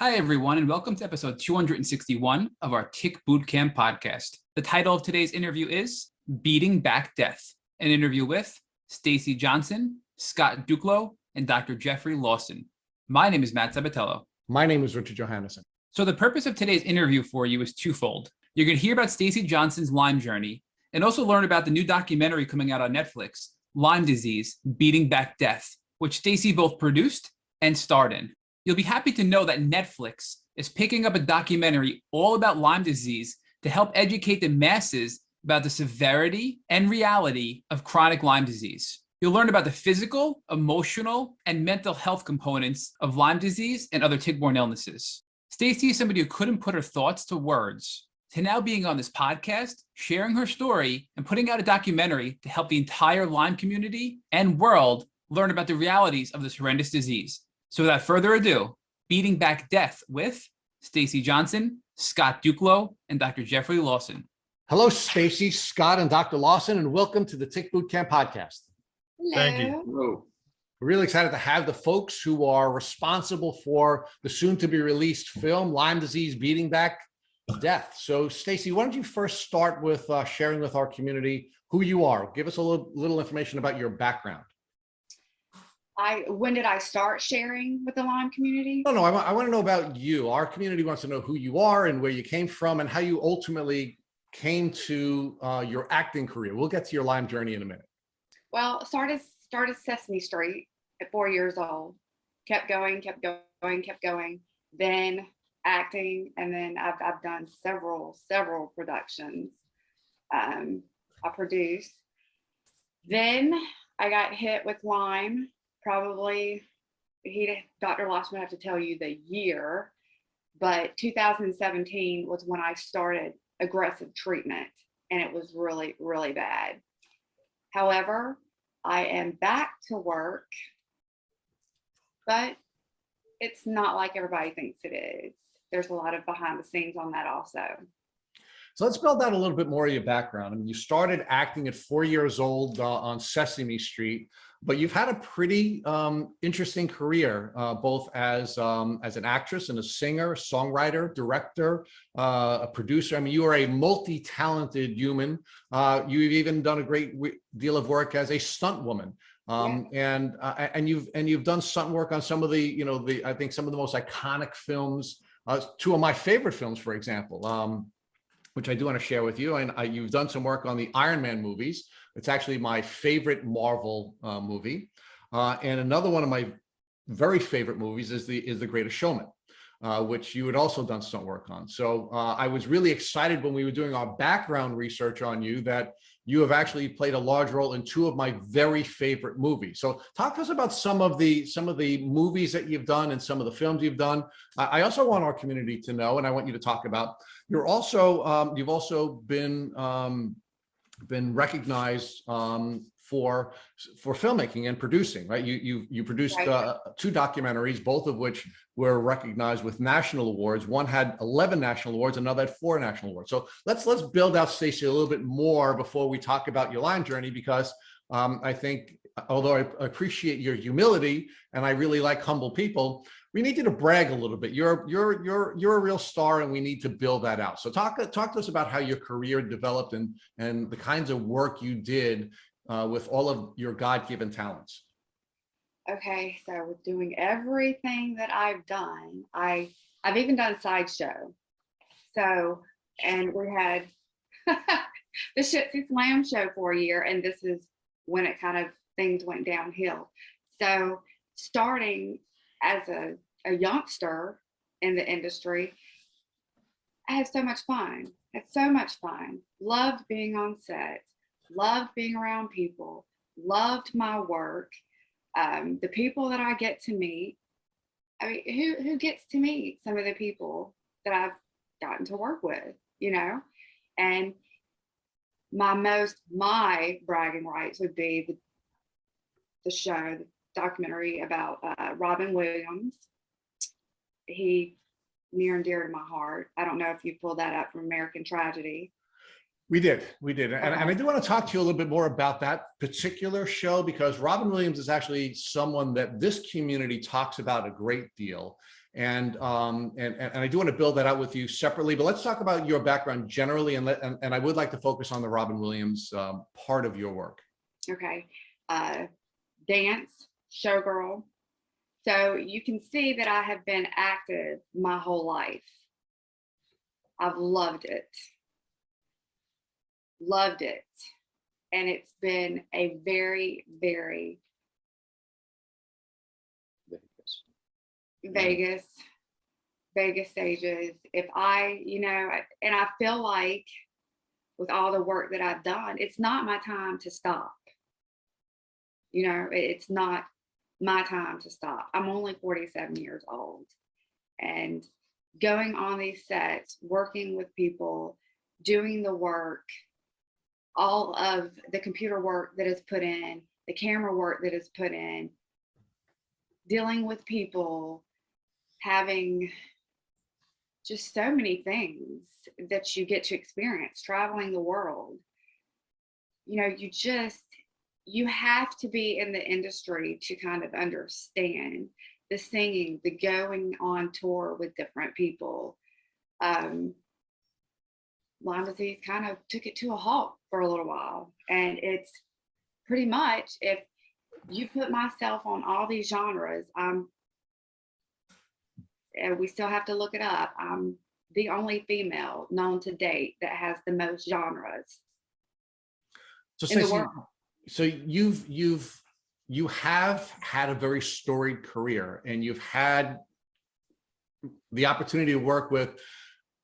Hi, everyone, and welcome to episode 261 of our Tick Bootcamp podcast. The title of today's interview is Beating Back Death, an interview with Stacy Johnson, Scott Dukelow, and Dr. Jeffrey Lawson. My name is Matt Sabatello. My name is Richard Johannesson. So the purpose of today's interview for you is twofold. You're going to hear about Stacy Johnson's Lyme journey and also learn about the new documentary coming out on Netflix, Lyme Disease, Beating Back Death, which Stacy both produced and starred in. You'll be happy to know that Netflix is picking up a documentary all about Lyme disease to help educate the masses about the severity and reality of chronic Lyme disease. You'll learn about the physical, emotional, and mental health components of Lyme disease and other tick-borne illnesses. Stacy is somebody who couldn't put her thoughts to words, to now being on this podcast, sharing her story, and putting out a documentary to help the entire Lyme community and world learn about the realities of this horrendous disease. So without further ado, Beating Back Death with Stacy Johnson, Scott Dukelow, and Dr. Jeffrey Lawson. Hello, Stacy, Scott, and Dr. Lawson, and welcome to the Tick Bootcamp podcast. Hello. Thank you. Hello. We're really excited to have the folks who are responsible for the soon-to-be-released film, Lyme Disease, Beating Back Death. So, Stacy, why don't you first start with sharing with our community who you are? Give us a little information about your background. When did I start sharing with the Lyme community? No, I want to know about you. Our community wants to know who you are and where you came from and how you ultimately came to your acting career. We'll get to your Lyme journey in a minute. Well, started Sesame Street at 4 years old. Kept going. Then acting, and then I've done several productions. I produced. Then I got hit with Lyme. Probably, Dr. Lawson would have to tell you the year, but 2017 was when I started aggressive treatment, and it was really, really bad. However, I am back to work, but it's not like everybody thinks it is. There's a lot of behind the scenes on that also. So let's build out a little bit more of your background. I mean, you started acting at 4 years old on Sesame Street, but you've had a pretty interesting career, both as an actress and a singer, songwriter, director, a producer. I mean, you are a multi-talented human. You've even done a great deal of work as a stunt woman. And you've done stunt work on some of the, I think some of the most iconic films, two of my favorite films, for example, which I do want to share with you. And you've done some work on the Iron Man movies. It's actually my favorite Marvel movie. And another one of my very favorite movies is the Greatest Showman, which you had also done some work on. So I was really excited when we were doing our background research on you that you have actually played a large role in two of my very favorite movies. So talk to us about some of the movies that you've done and some of the films you've done. I also want our community to know, and I want you to talk about, you've also been recognized for filmmaking and producing, right? You produced two documentaries, both of which were recognized with national awards. One had 11 national awards, another had 4 national awards. So let's build out, Stacy, a little bit more before we talk about your Lyme journey, because I think, although I appreciate your humility and I really like humble people, we need you to brag a little bit. You're a real star, and we need to build that out. So talk to us about how your career developed and the kinds of work you did with all of your God-given talents. Okay, so with doing everything that I've done, I've even done Sideshow. So, and we had the Shitsy Slam show for a year, and this is when it kind of things went downhill. So starting as a youngster in the industry, I had so much fun. Loved being on set, loved being around people, loved my work. The people that I get to meet, I mean, who gets to meet some of the people that I've gotten to work with, and my bragging rights would be the show, the documentary about Robin Williams. He near and dear to my heart. I don't know if you pulled that up from American Tragedy. We did. And I do want to talk to you a little bit more about that particular show, because Robin Williams is actually someone that this community talks about a great deal. And I do want to build that out with you separately, but let's talk about your background generally, and I would like to focus on the Robin Williams part of your work. Okay. Dance, showgirl. So you can see that I have been active my whole life. I've loved it. Loved it. And it's been a very, very Vegas stages. If I, and I feel like with all the work that I've done, it's not my time to stop. It's not my time to stop. I'm only 47 years old, and going on these sets, working with people, doing the work, all of the computer work that is put in, the camera work that is put in, dealing with people, having just so many things that you get to experience, traveling the world. You have to be in the industry to kind of understand the singing, the going on tour with different people. Lyme disease kind of took it to a halt for a little while. And it's pretty much, if you put myself on all these genres, and we still have to look it up, I'm the only female known to date that has the most genres in the world. So you have had a very storied career, and you've had the opportunity to work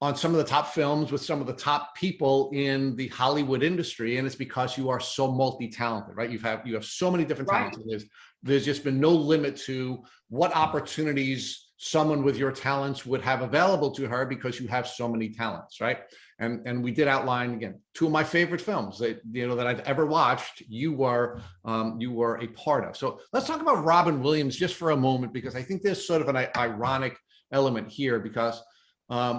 on some of the top films with some of the top people in the Hollywood industry, and it's because you are so multi-talented, right? You have so many different talents. Right. There's just been no limit to what opportunities someone with your talents would have available to her, because you have so many talents, right? And we did outline, again, two of my favorite films that I've ever watched. You were a part of. So let's talk about Robin Williams just for a moment, because I think there's sort of an ironic element here, because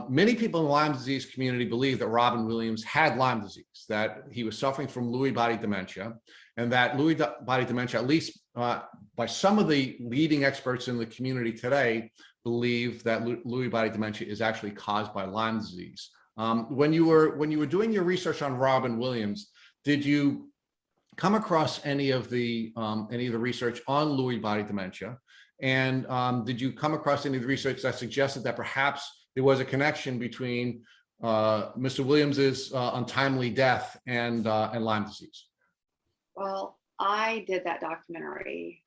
many people in the Lyme disease community believe that Robin Williams had Lyme disease, that he was suffering from Lewy body dementia, and that Lewy body dementia, at least by some of the leading experts in the community today, believe that Lewy body dementia is actually caused by Lyme disease. When you were doing your research on Robin Williams, did you come across any of the research on Lewy body dementia? And did you come across any of the research that suggested that perhaps there was a connection between Mr. Williams's untimely death and Lyme disease? Well, I did that documentary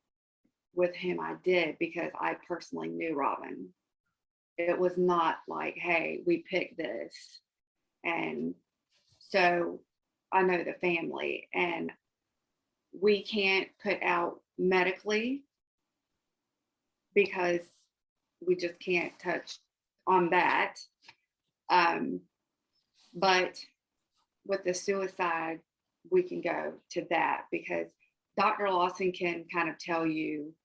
with him. I did because I personally knew Robin. It was not like, hey, we picked this. And so I know the family, and we can't put out medically because we just can't touch on that. But with the suicide, we can go to that, because Dr. Lawson can kind of tell you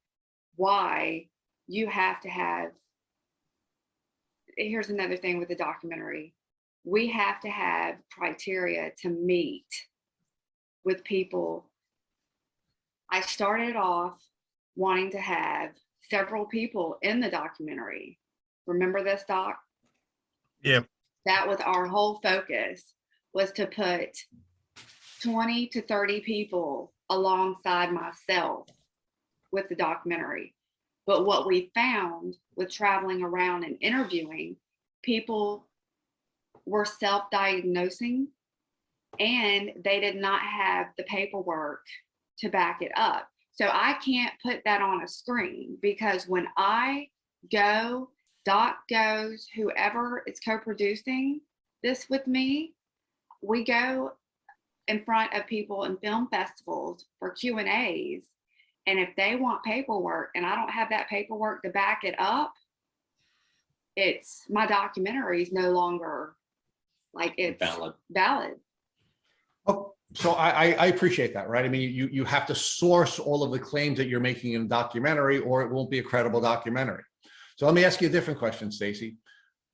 why you have to have. Here's another thing with the documentary. We have to have criteria to meet with people. I started off wanting to have several people in the documentary. Remember this, Doc? Yeah. That was our whole focus, was to put 20 to 30 people alongside myself with the documentary. But what we found with traveling around and interviewing, people were self-diagnosing, and they did not have the paperwork to back it up. So I can't put that on a screen, because when I go, Doc goes, whoever is co-producing this with me, we go in front of people in film festivals for Q&As. And if they want paperwork and I don't have that paperwork to back it up, it's, my documentary is no longer like it's valid. Oh, so I appreciate that, right? I mean, you have to source all of the claims that you're making in a documentary, or it won't be a credible documentary. So let me ask you a different question, Stacy.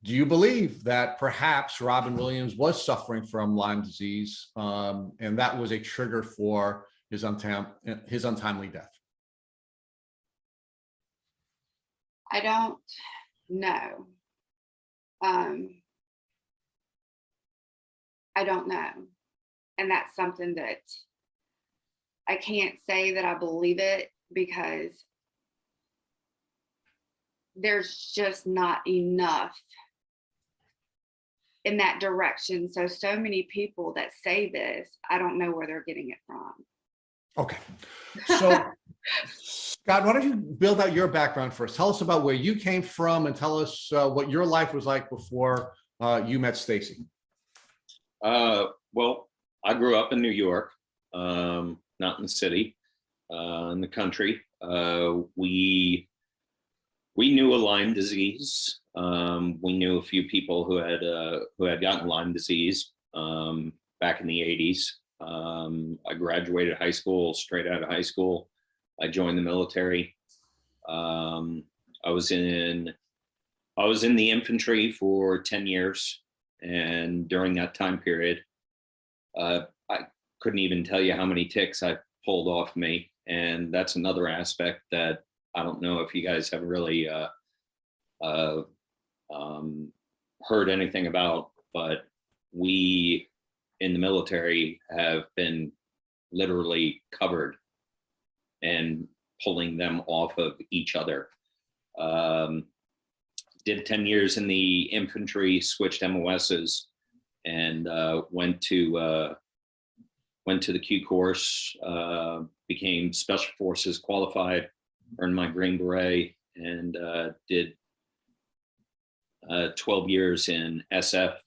Do you believe that perhaps Robin Williams was suffering from Lyme disease, and that was a trigger for his untimely death? I don't No. I don't know. And that's something that I can't say that I believe it, because there's just not enough in that direction. So many people that say this, I don't know where they're getting it from. Okay. So Scott, why don't you build out your background first? Tell us about where you came from and tell us what your life was like before you met Stacy. Well, I grew up in New York, not in the city, in the country. We knew of Lyme disease. We knew a few people who had gotten Lyme disease back in the 80s. I graduated high school, straight out of high school. I joined the military. I was in the infantry for 10 years. And during that time period, I couldn't even tell you how many ticks I pulled off me. And that's another aspect that I don't know if you guys have really heard anything about, but we in the military have been literally covered and pulling them off of each other. Did 10 years in the infantry, switched MOSs, and went to the Q course, became Special Forces qualified, earned my Green Beret, and did 12 years in SF,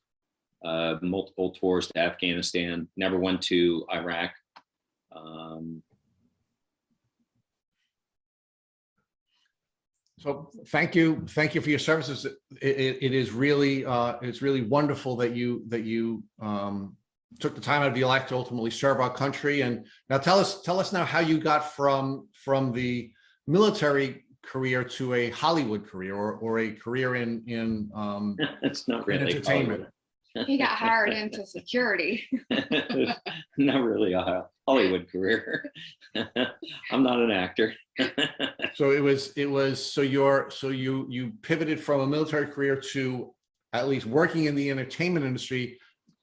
multiple tours to Afghanistan, never went to Iraq. So thank you for your services. It is really it's really wonderful that you took the time out of your life to ultimately serve our country. And now tell us now how you got from the military career to a Hollywood career or a career in It's not really entertainment. He got hired into security. Not really a Hollywood career. I'm not an actor. So you pivoted from a military career to at least working in the entertainment industry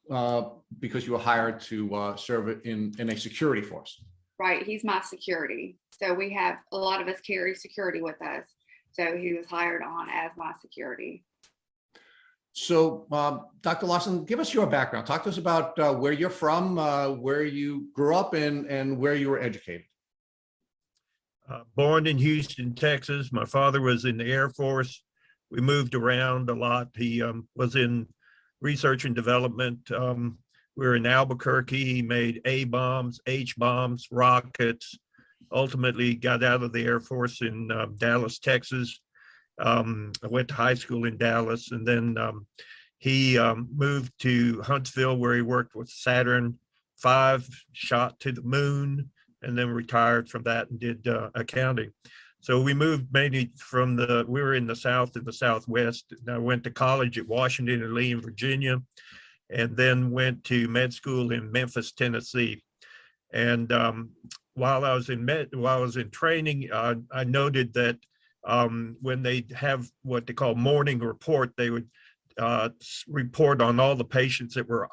because you were hired to serve in a security force. Right, he's my security. So we have a lot of us carry security with us. So he was hired on as my security. So, Dr. Lawson, give us your background. Talk to us about where you're from, where you grew up, and where you were educated. Born in Houston, Texas. My father was in the Air Force. We moved around a lot. He was in research and development. We were in Albuquerque. He made A-bombs, H-bombs, rockets. Ultimately got out of the Air Force in Dallas, Texas. I went to high school in Dallas, and then he moved to Huntsville, where he worked with Saturn V, shot to the moon, and then retired from that and did accounting. So we moved mainly we were in the South and the Southwest. And I went to college at Washington and Lee in Virginia, and then went to med school in Memphis, Tennessee. And while I was in training, I noted that when they have what they call morning report, they would report on all the patients that were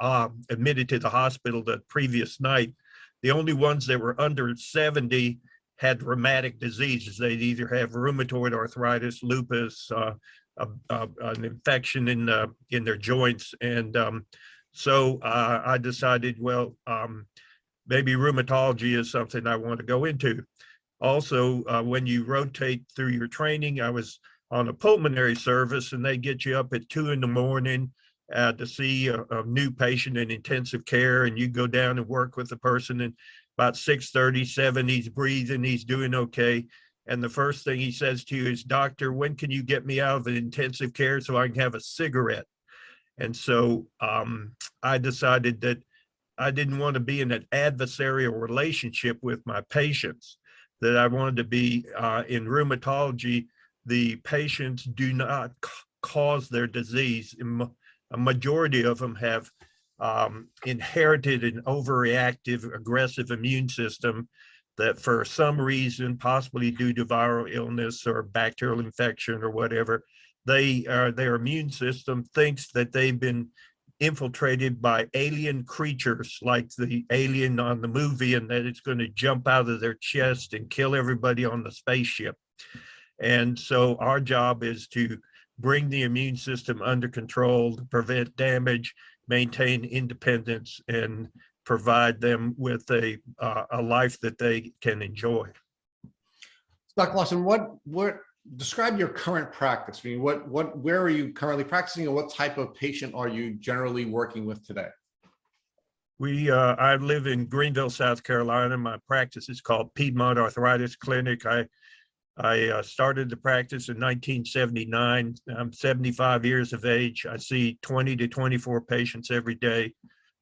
admitted to the hospital the previous night. The only ones that were under 70 had rheumatic diseases. They'd either have rheumatoid arthritis, lupus, an infection in their joints. And so I decided, well, maybe rheumatology is something I want to go into. Also, when you rotate through your training, I was on a pulmonary service, and they get you up at 2 a.m. To see a new patient in intensive care, and you go down and work with the person. And about 6:30, 7, he's breathing, he's doing okay. And the first thing he says to you is, "Doctor, when can you get me out of the intensive care so I can have a cigarette?" And so I decided that I didn't want to be in an adversarial relationship with my patients, that I wanted to be in rheumatology. The patients do not cause their disease. A majority of them have inherited an overreactive, aggressive immune system that for some reason, possibly due to viral illness or bacterial infection or whatever, their immune system thinks that they've been infiltrated by alien creatures like the alien on the movie, and that it's going to jump out of their chest and kill everybody on the spaceship. And so our job is to bring the immune system under control, to prevent damage, maintain independence, and provide them with a life that they can enjoy. Dr. Lawson, what describe your current practice? I mean, where are you currently practicing, and what type of patient are you generally working with today? I live in Greenville, South Carolina. My practice is called Piedmont Arthritis Clinic. I started the practice in 1979. I'm 75 years of age. I see 20 to 24 patients every day.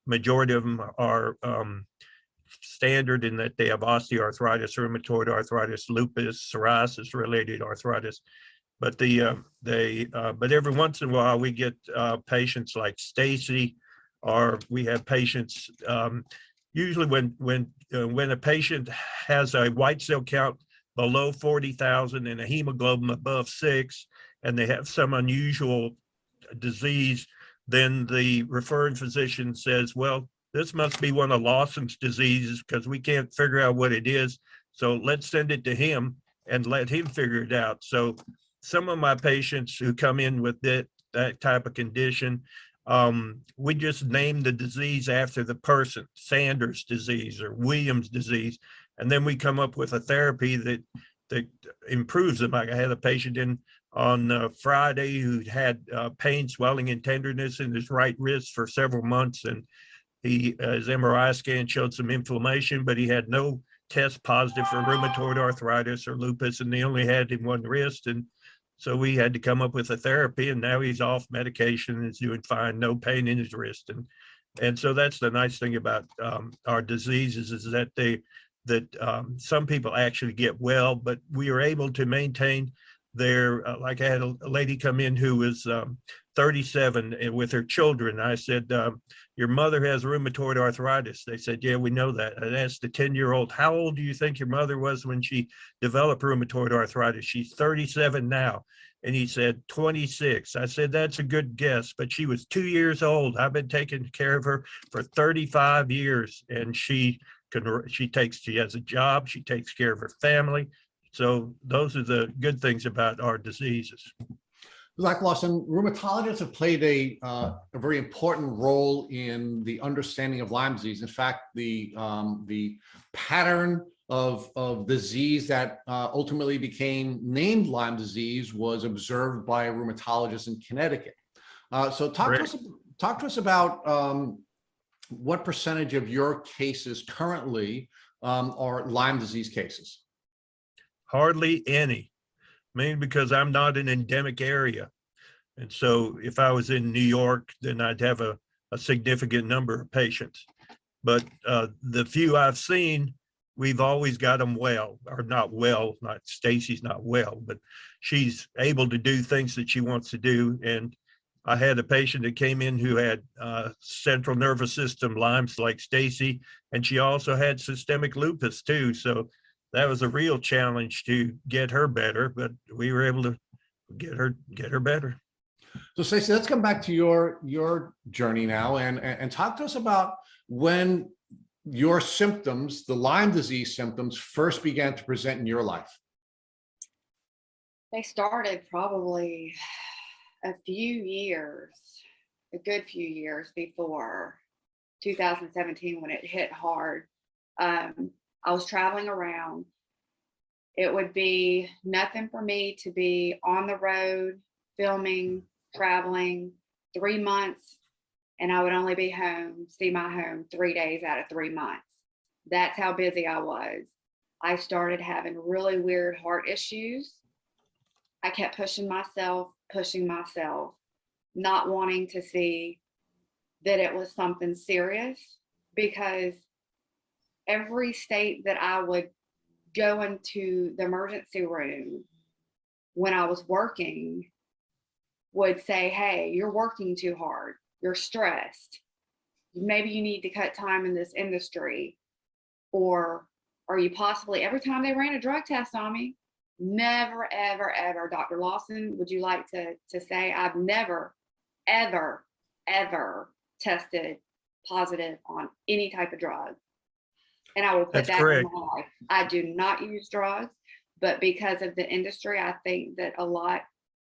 Majority of them are standard in that they have osteoarthritis, rheumatoid arthritis, lupus, psoriasis-related arthritis. But but every once in a while we get patients like Stacy, or we have patients. Usually, when a patient has a white cell count below 40,000 and a hemoglobin above 6, and they have some unusual disease, then the referring physician says, well, this must be one of Lawson's diseases because we can't figure out what it is. So let's send it to him and let him figure it out. So some of my patients who come in with that type of condition, we just name the disease after the person, Sanders disease or Williams disease. And then we come up with a therapy that improves them. Like I had a patient in on Friday who had pain, swelling, and tenderness in his right wrist for several months. And his MRI scan showed some inflammation, but he had no test positive for rheumatoid arthritis or lupus, and they only had in one wrist. And so we had to come up with a therapy, and now he's off medication and is doing fine, no pain in his wrist. And so that's the nice thing about our diseases, is that some people actually get well, but we are able to maintain their, like I had a lady come in who was 37 with her children. I said, your mother has rheumatoid arthritis. They said, yeah, we know that. I asked the 10-year-old, how old do you think your mother was when she developed rheumatoid arthritis? She's 37 now. And he said, 26. I said, that's a good guess, but she was 2 years old. I've been taking care of her for 35 years. And she has a job, she takes care of her family. So those are the good things about our diseases. Dr. Lawson, rheumatologists have played a very important role in the understanding of Lyme disease. In fact, the pattern of disease that ultimately became named Lyme disease was observed by a rheumatologist in Connecticut. So talk to us about what percentage of your cases currently are Lyme disease cases? Hardly any, mainly because I'm not an endemic area. And so if I was in New York, then I'd have a significant number of patients. But the few I've seen, we've always got them well, or not well, not Stacy's not well, but she's able to do things that she wants to do. And I had a patient that came in who had central nervous system Lyme's like Stacy, and she also had systemic lupus too. So that was a real challenge to get her better, but we were able to get her better. So Stacy, let's come back to your journey now and talk to us about when your symptoms, the Lyme disease symptoms, first began to present in your life. They started probably a good few years before 2017 when it hit hard. I was traveling around. It would be nothing for me to be on the road, filming, traveling 3 months, and I would only be home, see my home 3 days out of 3 months. That's how busy I was. I started having really weird heart issues. I kept pushing myself, not wanting to see that it was something serious, because every state that I would go into the emergency room when I was working would say, hey, you're working too hard. You're stressed. Maybe you need to cut time in this industry. Or are you possibly, every time they ran a drug test on me, never, ever, ever, Dr. Lawson, would you like to say, I've never, ever, ever tested positive on any type of drug. And I will put That's that correct. in my life. I do not use drugs, but because of the industry, I think that a lot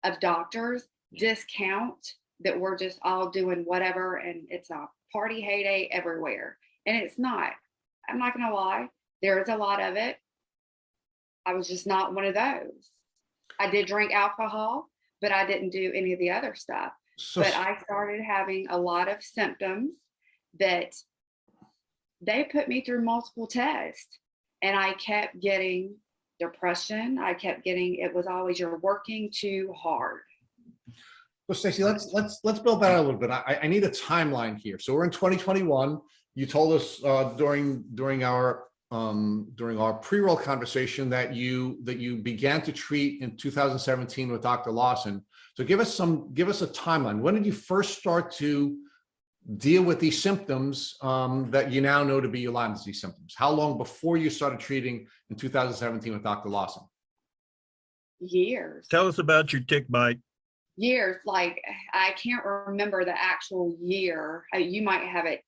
of doctors discount that we're just all doing whatever and it's a party heyday everywhere. And it's not. I'm not gonna lie, there is a lot of it. I was just not one of those. I did drink alcohol, but I didn't do any of the other stuff. So, But I started having a lot of symptoms that they put me through multiple tests, and I kept getting depression. I kept getting, it was always, you're working too hard. so Stacy, let's build that out a little bit. I need a timeline here. So we're in 2021. You told us during our pre-roll conversation that you began to treat in 2017 with Dr. Lawson. So give us a timeline. When did you first start to deal with these symptoms that you now know to be your Lyme disease symptoms? How long before you started treating in 2017 with Dr. Lawson? Years. Tell us about your tick bite. Years, like I can't remember the actual year. You might have it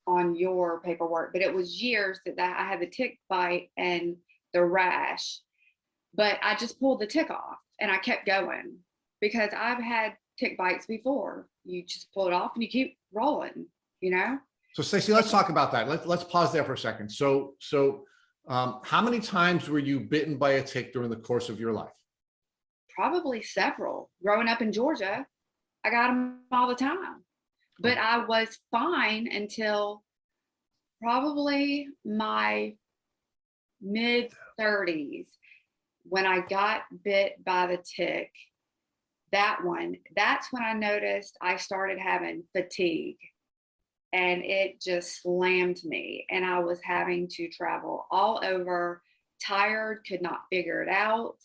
on your paperwork, but it was years that I had the tick bite and the rash. But I just pulled the tick off and I kept going because I've had tick bites before. You just pull it off and you keep rolling, you know? So Stacy, let's talk about that. Let's pause there for a second. So how many times were you bitten by a tick during the course of your life? Probably several. Growing up in Georgia, I got them all the time. But I was fine until probably my mid 30s when I got bit by the tick. That's when I noticed I started having fatigue and it just slammed me. And I was having to travel all over, tired, could not figure it out.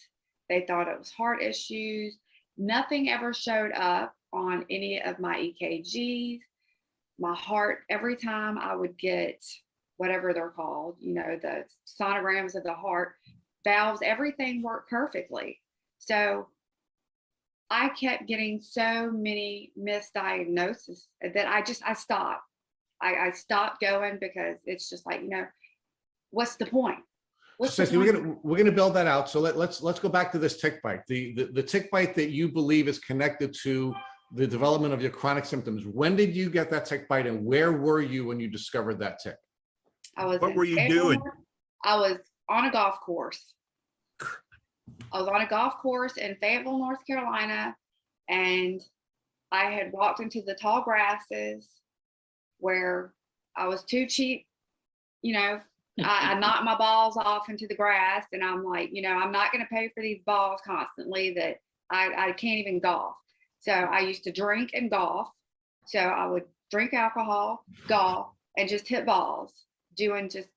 They thought it was heart issues. Nothing ever showed up on any of my EKGs. My heart, every time I would get whatever they're called, you know, the sonograms of the heart, valves, everything worked perfectly. So I kept getting so many misdiagnoses that I stopped. I stopped going because it's just like, you know, what's the point? Stacy, we're gonna build that out. So let's go back to this tick bite. The tick bite that you believe is connected to the development of your chronic symptoms. When did you get that tick bite, and where were you when you discovered that tick? What were you doing? I was on a golf course. I was on a golf course in Fayetteville, North Carolina, and I had walked into the tall grasses where I was too cheap, you know. I knocked my balls off into the grass, and I'm like, you know, I'm not going to pay for these balls constantly that I can't even golf. So I used to drink and golf. So I would drink alcohol, golf, and just hit balls, doing just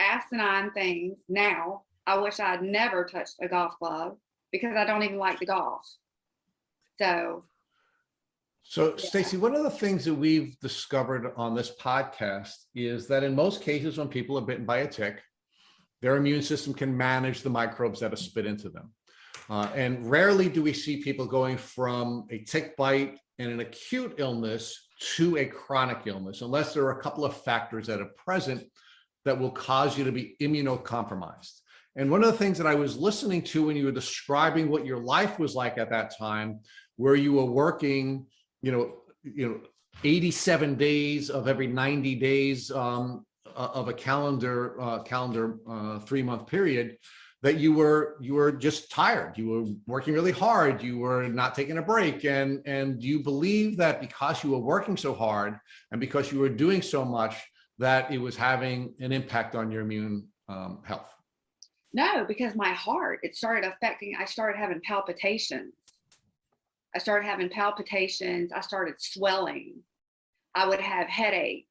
asinine things. Now, I wish I'd never touched a golf club because I don't even like the golf. So yeah. Stacy, one of the things that we've discovered on this podcast is that in most cases, when people are bitten by a tick, their immune system can manage the microbes that are spit into them. And rarely do we see people going from a tick bite and an acute illness to a chronic illness, unless there are a couple of factors that are present that will cause you to be immunocompromised. And one of the things that I was listening to when you were describing what your life was like at that time, where you were working, you know, 87 days of every 90 days of a calendar 3-month period, that you were just tired. You were working really hard. You were not taking a break. And you believe that because you were working so hard and because you were doing so much, that it was having an impact on your immune health. No, because my heart, I started having palpitations. I started swelling. I would have headaches.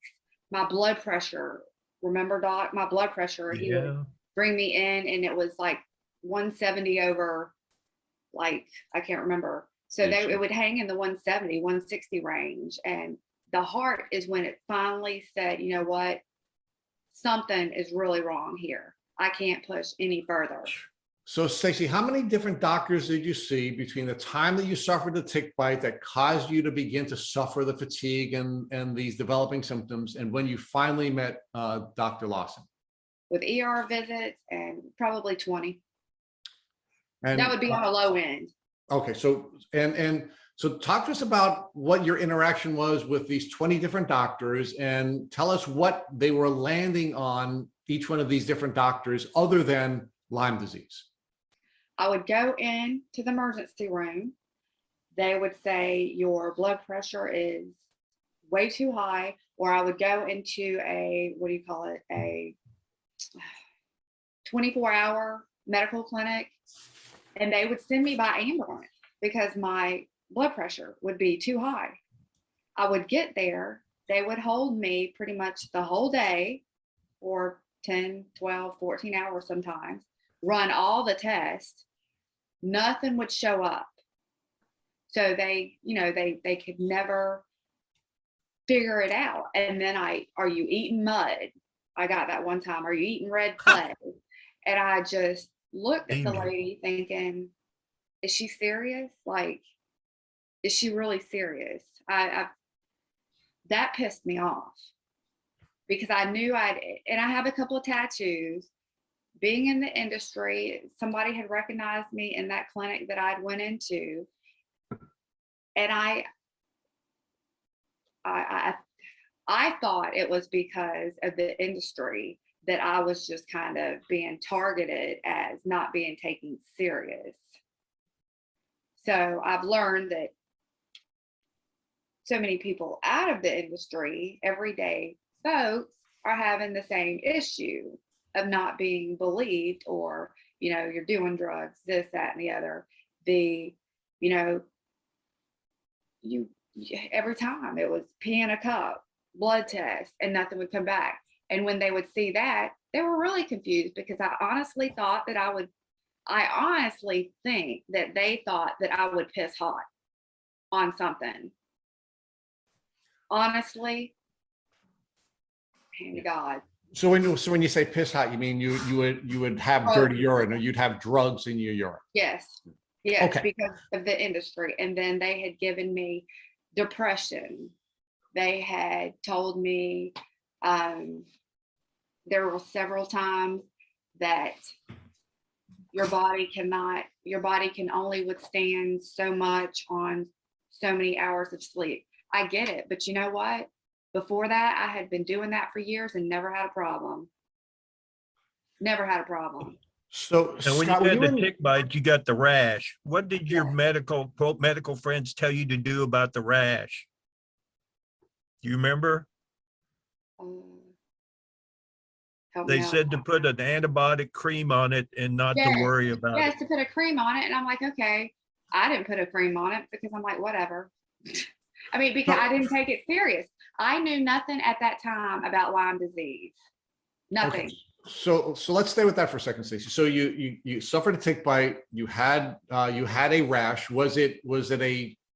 My blood pressure, remember, Doc, my blood pressure, he would bring me in and it was like 170 over, like, I can't remember. So it would hang in the 170, 160 range. And the heart is when it finally said, you know what, something is really wrong here. I can't push any further. So Stacy, how many different doctors did you see between the time that you suffered the tick bite that caused you to begin to suffer the fatigue and these developing symptoms, and when you finally met Dr. Lawson? With ER visits and probably 20. And That would be on a low end. okay, so so talk to us about what your interaction was with these 20 different doctors, and tell us what they were landing on each one of these different doctors other than Lyme disease. I would go in to the emergency room. They would say your blood pressure is way too high, or I would go into a, what do you call it? A 24-hour medical clinic, and they would send me by ambulance because my blood pressure would be too high. I would get there. They would hold me pretty much the whole day for 10, 12, 14 hours sometimes, run all the tests. Nothing would show up. So they, they could never figure it out. And then are you eating mud? I got that one time. Are you eating red clay? And I just looked at the lady thinking, is she serious? Like, is she really serious? That pissed me off because I knew and I have a couple of tattoos. Being in the industry, somebody had recognized me in that clinic that I'd went into. And I thought it was because of the industry that I was just kind of being targeted as not being taken serious. So I've learned that so many people out of the industry, everyday folks, are having the same issue of not being believed, or, you're doing drugs, this, that, and the other. Every time it was pee in a cup, blood test, and nothing would come back. And when they would see that, they were really confused because I honestly think that they thought that I would piss hot on something. Honestly, hand to God. So when you say piss hot, you mean you would have dirty urine, or you'd have drugs in your urine? Yes, Okay. because of the industry. And then they had given me depression. They had told me there were several times that your body can only withstand so much on so many hours of sleep. I get it, but you know what? Before that, I had been doing that for years and never had a problem. Never had a problem. So And when Scott, you had the tick bite, you got the rash. What did your medical friends tell you to do about the rash? Do you remember? They said to put an antibiotic cream on it and not to worry about it. Yes, to put a cream on it. And I'm like, okay. I didn't put a cream on it because I'm like, whatever. I mean, because I didn't take it serious. I knew nothing at that time about Lyme disease. Nothing. Okay. So let's stay with that for a second, Stacy. So you suffered a tick bite. You had a rash. Was it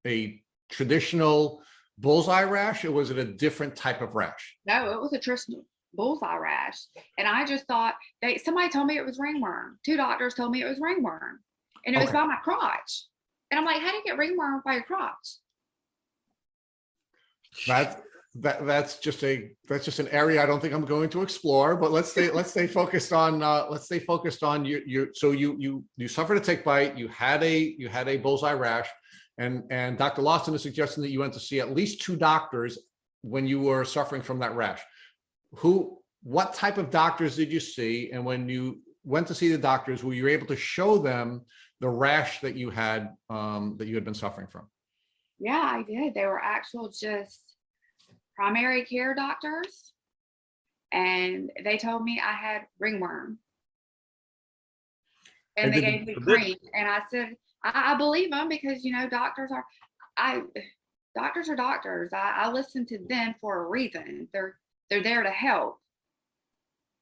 a traditional bullseye rash, or was it a different type of rash? No, it was a traditional bullseye rash. And I just thought somebody told me it was ringworm. 2 doctors told me it was ringworm, and it was by my crotch. And I'm like, how do you get ringworm by your crotch? That's just an area I don't think I'm going to explore, but let's stay focused on you. So you suffered a tick bite, you had a bullseye rash, and Dr. Lawson is suggesting that you went to see at least 2 doctors when you were suffering from that rash. What type of doctors did you see? And when you went to see the doctors, were you able to show them the rash that you had been suffering from? Yeah, I did. They were actual just primary care doctors, and they told me I had ringworm. And they gave me cream, and I said, I believe them because, doctors are doctors. I listen to them for a reason. They're there to help.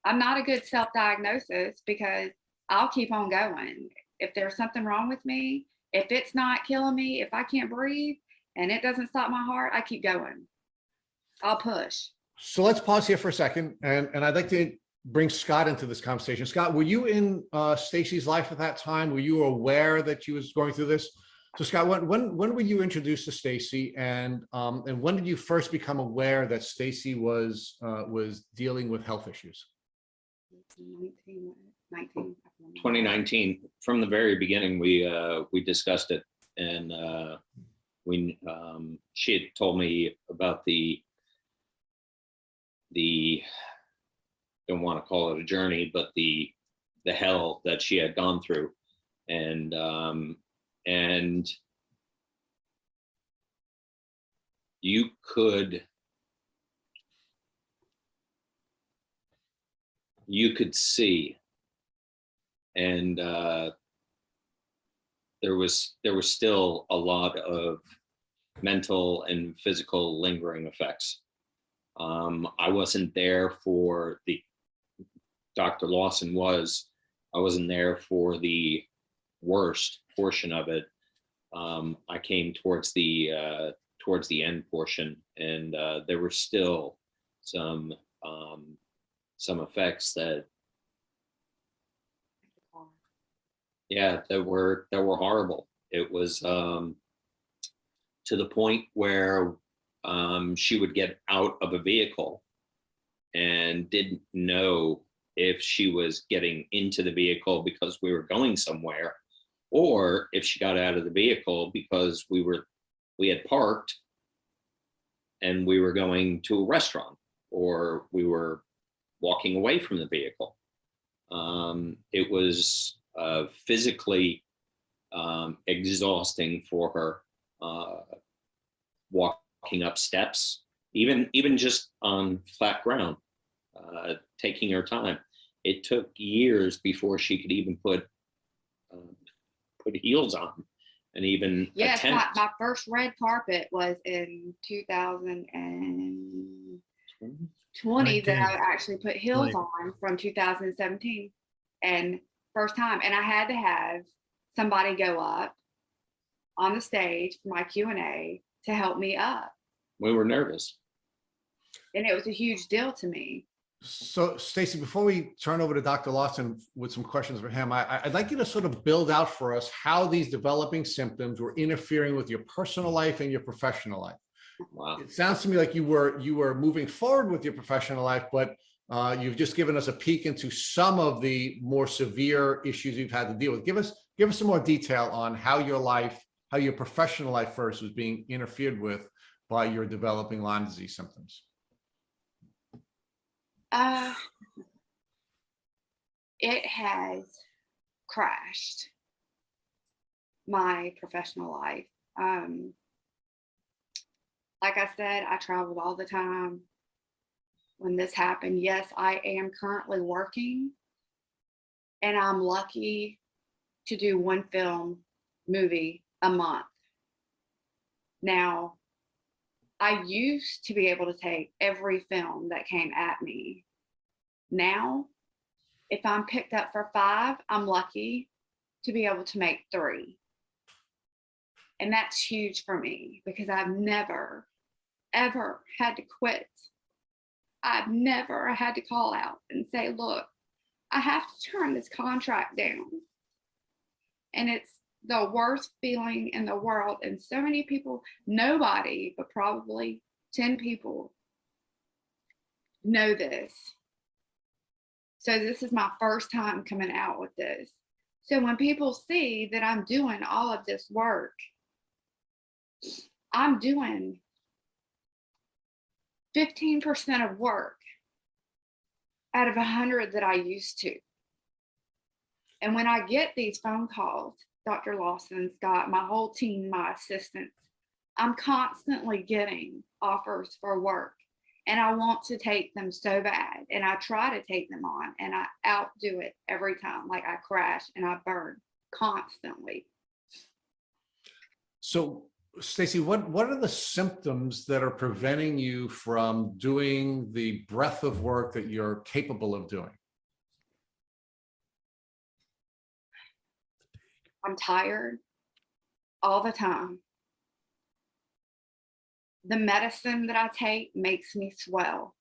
I'm not a good self-diagnosis because I'll keep on going. If there's something wrong with me, if it's not killing me, if I can't breathe and it doesn't stop my heart, I keep going. I'll push. So let's pause here for a second. And I'd like to bring Scott into this conversation. Scott, were you in Stacy's life at that time? Were you aware that she was going through this? So Scott, when were you introduced to Stacy, and when did you first become aware that Stacy was dealing with health issues? 2019. From the very beginning, we discussed it, and she had told me about the don't want to call it a journey, but the hell that she had gone through, and you could see, and there was still a lot of mental and physical lingering effects. I wasn't there for Dr. Lawson was. I wasn't there for the worst portion of it. I came towards the end portion, and there were still some effects that were horrible. It was to the point where she would get out of a vehicle and didn't know if she was getting into the vehicle because we were going somewhere, or if she got out of the vehicle because we had parked and we were going to a restaurant, or we were walking away from the vehicle. It was physically exhausting for her, walking up steps, even just on flat ground, taking her time. It took years before she could even put heels on and even attempt. My first red carpet was in 2020 that I actually put heels on, from 2017, and first time. And I had to have somebody go up on the stage for my Q&A to help me up. We were nervous. And it was a huge deal to me. So Stacy, before we turn over to Dr. Lawson with some questions for him, I'd like you to sort of build out for us how these developing symptoms were interfering with your personal life and your professional life. Wow. It sounds to me like you were moving forward with your professional life, but you've just given us a peek into some of the more severe issues you've had to deal with. Give us some more detail on how your professional life first was being interfered with by your developing Lyme disease symptoms. It has crashed my professional life. Like I said, I traveled all the time when this happened. Yes, I am currently working, and I'm lucky to do one movie a month. Now, I used to be able to take every film that came at me. Now, if I'm picked up for 5, I'm lucky to be able to make 3. And that's huge for me, because I've never, ever had to quit. I've never had to call out and say, look, I have to turn this contract down. And it's the worst feeling in the world. And so many people, nobody, but probably 10 people know this. So this is my first time coming out with this. So when people see that I'm doing all of this work, I'm doing 15% of work out of 100 that I used to. And when I get these phone calls, Dr. Lawson, Scott, my whole team, my assistants, I'm constantly getting offers for work, and I want to take them so bad, and I try to take them on, and I outdo it every time. Like, I crash and I burn constantly. So Stacy, what are the symptoms that are preventing you from doing the breadth of work that you're capable of doing? I'm tired all the time. The medicine that I take makes me swell.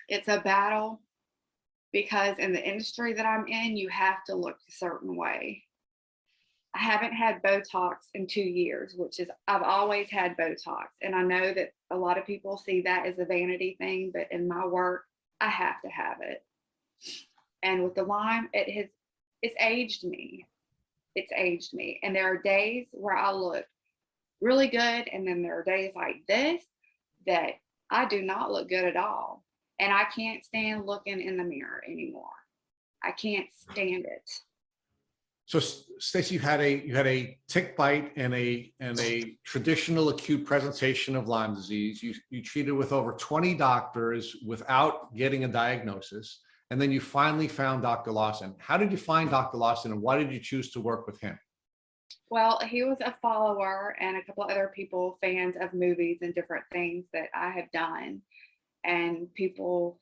It's a battle because in the industry that I'm in, you have to look a certain way. I haven't had Botox in 2 years, which is, I've always had Botox. And I know that a lot of people see that as a vanity thing, but in my work, I have to have it. And with the Lyme, it's aged me. It's aged me. And there are days where I look really good. And then there are days like this that I do not look good at all. And I can't stand looking in the mirror anymore. I can't stand it. So Stacy, you had a tick bite and a traditional acute presentation of Lyme disease. You treated with over 20 doctors without getting a diagnosis. And then you finally found Dr. Lawson. How did you find Dr. Lawson, and why did you choose to work with him? Well, he was a follower and a couple of other people, fans of movies and different things that I have done. And people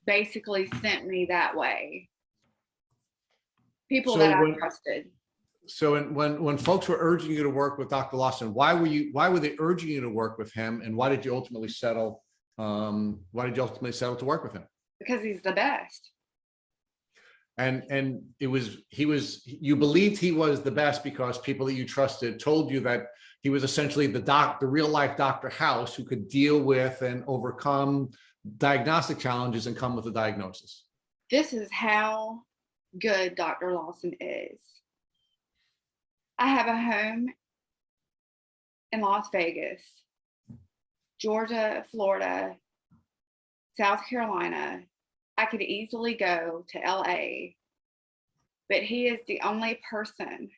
basically sent me that way. People that I trusted. So when folks were urging you to work with Dr. Lawson, why were they urging you to work with him, and why did you ultimately settle? Why did you ultimately settle to work with him? Because he's the best. And you believed he was the best because people that you trusted told you that he was essentially the real life Dr. House who could deal with and overcome diagnostic challenges and come with a diagnosis. This is how good Dr. Lawson is. I have a home in Las Vegas, Georgia, Florida, South Carolina. I could easily go to LA, but he is the only person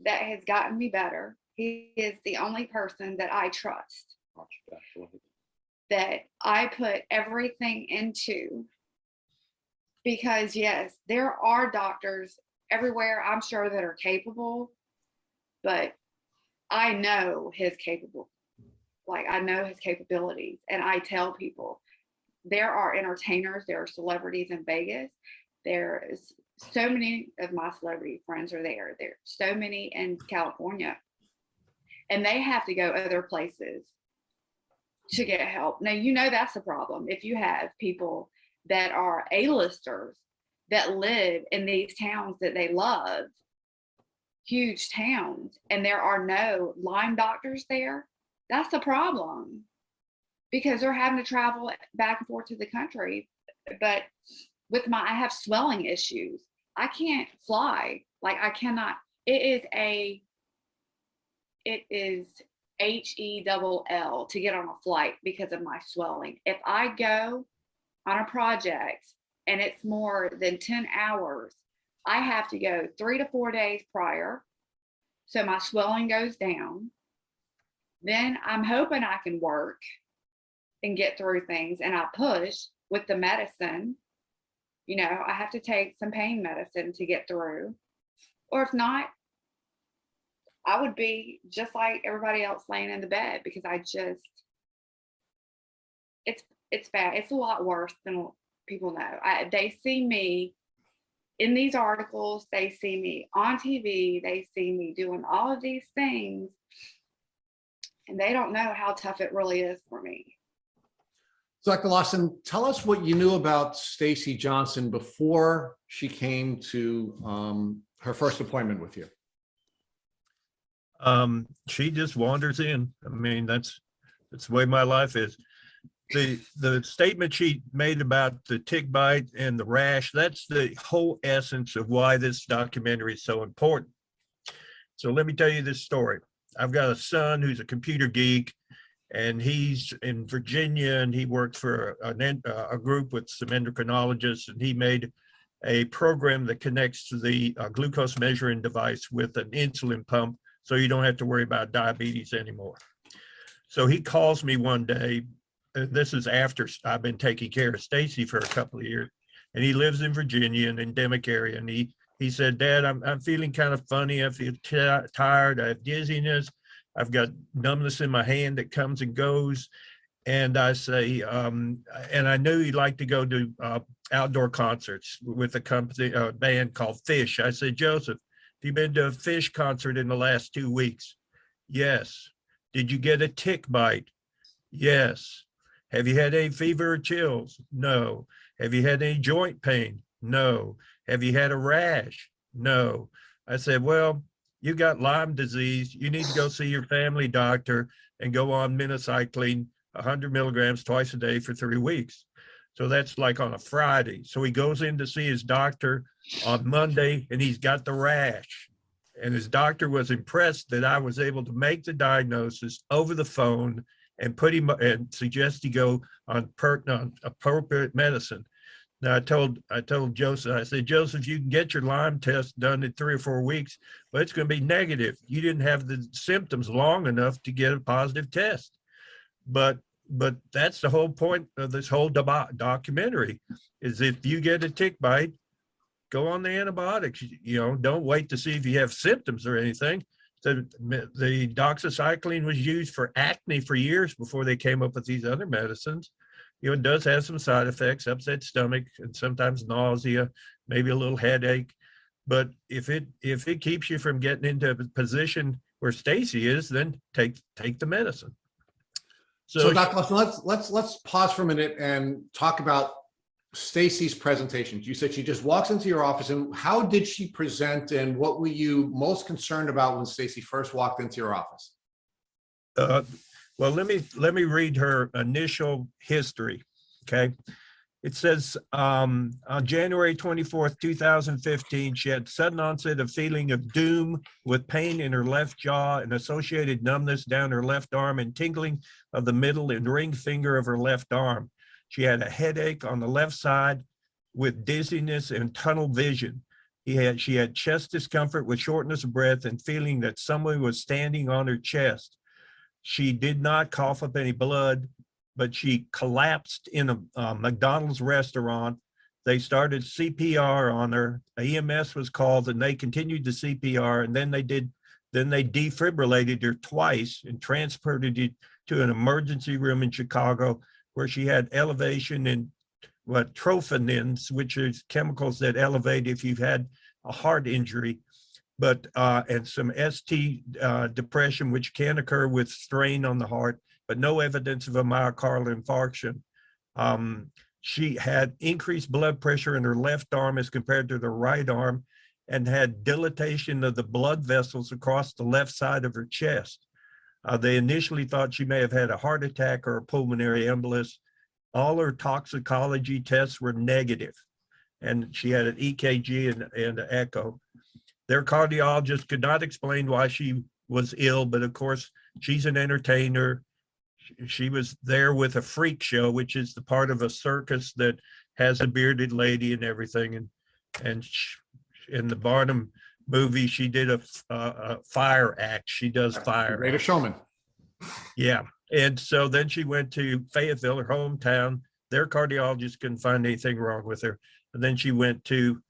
that has gotten me better. He is the only person that I trust, that I put everything into. Because yes, there are doctors everywhere, I'm sure, that are capable, but I know his I know his capabilities. And I tell people, there are entertainers, there are celebrities in Vegas. There is so many of my celebrity friends are there. There's so many in California. And they have to go other places to get help. Now, you know that's a problem. If you have people that are A-listers that live in these towns that they love, huge towns, and there are no Lyme doctors there, that's a problem because they're having to travel back and forth to the country. But with I have swelling issues. I can't fly. Like I cannot, it is HELL to get on a flight because of my swelling. If I go on a project and it's more than 10 hours, I have to go 3 to 4 days prior. So my swelling goes down. Then I'm hoping I can work and get through things. And I push with the medicine. You know, I have to take some pain medicine to get through. Or if not, I would be just like everybody else laying in the bed because it's bad. It's a lot worse than people know. They see me in these articles. They see me on TV. They see me doing all of these things. And they don't know how tough it really is for me. Dr. Lawson, tell us what you knew about Stacy Johnson before she came to her first appointment with you. She just wanders in. I mean, that's the way my life is. The statement she made about the tick bite and the rash, that's the whole essence of why this documentary is so important. So let me tell you this story. I've got a son who's a computer geek, and he's in Virginia, and he works for a group with some endocrinologists, and he made a program that connects to the glucose measuring device with an insulin pump, so you don't have to worry about diabetes anymore. So he calls me one day. This is after I've been taking care of Stacy for a couple of years, and he lives in Virginia, an endemic area. And he said, "Dad, I'm feeling kind of funny. I feel tired. I have dizziness. I've got numbness in my hand that comes and goes." And I say, and I knew he'd like to go to outdoor concerts with a band called Fish. I said, "Joseph, have you been to a Fish concert in the last 2 weeks?" "Yes." "Did you get a tick bite?" "Yes." Have you had any fever or chills? No. Have you had any joint pain? No. Have you had a rash? No. I said, well, you got Lyme disease. You need to go see your family doctor and go on minocycline, 100 milligrams twice a day for 3 weeks. So that's like on a Friday. So he goes in to see his doctor on Monday, and he's got the rash. And his doctor was impressed that I was able to make the diagnosis over the phone and put him and suggest he go on appropriate medicine. Now I told Joseph, I said, Joseph, you can get your Lyme test done in 3 or 4 weeks, but it's going to be negative. You didn't have the symptoms long enough to get a positive test. But that's the whole point of this whole documentary, is if you get a tick bite, go on the antibiotics. You know, don't wait to see if you have symptoms or anything. The doxycycline was used for acne for years before they came up with these other medicines. You know, it does have some side effects, upset stomach, and sometimes nausea, maybe a little headache. But if it keeps you from getting into a position where Stacy is, then take the medicine. So Dr. Lawson, let's pause for a minute and talk about Stacy's presentations. You said she just walks into your office, and how did she present, and what were you most concerned about when Stacy first walked into your office? Well, let me read her initial history. Okay. It says on January 24th, 2015, she had sudden onset of feeling of doom with pain in her left jaw and associated numbness down her left arm and tingling of the middle and ring finger of her left arm. She had a headache on the left side with dizziness and tunnel vision. She had chest discomfort with shortness of breath and feeling that someone was standing on her chest. She did not cough up any blood, but she collapsed in a McDonald's restaurant. They started CPR on her. EMS was called, and they continued the CPR, and then they defibrillated her twice and transported her to an emergency room in Chicago, where she had elevation in troponins, which is chemicals that elevate if you've had a heart injury, but and some ST depression, which can occur with strain on the heart, but no evidence of a myocardial infarction. She had increased blood pressure in her left arm as compared to the right arm, and had dilatation of the blood vessels across the left side of her chest. They initially thought she may have had a heart attack or a pulmonary embolus. All her toxicology tests were negative, and she had an EKG and an echo. Their cardiologist could not explain why she was ill, but of course, she's an entertainer. She was there with a freak show, which is the part of a circus that has a bearded lady and everything. And in the Barnum movie, she did a fire act. She does fire. Greatest Showman. Yeah. And so then she went to Fayetteville, her hometown. Their cardiologist couldn't find anything wrong with her. And then she went to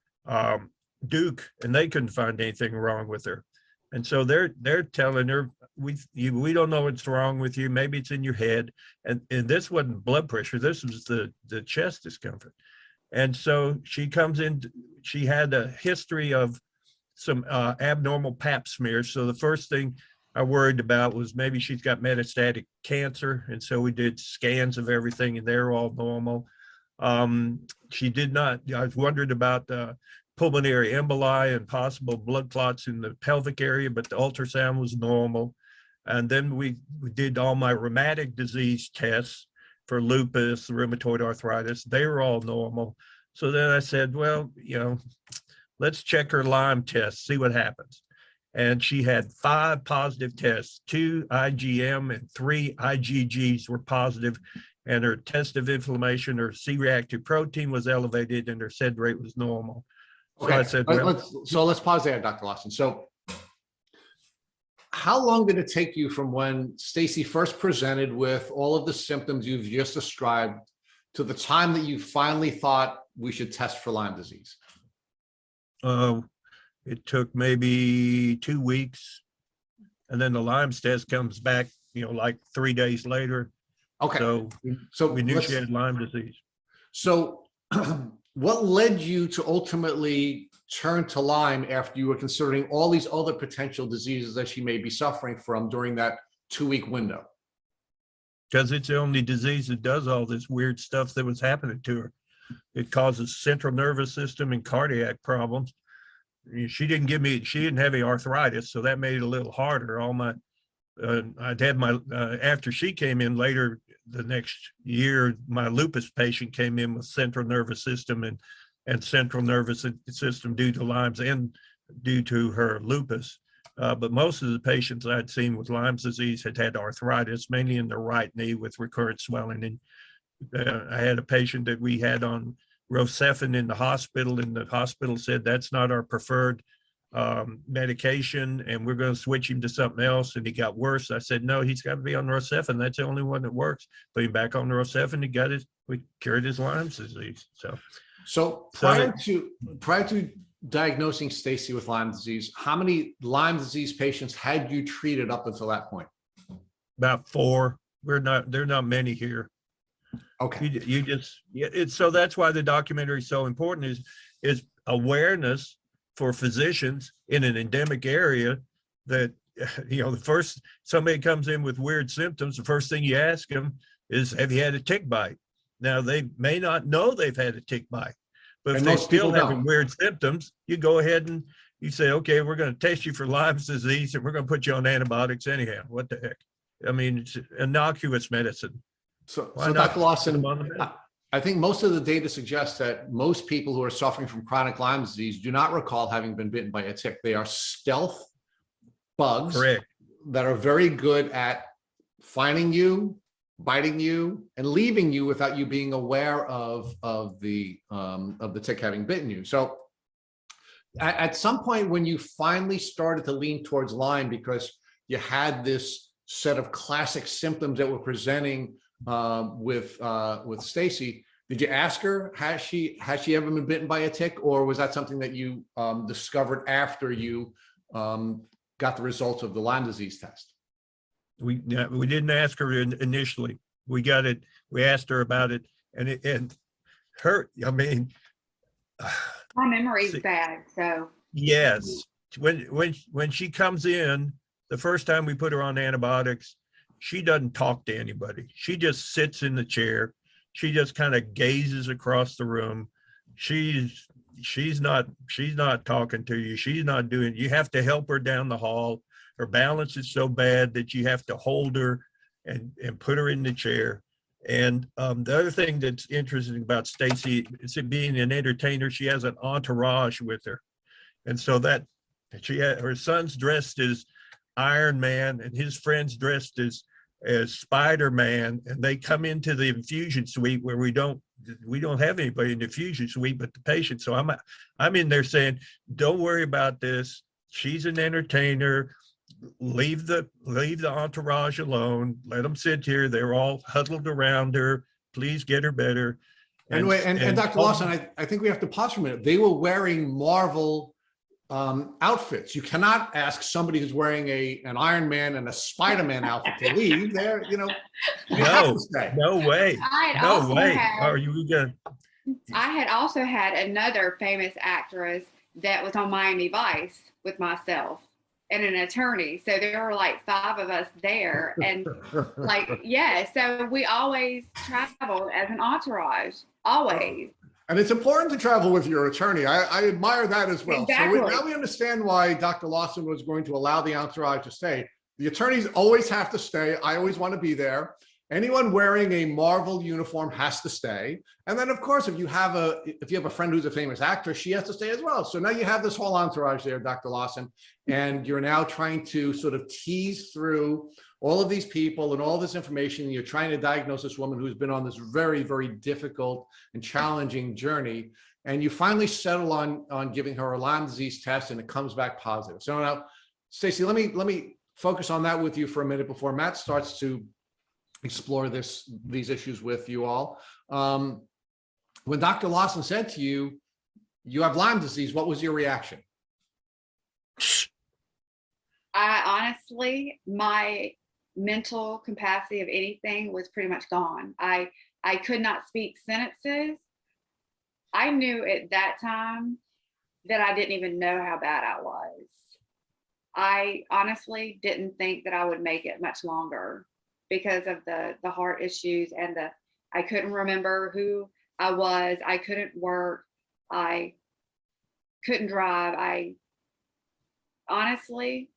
Duke, and they couldn't find anything wrong with her. And so they're telling her, we don't know what's wrong with you. Maybe it's in your head. And this wasn't blood pressure. This was the chest discomfort. And so she comes in, she had a history of some abnormal pap smears. So the first thing I worried about was maybe she's got metastatic cancer. And so we did scans of everything, and they're all normal. She did not, I was wondering about pulmonary emboli and possible blood clots in the pelvic area, but the ultrasound was normal. And then we did all my rheumatic disease tests for lupus, rheumatoid arthritis. They were all normal. So then I said, well, let's check her Lyme test, see what happens. And she had 5 positive tests, 2 IgM and 3 IgGs were positive, and her test of inflammation, her C-reactive protein was elevated, and her SED rate was normal. So Okay, I said, let's pause there, Dr. Lawson. So how long did it take you from when Stacy first presented with all of the symptoms you've just described to the time that you finally thought we should test for Lyme disease? It took maybe 2 weeks, and then the Lyme test comes back, like 3 days later. Okay. So we knew she had Lyme disease. So what led you to ultimately turn to Lyme after you were considering all these other potential diseases that she may be suffering from during that 2-week window? because it's the only disease that does all this weird stuff that was happening to her. It causes central nervous system and cardiac problems. She didn't have any arthritis, so that made it a little harder. I'd had after she came in later the next year, my lupus patient came in with central nervous system and central nervous system due to Lyme's and due to her lupus. But most of the patients I'd seen with Lyme's disease had arthritis, mainly in the right knee with recurrent swelling. And I had a patient that we had on Rocephin in the hospital, and the hospital said that's not our preferred medication, and we're going to switch him to something else. And he got worse. I said, no, he's got to be on Rocephin. That's the only one that works. Put him back on Rocephin. We cured his Lyme's disease. So prior to diagnosing Stacy with Lyme disease, how many Lyme disease patients had you treated up until that point? About 4. There are not many here. Okay. So that's why the documentary is so important, is awareness for physicians in an endemic area that, the first somebody comes in with weird symptoms, the first thing you ask them is, have you had a tick bite? Now, they may not know they've had a tick bite, but if they're still having weird symptoms, you go ahead and you say, okay, we're going to test you for Lyme's disease and we're going to put you on antibiotics anyhow. What the heck? I mean, it's innocuous medicine. So Dr. Lawson, I think most of the data suggests that most people who are suffering from chronic Lyme disease do not recall having been bitten by a tick. They are stealth bugs. Correct. That are very good at finding you, biting you, and leaving you without you being aware of the tick having bitten you. So at some point when you finally started to lean towards Lyme because you had this set of classic symptoms that were presenting with Stacy, did you ask her, has she ever been bitten by a tick, or was that something that you discovered after you got the results of the Lyme disease test? We didn't ask her initially. We got it. We asked her about it, and her. I mean, my memory's bad. So yes, when she comes in, the first time we put her on antibiotics, she doesn't talk to anybody. She just sits in the chair. She just kind of gazes across the room. She's not talking to you. She's not doing, you have to help her down the hall. Her balance is so bad that you have to hold her and put her in the chair. And the other thing that's interesting about Stacy is it being an entertainer, she has an entourage with her. And so that her son's dressed as Iron Man and his friends dressed as Spider-Man, and they come into the infusion suite where we don't have anybody in the infusion suite but the patient. So I'm in there saying, don't worry about this. She's an entertainer. Leave the entourage alone. Let them sit here. They're all huddled around her. Please get her better. And Dr. Lawson, I think we have to pause for a minute. They were wearing Marvel outfits. You cannot ask somebody who's wearing an Iron Man and a Spider-Man outfit to leave. They're, no way. No way. Are you gonna? I had also had another famous actress that was on Miami Vice with myself and an attorney. So there were like 5 of us there, and so we always traveled as an entourage, always. And it's important to travel with your attorney. I admire that as well. Exactly. So now we understand why Dr. Lawson was going to allow the entourage to stay. The attorneys always have to stay. I always want to be there. Anyone wearing a Marvel uniform has to stay. And then, of course, if you have a friend who's a famous actor, she has to stay as well. So now you have this whole entourage there, Dr. Lawson, and you're now trying to sort of tease through all of these people and all this information. And you're trying to diagnose this woman who's been on this very, very difficult and challenging journey. And you finally settle on giving her a Lyme disease test, and it comes back positive. So now, Stacy, let me focus on that with you for a minute before Matt starts to explore these issues with you all. When Dr. Lawson said to you, you have Lyme disease, what was your reaction? I honestly, my mental capacity of anything was pretty much gone. I could not speak sentences. I knew at that time that I didn't even know how bad I was. I honestly didn't think that I would make it much longer. because of the heart issues and I couldn't remember who I was. I couldn't work. I couldn't drive. I honestly,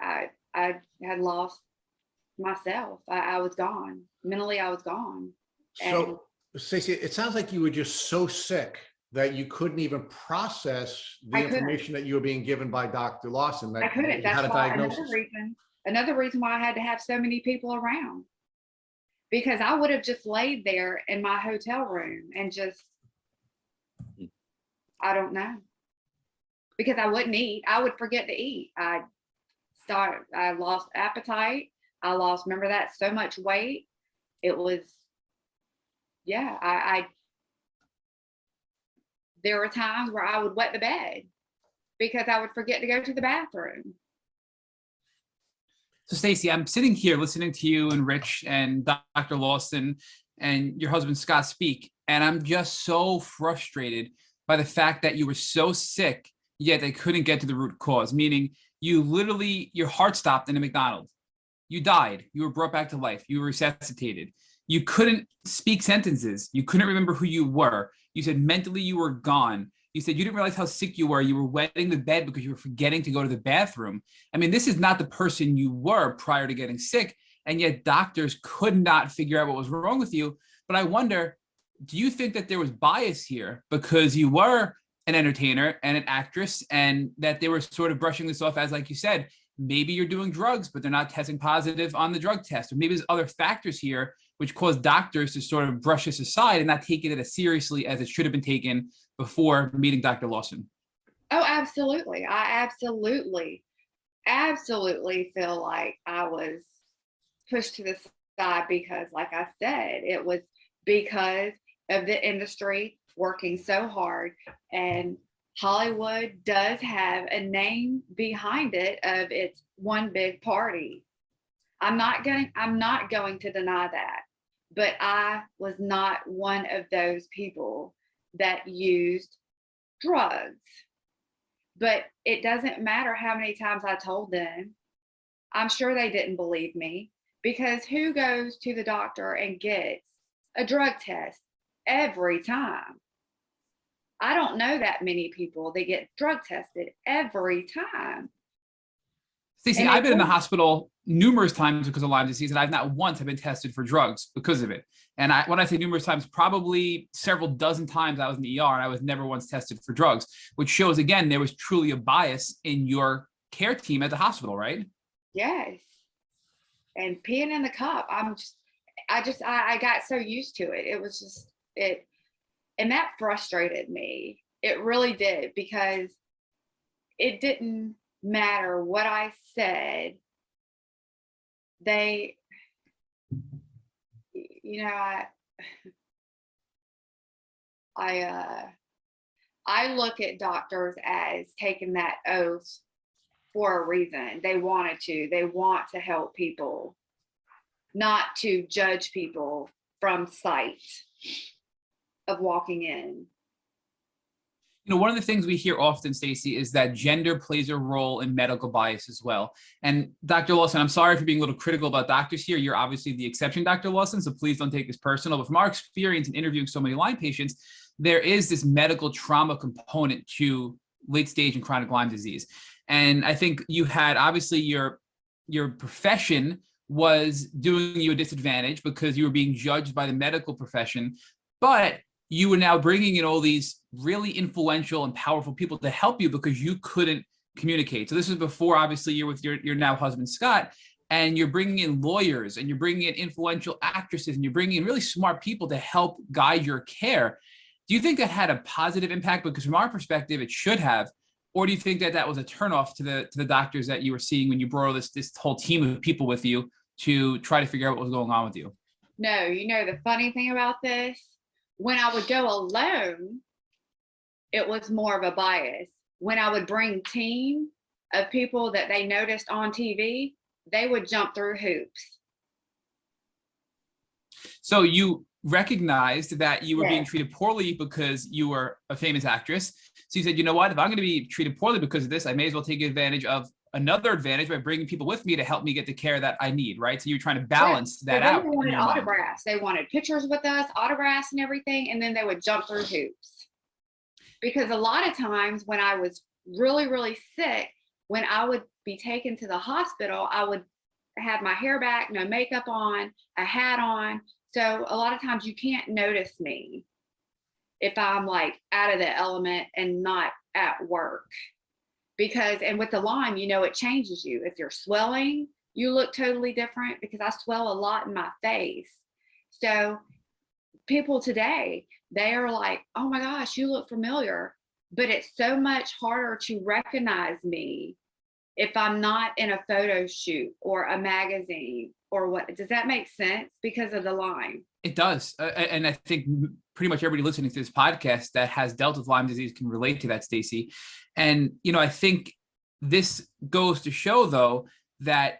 I had lost myself. I was gone. Mentally, I was gone. So, Stacey, it sounds like you were just so sick that you couldn't even process the information that you were being given by Dr. Lawson. That I couldn't. you had a That's diagnosis. another reason why I had to have so many people around, because I would have just laid there in my hotel room and just, I don't know, because I wouldn't eat. I would forget to eat. I lost appetite. I lost, remember that, so much weight. It was, yeah, there were times where I would wet the bed because I would forget to go to the bathroom. So Stacy, I'm sitting here listening to you and Rich and Dr. Lawson and your husband Scott speak, and I'm just so frustrated by the fact that you were so sick, yet they couldn't get to the root cause, meaning you literally, your heart stopped in a McDonald's. You died. You were brought back to life. You were resuscitated. You couldn't speak sentences. You couldn't remember who you were. You said mentally you were gone. You said you didn't realize how sick you were. You were wetting the bed because you were forgetting to go to the bathroom. I mean, this is not the person you were prior to getting sick, and yet doctors could not figure out what was wrong with you. But I wonder, do you think that there was bias here because you were an entertainer and an actress, and that they were sort of brushing this off as, like you said, maybe you're doing drugs, but they're not testing positive on the drug test, or maybe there's other factors here which caused doctors to sort of brush this aside and not taking it as seriously as it should have been taken before meeting Dr. Lawson? Oh, absolutely. I absolutely feel like I was pushed to the side because, like I said, it was because of the industry working so hard, and Hollywood does have a name behind it of it's one big party. I'm not going to deny that, but I was not one of those people that used drugs. But it doesn't matter how many times I told them. I'm sure they didn't believe me, because who goes to the doctor and gets a drug test every time? I don't know that many people that get drug tested every time. Stacey, I've been in the hospital numerous times because of Lyme disease, and I've not once been tested for drugs because of it. And when I say numerous times, probably several dozen times I was in the ER and I was never once tested for drugs, which shows, again, there was truly a bias in your care team at the hospital, right? Yes. And peeing in the cup, I got so used to it. It was just, and that frustrated me. It really did, because it didn't matter what I said. They, you know, I look at doctors as taking that oath for a reason. They want to help people, not to judge people from sight of walking in. You know, one of the things we hear often, Stacy, is that gender plays a role in medical bias as well. And Dr. Lawson, I'm sorry for being a little critical about doctors here. You're obviously the exception, Dr. Lawson, so please don't take this personal. But from our experience in interviewing so many Lyme patients, there is this medical trauma component to late stage and chronic Lyme disease. And I think you had, obviously, your profession was doing you a disadvantage because you were being judged by the medical profession, but you were now bringing in all these really influential and powerful people to help you because you couldn't communicate. So this was before, obviously, you're with your now husband, Scott, and you're bringing in lawyers and you're bringing in influential actresses and you're bringing in really smart people to help guide your care. Do you think that had a positive impact? Because from our perspective, it should have. Or do you think that that was a turnoff to the doctors that you were seeing when you brought this whole team of people with you to try to figure out what was going on with you? No, you know, the funny thing about this, when I would go alone, it was more of a bias. When I would bring a team of people that they noticed on TV, they would jump through hoops. So you recognized that you were Yes. being treated poorly because you were a famous actress. So you said, you know what, if I'm going to be treated poorly because of this, I may as well take advantage of another advantage by bringing people with me to help me get the care that I need, right? So you're trying to balance Yeah. that So then out. they wanted autographs. They wanted pictures with us, autographs and everything, and then they would jump through hoops. Because a lot of times when I was really, really sick, when I would be taken to the hospital, I would have my hair back, no makeup on, a hat on. So a lot of times you can't notice me if I'm like out of the element and not at work. Because, and with the Lyme, you know, it changes you. If you're swelling, you look totally different, because I swell a lot in my face. So people today, they are like, oh my gosh, you look familiar. But it's so much harder to recognize me if I'm not in a photo shoot or a magazine or what. Does that make sense? Because of the Lyme. It does. And I think pretty much everybody listening to this podcast that has dealt with Lyme disease can relate to that, Stacy. And, you know, I think this goes to show, though, that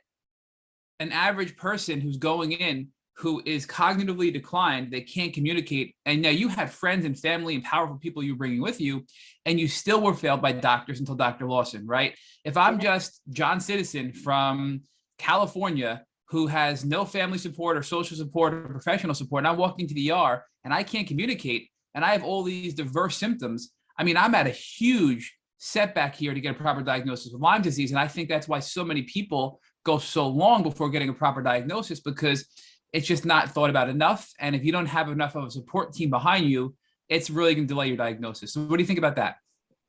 an average person who's going in who is cognitively declined, they can't communicate. And now you had friends and family and powerful people you were bringing with you, and you still were failed by doctors until Dr. Lawson, right? If I'm just John Citizen from California who has no family support or social support or professional support, and I'm walking to the ER and I can't communicate, and I have all these diverse symptoms, I mean, I'm at a huge setback here to get a proper diagnosis of Lyme disease. And I think that's why so many people go so long before getting a proper diagnosis, because it's just not thought about enough. And if you don't have enough of a support team behind you, it's really going to delay your diagnosis. So what do you think about that?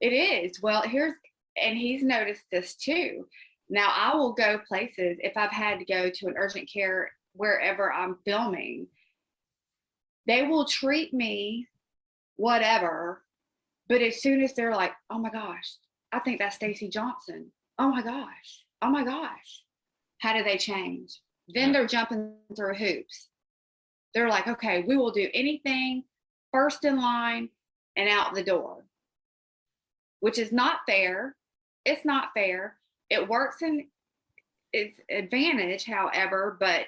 It is. Well, and he's noticed this too. Now I will go places if I've had to go to an urgent care wherever I'm filming. They will treat me whatever, but as soon as they're like, oh my gosh, I think that's Stacy Johnson. Oh my gosh. Oh my gosh. How do they change? Then they're jumping through hoops. They're like, okay, we will do anything first in line and out the door, which is not fair. It's not fair. It works in its advantage, however, but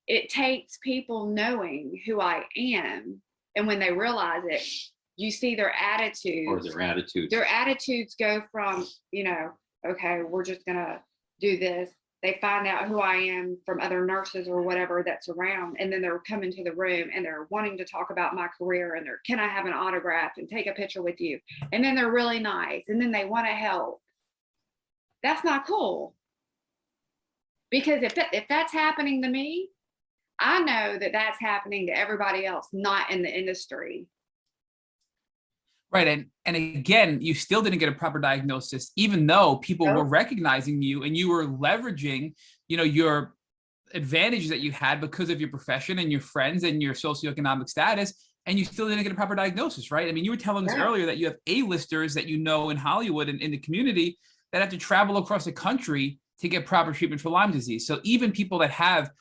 it takes people knowing who I am. And when they realize it, you see their attitudes. Or their attitudes. Their attitudes go from, you know, okay, we're just going to do this. They find out who I am from other nurses or whatever that's around. And then they're coming to the room and they're wanting to talk about my career, and can I have an autograph and take a picture with you? And then they're really nice. And then they want to help. That's not cool. Because if that's happening to me, I know that that's happening to everybody else, not in the industry. Right. And again, you still didn't get a proper diagnosis, even though people were recognizing you and you were leveraging, you know, your advantages that you had because of your profession and your friends and your socioeconomic status, and you still didn't get a proper diagnosis, right? I mean, you were telling us earlier that you have A-listers that you know in Hollywood and in the community that have to travel across the country to get proper treatment for Lyme disease. So even people that have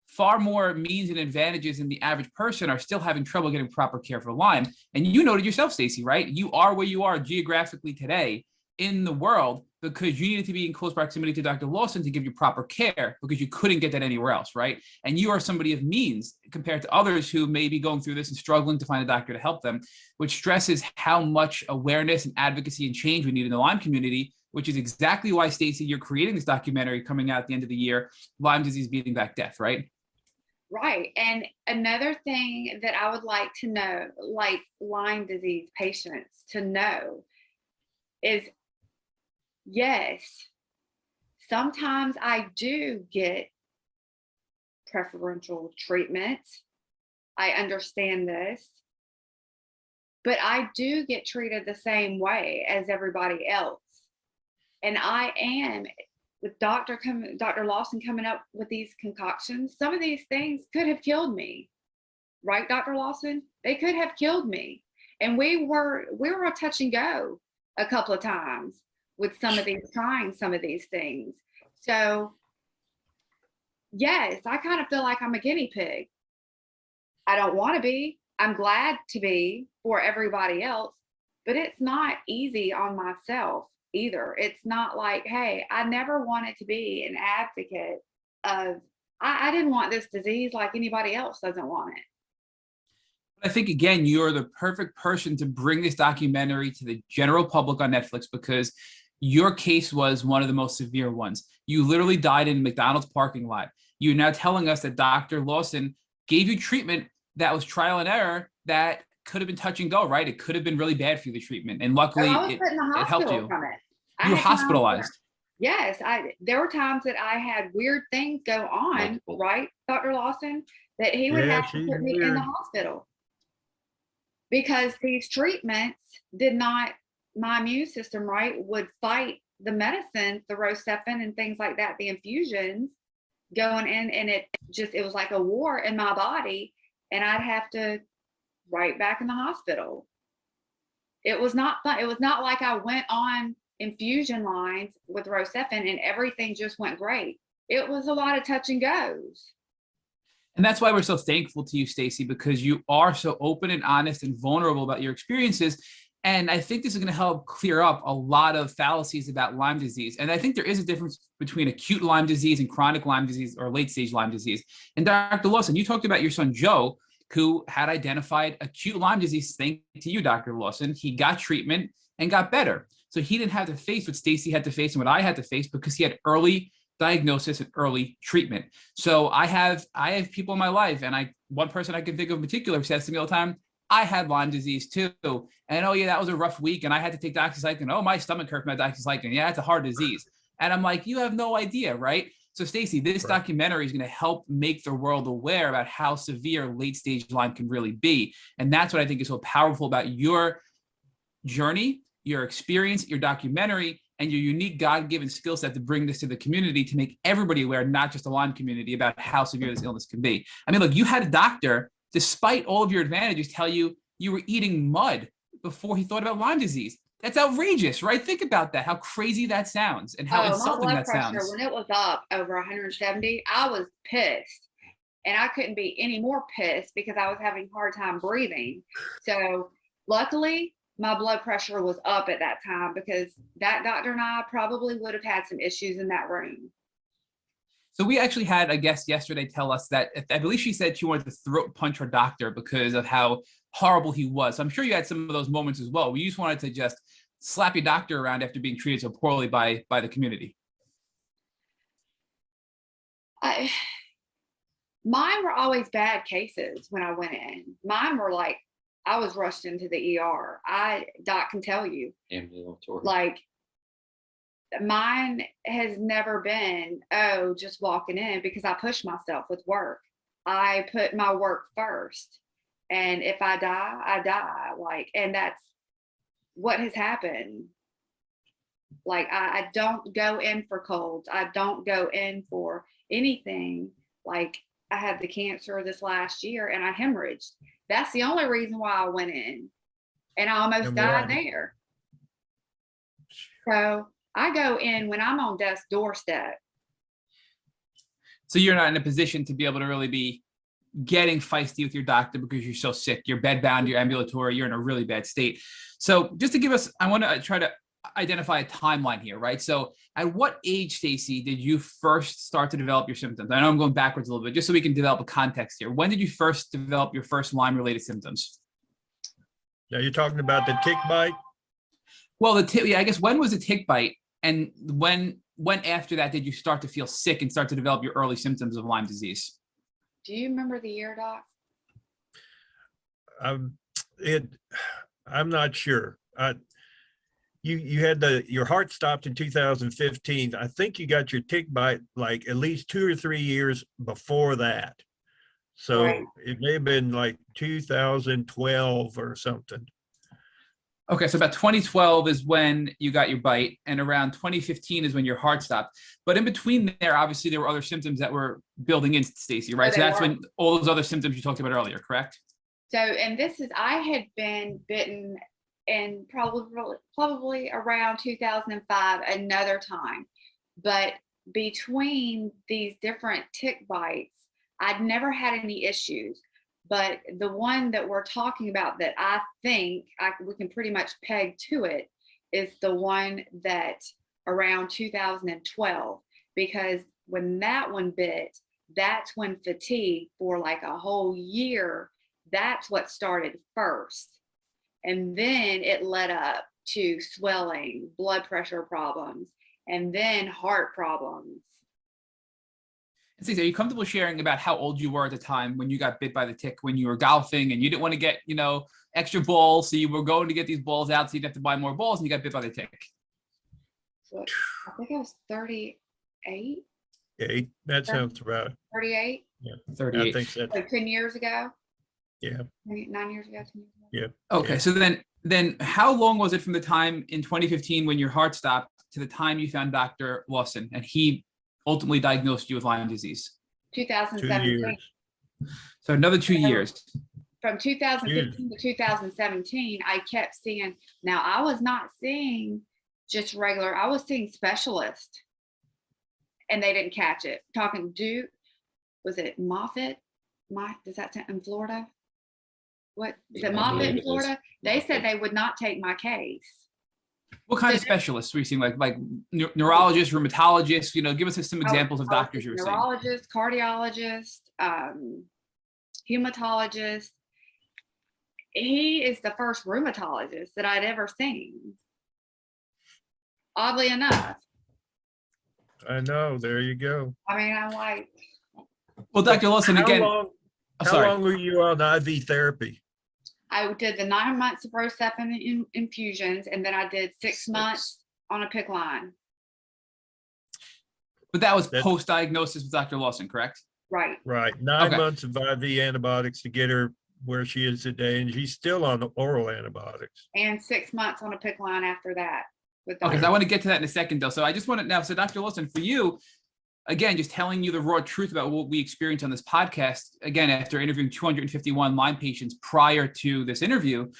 far more means and advantages than the average person are still having trouble getting proper care for Lyme. And you noted yourself, Stacy, right? You are where you are geographically today in the world because you needed to be in close proximity to Dr. Lawson to give you proper care, because you couldn't get that anywhere else, right? And you are somebody of means compared to others who may be going through this and struggling to find a doctor to help them, which stresses how much awareness and advocacy and change we need in the Lyme community, which is exactly why, Stacy, you're creating this documentary coming out at the end of the year, Lyme disease beating back death, right? Right. And another thing that I would like to know, like Lyme disease patients to know, is yes, sometimes I do get preferential treatment. I understand this, but I do get treated the same way as everybody else. And I am, with Dr. Lawson coming up with these concoctions, some of these things could have killed me, right, Dr. Lawson? They could have killed me. And we were a touch and go a couple of times with trying some of these things. So yes, I kind of feel like I'm a guinea pig. I don't want to be. I'm glad to be for everybody else, but it's not easy on myself either. It's not like, hey, I never wanted to be an advocate of, I didn't want this disease like anybody else doesn't want it. I think, again, you're the perfect person to bring this documentary to the general public on Netflix, because your case was one of the most severe ones. You literally died in a McDonald's parking lot. You're now telling us that Dr. Lawson gave you treatment that was trial and error that could have been touch and go, right? It could have been really bad for you, the treatment. And luckily, I was put in the it helped hospital you. from it. You were had times hospitalized. Yes, there were times that I had weird things go on, Multiple. right, Dr. Lawson, that he would Yeah, have to she's put me in the weird. hospital because these treatments did not, my immune system, right, would fight the medicine, the Rocephin and things like that, the infusions going in, and it was like a war in my body, and I'd have to right back in the hospital. It was not fun. It was not like I went on infusion lines with Rocephin and everything just went great. It was a lot of touch and goes. And that's why we're so thankful to you, Stacy, because you are so open and honest and vulnerable about your experiences. And I think this is going to help clear up a lot of fallacies about Lyme disease. And I think there is a difference between acute Lyme disease and chronic Lyme disease or late stage Lyme disease. And Dr. Lawson, you talked about your son, Joe, who had identified acute Lyme disease. Thanks to you, Dr. Lawson. He got treatment and got better. So he didn't have to face what Stacy had to face and what I had to face because he had early diagnosis and early treatment. So I have people in my life, and one person I can think of in particular says to me all the time, I had Lyme disease too. And oh yeah, that was a rough week. And I had to take doxycycline. Oh, my stomach hurt from that doxycycline. Yeah, it's a hard disease. And I'm like, you have no idea, right? So Stacy, this documentary is going to help make the world aware about how severe late stage Lyme can really be. And that's what I think is so powerful about your journey, your experience, your documentary, and your unique God-given skill set to bring this to the community to make everybody aware, not just the Lyme community, about how severe this illness can be. I mean, look, you had a doctor, despite all of your advantages, tell you you were eating mud before he thought about Lyme disease. That's outrageous, right? Think about that, how crazy that sounds and how insulting that sounds. When it was up over 170, I was pissed. And I couldn't be any more pissed because I was having a hard time breathing. So luckily, my blood pressure was up at that time because that doctor and I probably would have had some issues in that room. So we actually had a guest yesterday tell us that, I believe she said she wanted to throat punch her doctor because of how horrible he was. So I'm sure you had some of those moments as well. We just wanted to just slap your doctor around after being treated so poorly by the community. Mine were always bad cases when I went in. Mine were like, I was rushed into the ER. Doc can tell you. Ambulatory. Like, mine has never been, just walking in, because I push myself with work. I put my work first. And if I die, I die. Like, and that's what has happened. Like, I don't go in for colds. I don't go in for anything. Like, I had the cancer this last year and I hemorrhaged. That's the only reason why I went in, and I almost died there. So I go in when I'm on death's doorstep. So you're not in a position to be able to really be getting feisty with your doctor because you're so sick. You're bedbound, you're ambulatory, you're in a really bad state. So just to give us, I want to try to identify a timeline here, right? So at what age, Stacy, did you first start to develop your symptoms? I know I'm going backwards a little bit, just so we can develop a context here. When did you first develop your first Lyme-related symptoms? Now you're talking about the tick bite? Well, I guess when was the tick bite? And when after that did you start to feel sick and start to develop your early symptoms of Lyme disease? Do you remember the year, Doc? I'm not sure. You had your heart stopped in 2015. I think you got your tick bite like at least 2 or 3 years before that. So It may have been like 2012 or something. Okay, so about 2012 is when you got your bite, and around 2015 is when your heart stopped. But in between there, obviously, there were other symptoms that were building in, Stacy, right? So that's when all those other symptoms you talked about earlier, correct? So, and I had been bitten in probably around 2005, another time. But between these different tick bites, I'd never had any issues. But the one that we're talking about that I think we can pretty much peg to it is the one that around 2012, because when that one bit, that's when fatigue for like a whole year, that's what started first. And then it led up to swelling, blood pressure problems, and then heart problems. Stacey, are you comfortable sharing about how old you were at the time when you got bit by the tick, when you were golfing and you didn't want to get, extra balls, so you were going to get these balls out so you'd have to buy more balls and you got bit by the tick? So I think I was 38. That sounds about 38. Yeah, 38. I think that's Like 10 years ago. yeah. 9 years ago. 10 years ago. Yeah. Okay, Yeah. so then how long was it from the time in 2015 when your heart stopped to the time you found Dr. Lawson and he ultimately diagnosed you with Lyme disease? 2017. 2 years. So another 2 years. From 2015 to 2017, I kept seeing. Now I was not seeing just regular. I was seeing specialists, and they didn't catch it. Talking Duke, was it Moffitt? Does that sound in Florida? What is it, Moffitt in Florida? They said they would not take my case. What kind of specialists were you seeing? Like neurologists, rheumatologists? Give us some examples of doctors you were seeing. Neurologist, cardiologist, hematologist. He is the first rheumatologist that I'd ever seen. Oddly enough. I know. There you go. I mean, I'm like. Well, Dr. Lawson, again. How long were you on IV therapy? I did the 9 months of Rocephin infusions, and then I did 6 months on a PICC line. But that was post-diagnosis with Dr. Lawson, correct? Right. Right. 9 Okay. months of IV antibiotics to get her where she is today, and she's still on the oral antibiotics. And 6 months on a PICC line after that. Okay, so I want to get to that in a second, though. So I just want to now, so Dr. Lawson, for you, again, just telling you the raw truth about what we experienced on this podcast, again, after interviewing 251 Lyme patients prior to this interview,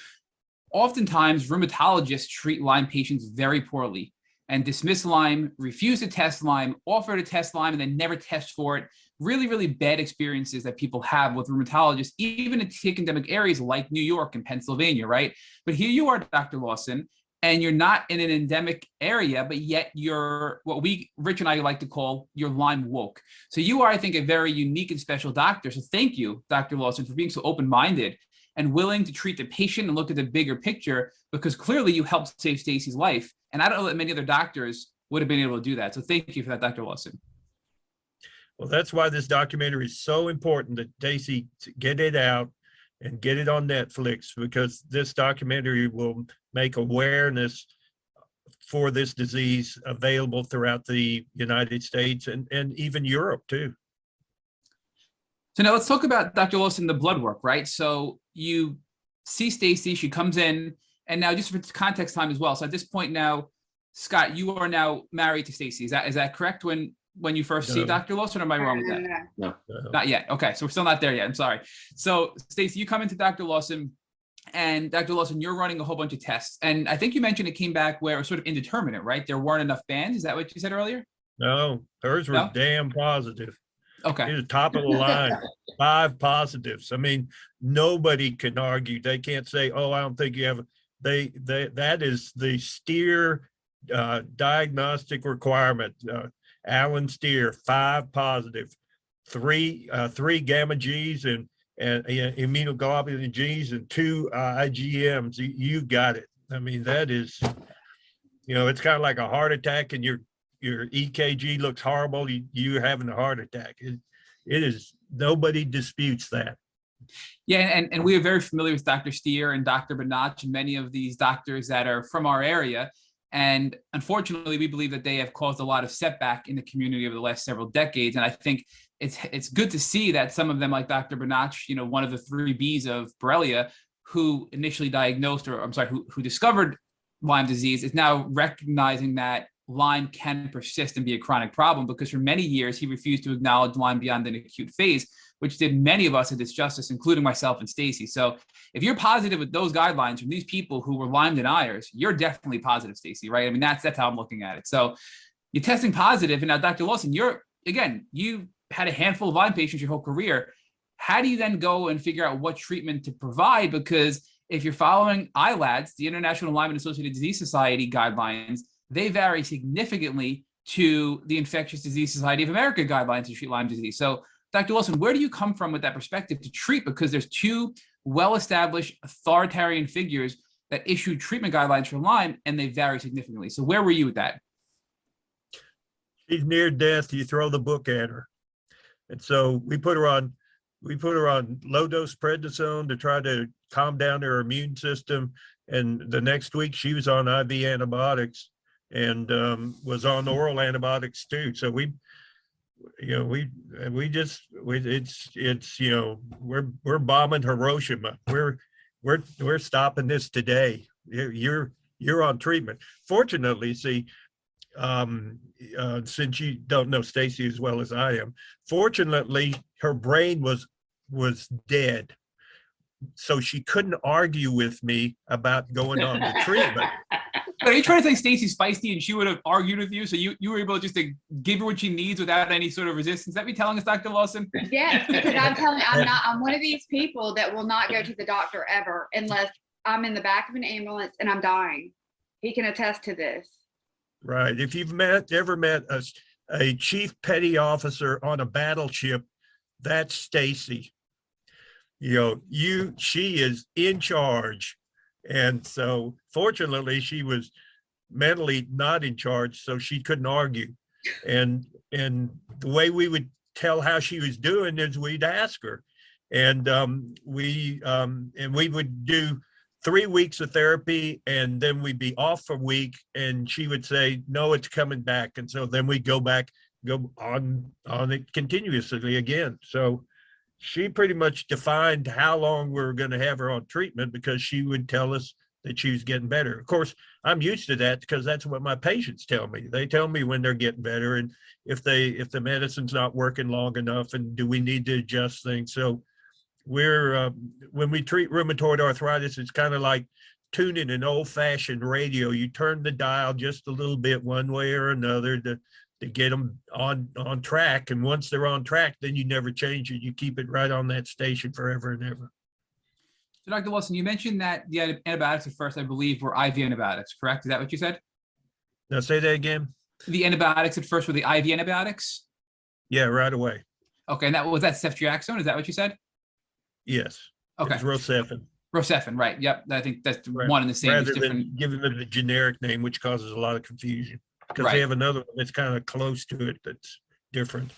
oftentimes rheumatologists treat Lyme patients very poorly and dismiss Lyme, refuse to test Lyme, offer to test Lyme, and then never test for it. Really, really bad experiences that people have with rheumatologists, even in tick endemic areas like New York and Pennsylvania, right? But here you are, Dr. Lawson, and you're not in an endemic area, but yet you're what Rich and I like to call your Lyme woke. So you are, I think, a very unique and special doctor. So thank you, Dr. Lawson, for being so open-minded and willing to treat the patient and look at the bigger picture, because clearly you helped save Stacy's life. And I don't know that many other doctors would have been able to do that. So thank you for that, Dr. Lawson. Well, that's why this documentary is so important that Stacy get it out and get it on Netflix, because this documentary will make awareness for this disease available throughout the United States and even Europe too. So now let's talk about, Dr. Lawson, the blood work, right? So you see Stacy, she comes in, and now just for context time as well. So at this point now, Scott, you are now married to Stacy. Is that correct when you first see Dr. Lawson, or am I wrong with that? No. Not yet. Okay, so we're still not there yet. I'm sorry. So Stacy, you come into Dr. Lawson, and Dr. Lawson, you're running a whole bunch of tests. And I think you mentioned it came back where it was sort of indeterminate, right? There weren't enough bands. Is that what you said earlier? No, hers were damn positive. Okay. It was top of the line, 5 positives. I mean, nobody can argue. They can't say, "Oh, I don't think you have." That is the steer diagnostic requirement. Alan Steer, 5 positive, 3 gamma G's and immunoglobulin G's and 2 IgMs. You got it. I mean, that is, it's kind of like a heart attack, and your EKG looks horrible. You're having a heart attack. It is, nobody disputes that. Yeah, and we are very familiar with Dr. Steer and Dr. Benach and many of these doctors that are from our area. And unfortunately, we believe that they have caused a lot of setback in the community over the last several decades. And I think it's good to see that some of them, like Dr. Benach, one of the 3 Bs of Borrelia, who initially diagnosed, who discovered Lyme disease, is now recognizing that Lyme can persist and be a chronic problem, because for many years he refused to acknowledge Lyme beyond an acute phase, which did many of us a disjustice, including myself and Stacy. So if you're positive with those guidelines from these people who were Lyme deniers, you're definitely positive, Stacy, right? I mean, that's how I'm looking at it. So you're testing positive, and now, Dr. Lawson, you had a handful of Lyme patients your whole career. How do you then go and figure out what treatment to provide? Because if you're following ILADS, the International Lyme and Associated Disease Society guidelines, they vary significantly to the Infectious Disease Society of America guidelines to treat Lyme disease. So Dr. Lawson, where do you come from with that perspective to treat? Because there's 2 well-established authoritarian figures that issued treatment guidelines for Lyme, and they vary significantly. So where were you with that? She's near death. You throw the book at her. And so we put her on low dose prednisone to try to calm down her immune system. And the next week she was on IV antibiotics and was on oral antibiotics too. So we're bombing Hiroshima. We're stopping this today. You're on treatment. Fortunately, see, since you don't know Stacy as well as I am, fortunately her brain was dead, so she couldn't argue with me about going on the treatment. But are you trying to say Stacy's feisty and she would have argued with you, so you were able just to give her what she needs without any sort of resistance? That be telling us, Dr. Lawson? Yes, because I'm one of these people that will not go to the doctor ever unless I'm in the back of an ambulance and I'm dying. He can attest to this. Right. If you've ever met a chief petty officer on a battleship, that's Stacy. She is in charge. And so fortunately she was mentally not in charge, so she couldn't argue. And the way we would tell how she was doing is we'd ask her. And we would do 3 weeks of therapy, and then we'd be off for a week, and she would say, no, it's coming back. And so then we'd go on it continuously again. So she pretty much defined how long we were going to have her on treatment, because she would tell us that she was getting better. Of course, I'm used to that because that's what my patients tell me. They tell me when they're getting better and if the medicine's not working long enough, and do we need to adjust things. So when we treat rheumatoid arthritis, it's kind of like tuning an old-fashioned radio. You turn the dial just a little bit one way or another to get them on track. And once they're on track, then you never change it. You keep it right on that station forever and ever. So Dr. Lawson, you mentioned that the antibiotics at first, I believe, were IV antibiotics, correct? Is that what you said? Now say that again. The antibiotics at first were the IV antibiotics? Yeah, right away. Okay, and that was ceftriaxone, is that what you said? Yes. Okay. It's Rosefin. Rosefin, right. Yep. I think that's Right. one and the same. Rather Different. than giving them the generic name, which causes a lot of confusion. Because Right. they have another one that's kind of close to it that's different.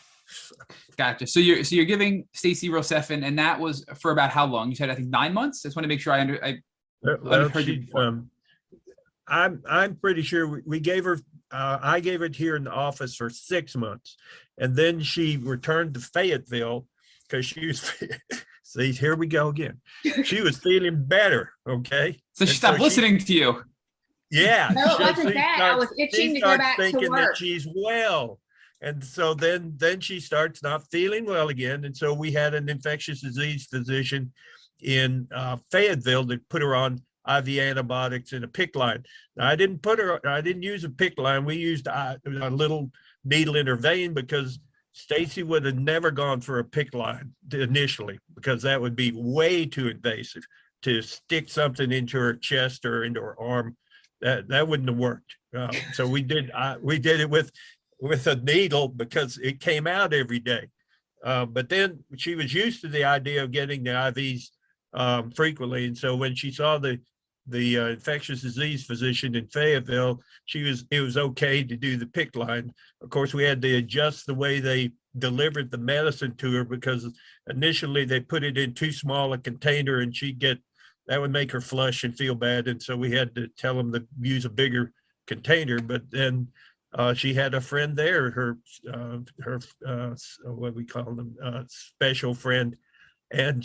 Gotcha. So you're giving Stacy Rosefin, and that was for about how long? You said, I think 9 months. I just want to make sure Well, heard you before. I'm pretty sure we gave her, I gave it here in the office for 6 months. And then she returned to Fayetteville because she was, see, here we go again. She was feeling better, okay? So she stopped listening to you. Yeah. No, it wasn't that. I was itching to go back to thinking work. that she's well. And so then she starts not feeling well again. And so we had an infectious disease physician in Fayetteville that put her on IV antibiotics and a PICC line. Now, I didn't use a PICC line. We used a little needle in her vein because Stacy would have never gone for a PICC line initially, because that would be way too invasive to stick something into her chest or into her arm. That wouldn't have worked. So we did it with a needle because it came out every day. But then she was used to the idea of getting the IVs frequently. And so when she saw the infectious disease physician in Fayetteville, it was okay to do the PICC line. Of course, we had to adjust the way they delivered the medicine to her, because initially they put it in too small a container and that would make her flush and feel bad. And so we had to tell them to use a bigger container. But then she had a friend there, her what we call them, special friend, and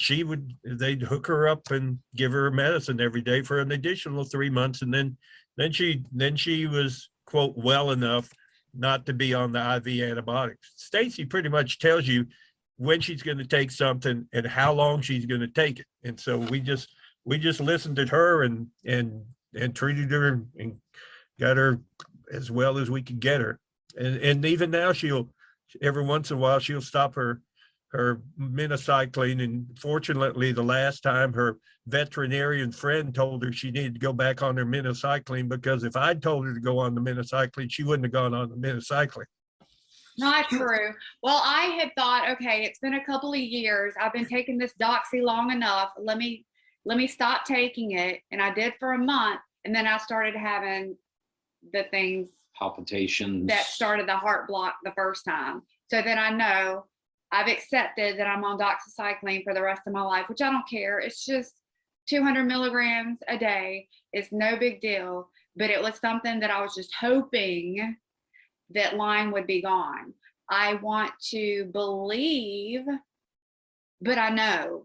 they'd hook her up and give her medicine every day for an additional 3 months. And then she was, quote, well enough not to be on the IV antibiotics. Stacy pretty much tells you when she's going to take something and how long she's going to take it. And so we just listened to her and treated her and got her as well as we could get her. And even now every once in a while she'll stop her minocycline. And fortunately, the last time her veterinarian friend told her she needed to go back on her minocycline, because if I'd told her to go on the minocycline, she wouldn't have gone on the minocycline. Not true. Well, I had thought, okay, it's been a couple of years. I've been taking this doxy long enough. Let me let me stop taking it. And I did for a month. And then I started having the things Palpitations. that started the heart block the first time. So then I know I've accepted that I'm on doxycycline for the rest of my life, which I don't care. It's just 200 milligrams a day. It's no big deal. But it was something that I was just hoping that Lyme would be gone. I want to believe, but I know.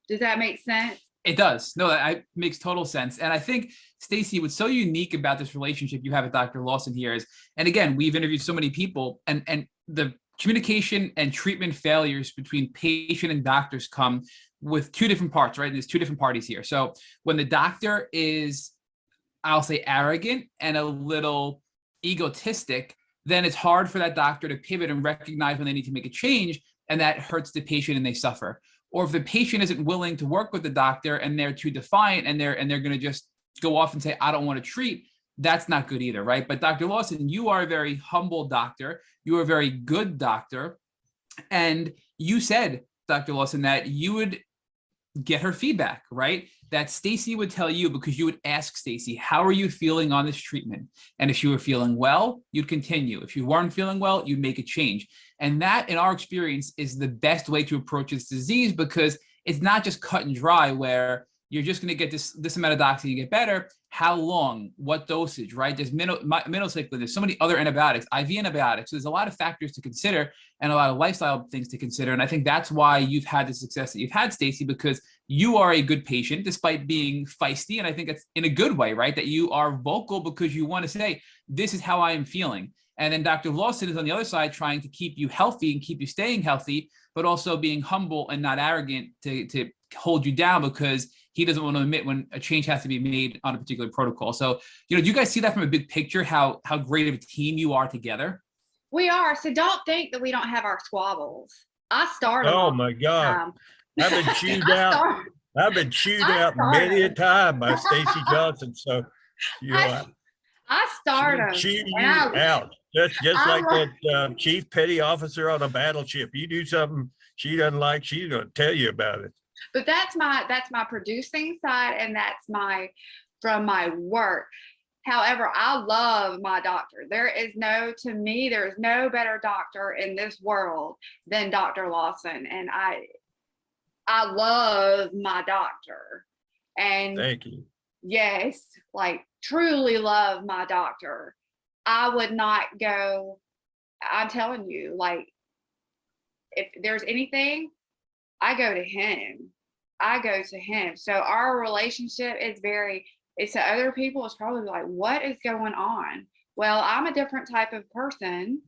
Does that make sense? It does. No, that makes total sense. And I think, Stacy, what's so unique about this relationship you have with Dr. Lawson here is, and again, we've interviewed so many people, and the communication and treatment failures between patient and doctors come with two different parts, right? There's two different parties here. So when the doctor is, I'll say, arrogant and a little egotistic, then it's hard for that doctor to pivot and recognize when they need to make a change, and that hurts the patient and they suffer. Or if the patient isn't willing to work with the doctor and they're too defiant and they're going to just go off and say, I don't want to treat, that's not good either, right? But Dr. Lawson, you are a very humble doctor. You are a very good doctor. And you said, Dr. Lawson, that you would get her feedback, right? That Stacy would tell you, because you would ask Stacy, how are you feeling on this treatment? And if you were feeling well, you'd continue. If you weren't feeling well, you'd make a change. And that, in our experience, is the best way to approach this disease, because it's not just cut and dry where you're just going to get this amount of doxy and you get better. How long? What dosage, right? There's minocycline. There's so many other antibiotics, IV antibiotics. So there's a lot of factors to consider and a lot of lifestyle things to consider. And I think that's why you've had the success that you've had, Stacy, because you are a good patient despite being feisty. And I think it's in a good way, right? That you are vocal because you want to say, this is how I am feeling. And then Dr. Lawson is on the other side trying to keep you healthy and keep you staying healthy, but also being humble and not arrogant to hold you down, because he doesn't want to admit when a change has to be made on a particular protocol. So, do you guys see that from a big picture, how great of a team you are together? We are. So don't think that we don't have our squabbles. I started. Oh my God. I've been chewed out. I've been chewed out many a time by Stacy Johnson. So, I started. Chew you out. Just like that chief petty officer on a battleship. You do something she doesn't like, she's going to tell you about it. But that's my producing side, and that's from my work. However, I love my doctor. There is no better doctor in this world than Dr. Lawson. And I love my doctor. And thank you. Yes, like truly love my doctor. I would not go, I'm telling you, like, if there's anything, I go to him. So our relationship is it's to other people, it's probably like, what is going on? Well, I'm a different type of person.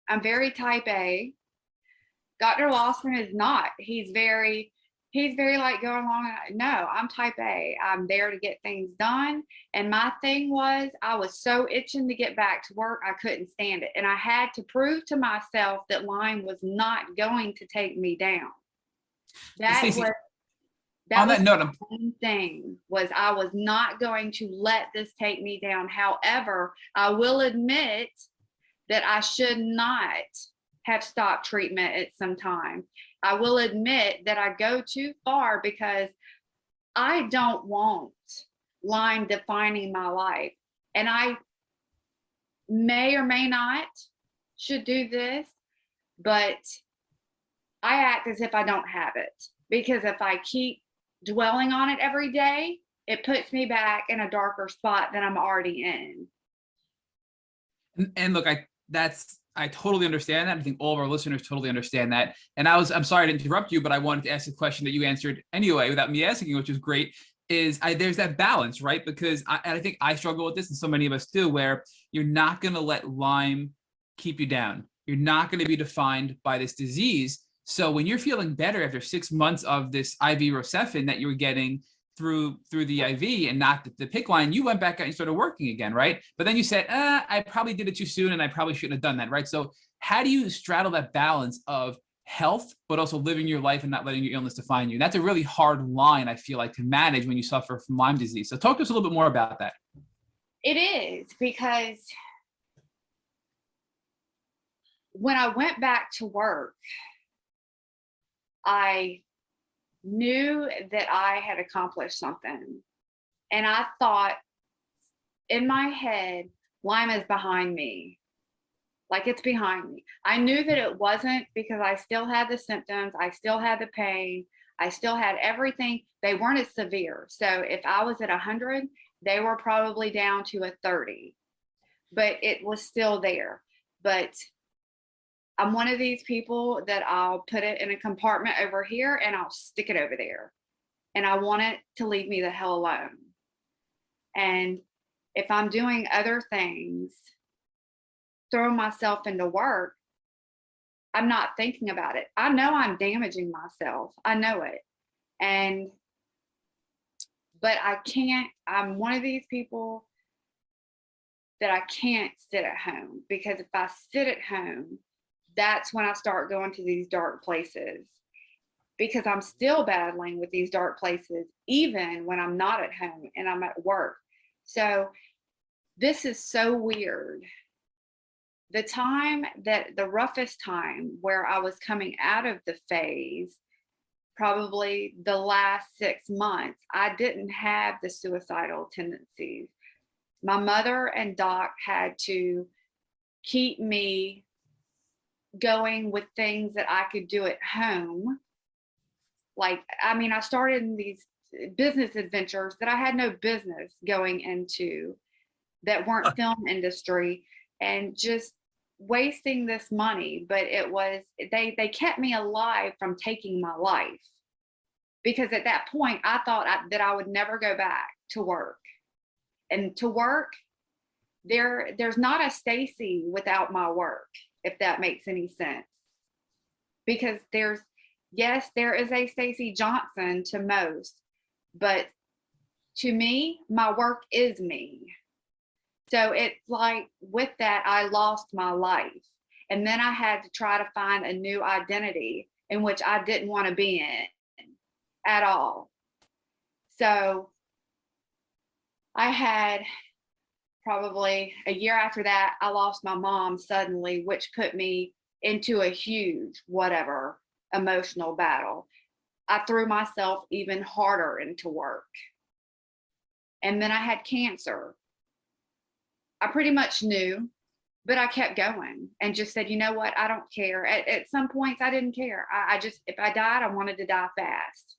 I'm very type A. Dr. Lawson is not. He's very like going along. No, I'm type A. I'm there to get things done. And my thing was, I was so itching to get back to work, I couldn't stand it. And I had to prove to myself that Lyme was not going to take me down. Stacey, That was the main thing, was I was not going to let this take me down. However, I will admit that I should not have stopped treatment at some time. I will admit that I go too far because I don't want Lyme defining my life. And I may or may not should do this, but I act as if I don't have it, because if I keep dwelling on it every day, it puts me back in a darker spot than I'm already in. And look, I totally understand that. I think all of our listeners totally understand that. And I'm sorry to interrupt you, but I wanted to ask a question that you answered anyway without me asking you, which is great. There's that balance, right? Because I think I struggle with this, and so many of us do, where you're not going to let Lyme keep you down. You're not going to be defined by this disease. So when you're feeling better after 6 months of this IV Rocephin that you were getting through the IV and not the PICC line, you went back out and started working again, right? But then you said, I probably did it too soon and I probably shouldn't have done that, right? So how do you straddle that balance of health, but also living your life and not letting your illness define you? And that's a really hard line, I feel like, to manage when you suffer from Lyme disease. So talk to us a little bit more about that. It is, because when I went back to work, I knew that I had accomplished something. And I thought in my head, Lyme is behind me. Like, it's behind me. I knew that it wasn't, because I still had the symptoms. I still had the pain. I still had everything. They weren't as severe. So if I was at 100, they were probably down to a 30, but it was still there. But I'm one of these people that I'll put it in a compartment over here and I'll stick it over there. And I want it to leave me the hell alone. And if I'm doing other things, throwing myself into work, I'm not thinking about it. I know I'm damaging myself. I know it. But I can't, I'm one of these people that I can't sit at home, because if I sit at home, that's when I start going to these dark places, because I'm still battling with these dark places, even when I'm not at home and I'm at work. So this is so weird. The roughest time where I was coming out of the phase, probably the last 6 months, I didn't have the suicidal tendencies. My mother and Doc had to keep me going with things that I could do at home. Like, I mean, I started in these business adventures that I had no business going into, that weren't film industry, and just wasting this money. But it was, they kept me alive from taking my life, because at that point I thought that I would never go back to work. And to work, there's not a Stacy without my work, if that makes any sense. Because yes, there is a Stacy Johnson to most, but to me, my work is me. So it's like, with that, I lost my life. And then I had to try to find a new identity, in which I didn't want to be in at all. So I had, probably a year after that, I lost my mom suddenly, which put me into a huge, whatever, emotional battle. I threw myself even harder into work. And then I had cancer. I pretty much knew, but I kept going and just said, you know what? I don't care. At some points, I didn't care. I just, if I died, I wanted to die fast.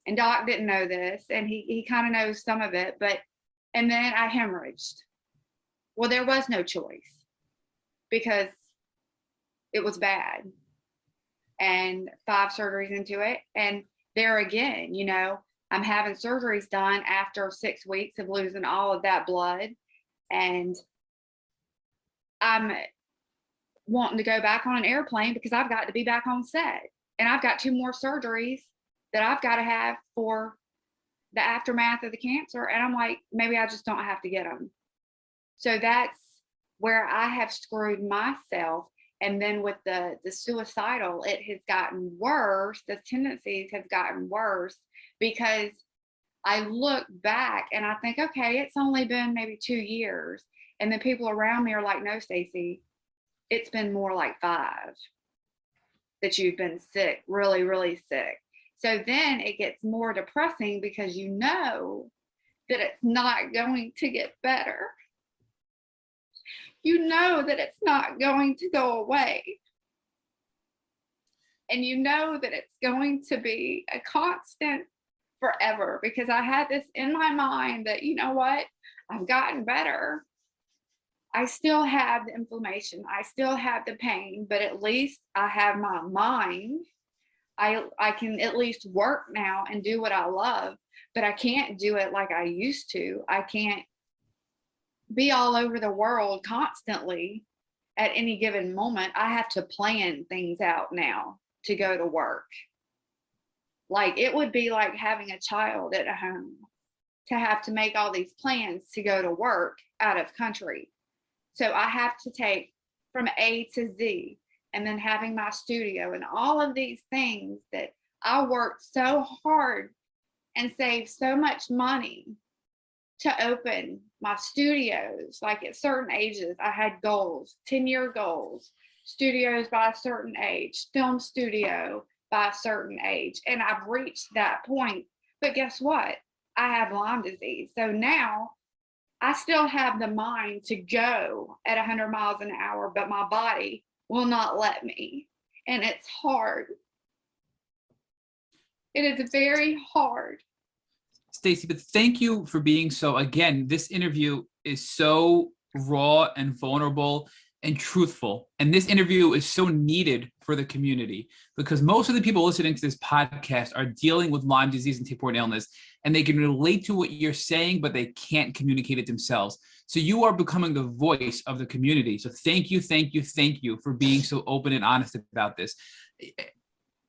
And Doc didn't know this, and he kind of knows some of it, and then I hemorrhaged. Well, there was no choice, because it was bad, and 5 surgeries into it. And there again, you know, I'm having surgeries done after 6 weeks of losing all of that blood. And I'm wanting to go back on an airplane, because I've got to be back on set. And I've got 2 more surgeries that I've got to have for the aftermath of the cancer. And I'm like, maybe I just don't have to get them. So that's where I have screwed myself. And then with the suicidal, it has gotten worse. The tendencies have gotten worse, because I look back and I think, okay, it's only been maybe 2 years. And then people around me are like, no, Stacy, it's been more like 5 that you've been sick, really, really sick. So then it gets more depressing, because you know that it's not going to get better. You know that it's not going to go away. And you know that it's going to be a constant forever, because I had this in my mind that, you know what, I've gotten better. I still have the inflammation. I still have the pain, but at least I have my mind. I can at least work now and do what I love, but I can't do it like I used to. I can't be all over the world constantly at any given moment. I have to plan things out now to go to work. Like, it would be like having a child at home, to have to make all these plans to go to work out of country. So I have to take from A to Z, and then having my studio and all of these things that I worked so hard and saved so much money to open my studios. Like, at certain ages, I had goals, 10-year goals, studios by a certain age, film studio by a certain age. And I've reached that point. But guess what? I have Lyme disease. So now I still have the mind to go at 100 miles an hour, but my body will not let me. And it's hard. It is very hard. Stacy, but thank you for being so, again, this interview is so raw and vulnerable and truthful. And this interview is so needed for the community because most of the people listening to this podcast are dealing with Lyme disease and tick-borne illness, and they can relate to what you're saying, but they can't communicate it themselves. So you are becoming the voice of the community. So thank you for being so open and honest about this.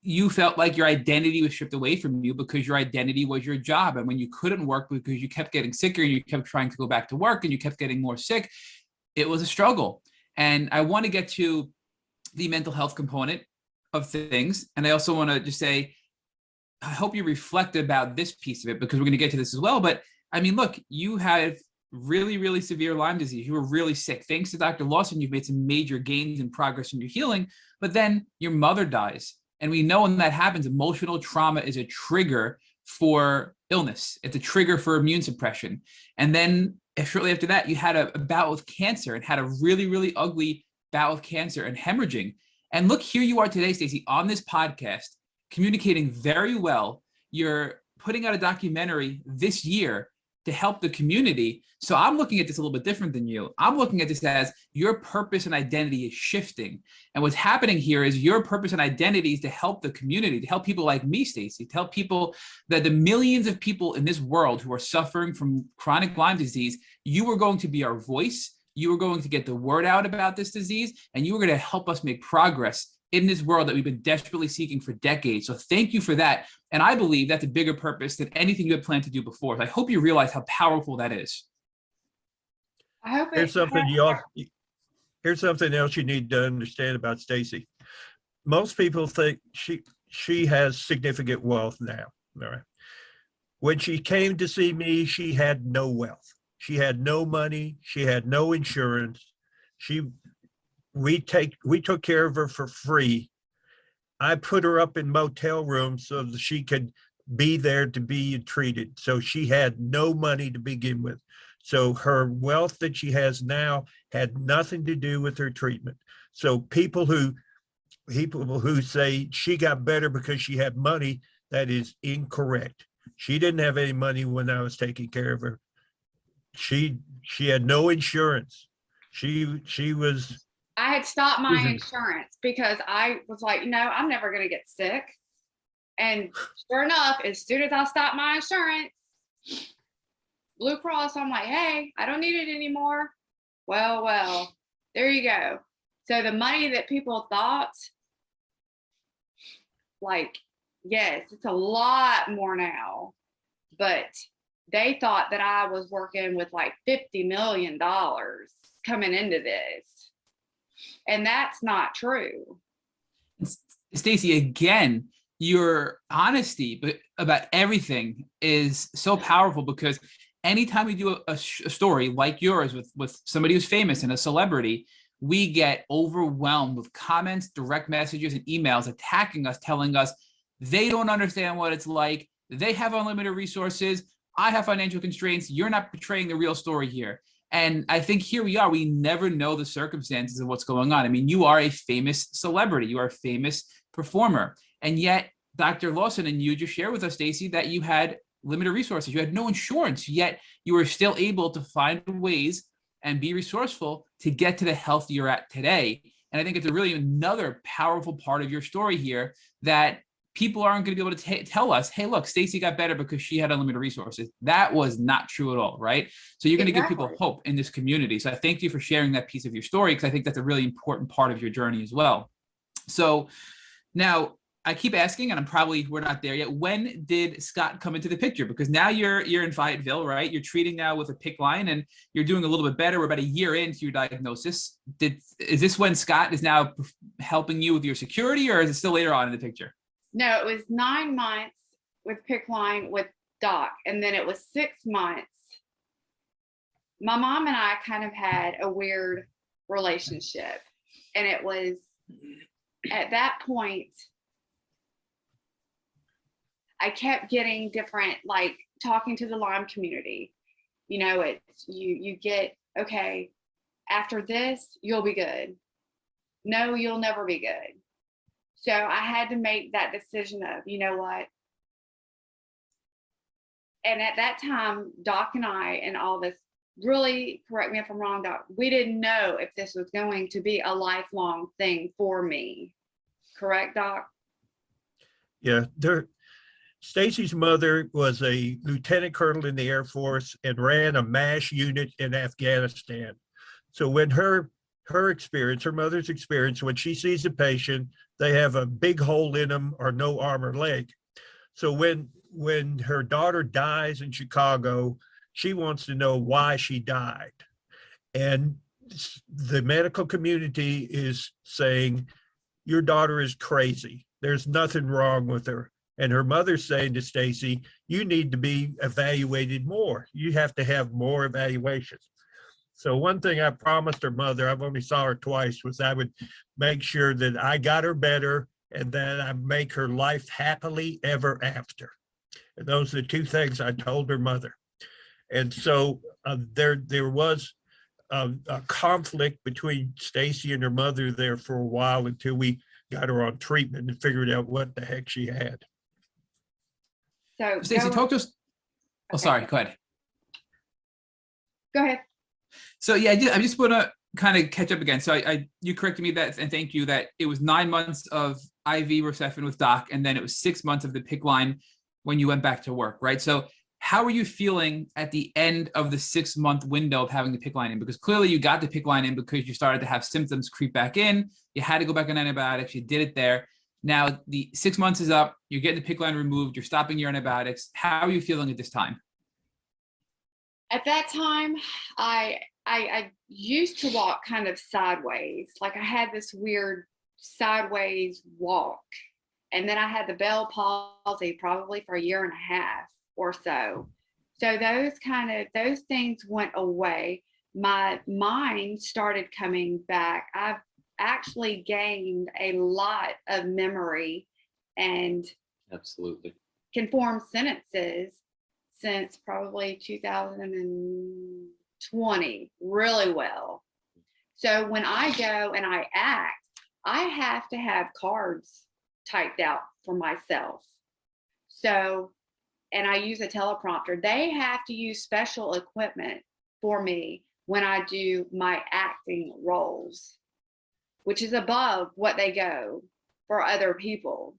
You felt like your identity was stripped away from you because your identity was your job. And when you couldn't work because you kept getting sicker and you kept trying to go back to work and you kept getting more sick, it was a struggle. And I want to get to the mental health component of things. And I also want to just say, I hope you reflect about this piece of it because we're going to get to this as well. But I mean, look, you have really, really severe Lyme disease. You were really sick. Thanks to Dr. Lawson, you've made some major gains and progress in your healing, but then your mother dies. And we know when that happens, emotional trauma is a trigger for illness. It's a trigger for immune suppression. And then shortly after that, you had a bout with cancer and had a really, really ugly bout with cancer and hemorrhaging. And look, here you are today, Stacy, on this podcast, communicating very well. You're putting out a documentary this year to help the community. So I'm looking at this a little bit different than you. I'm looking at this as your purpose and identity is shifting. And what's happening here is your purpose and identity is to help the community, to help people like me, Stacy, to help people, that the millions of people in this world who are suffering from chronic Lyme disease, you are going to be our voice. You are going to get the word out about this disease, and you are going to help us make progress in this world that we've been desperately seeking for decades. So thank you for that. And I believe that's a bigger purpose than anything you had planned to do before. So I hope you realize how powerful that is. I hope Here's something else you need to understand about Stacy. Most people think she has significant wealth now. All right. When she came to see me, she had no wealth. She had no money. She had no insurance. We took care of her for free. I put her up in motel rooms so that she could be there to be treated. So she had no money to begin with. So her wealth that she has now had nothing to do with her treatment. So people who say she got better because she had money, that is incorrect. She didn't have any money when I was taking care of her. She had no insurance. I had stopped my insurance because I was like, I'm never going to get sick. And sure enough, as soon as I stopped my insurance, Blue Cross, I'm like, hey, I don't need it anymore. Well, there you go. So the money that people thought, like, yes, it's a lot more now, but they thought that I was working with like $50 million coming into this. And that's not true. Stacy, again, your honesty about everything is so powerful because anytime we do a story like yours with somebody who's famous and a celebrity, we get overwhelmed with comments, direct messages, and emails attacking us, telling us they don't understand what it's like. They have unlimited resources. I have financial constraints. You're not portraying the real story here. And I think here we are. We never know the circumstances of what's going on. I mean, you are a famous celebrity. You are a famous performer. And yet, Dr. Lawson and you just shared with us, Stacy, that you had limited resources. You had no insurance, yet you were still able to find ways and be resourceful to get to the health you're at today. And I think it's really another powerful part of your story here that people aren't going to be able to tell us, hey, look, Stacy got better because she had unlimited resources. That was not true at all, right? So you're going to give people hope in this community. So I thank you for sharing that piece of your story because I think that's a really important part of your journey as well. So now I keep asking, and we're not there yet. When did Scott come into the picture? Because now you're in Fayetteville, right? You're treating now with a PICC line and you're doing a little bit better. We're about a year into your diagnosis. Is this when Scott is now helping you with your security, or is it still later on in the picture? No, it was 9 months with PICC line with Doc. And then it was 6 months. My mom and I kind of had a weird relationship. And it was at that point, I kept getting different, like talking to the Lyme community. You know, it's you get, okay, after this, you'll be good. No, you'll never be good. So I had to make that decision of, you know what? And at that time, Doc and I and all this, really, correct me if I'm wrong, Doc, we didn't know if this was going to be a lifelong thing for me. Correct, Doc? Yeah, Stacy's mother was a lieutenant colonel in the Air Force and ran a MASH unit in Afghanistan. So when her experience, her mother's experience, when she sees a patient, they have a big hole in them or no arm or leg. So when her daughter dies in Chicago, she wants to know why she died. And the medical community is saying, your daughter is crazy. There's nothing wrong with her. And her mother's saying to Stacy, you need to be evaluated more. You have to have more evaluations. So one thing I promised her mother, I've only saw her twice, was I would make sure that I got her better and that I make her life happily ever after. And those are the two things I told her mother. And so there was a conflict between Stacy and her mother there for a while until we got her on treatment and figured out what the heck she had. So Stacy, talk to us. Oh, Okay. sorry, go ahead. Go ahead. So yeah, I just want to kind of catch up again. So you corrected me that, and thank you, that it was 9 months of IV Rosefin with Doc, and then it was 6 months of the PICC line when you went back to work, right? So how are you feeling at the end of the 6 month window of having the PICC line in? Because clearly you got the PICC line in because you started to have symptoms creep back in. You had to go back on antibiotics. You did it there. Now the 6 months is up. You're getting the PICC line removed. You're stopping your antibiotics. How are you feeling at this time? At that time, I used to walk kind of sideways. Like I had this weird sideways walk. And then I had the Bell palsy probably for 1.5 years or so. So those things went away. My mind started coming back. I've actually gained a lot of memory and Absolutely. can form sentences since probably 2020 really well. So when I go and I act, I have to have cards typed out for myself. So, and I use a teleprompter. They have to use special equipment for me when I do my acting roles, which is above what they go for other people.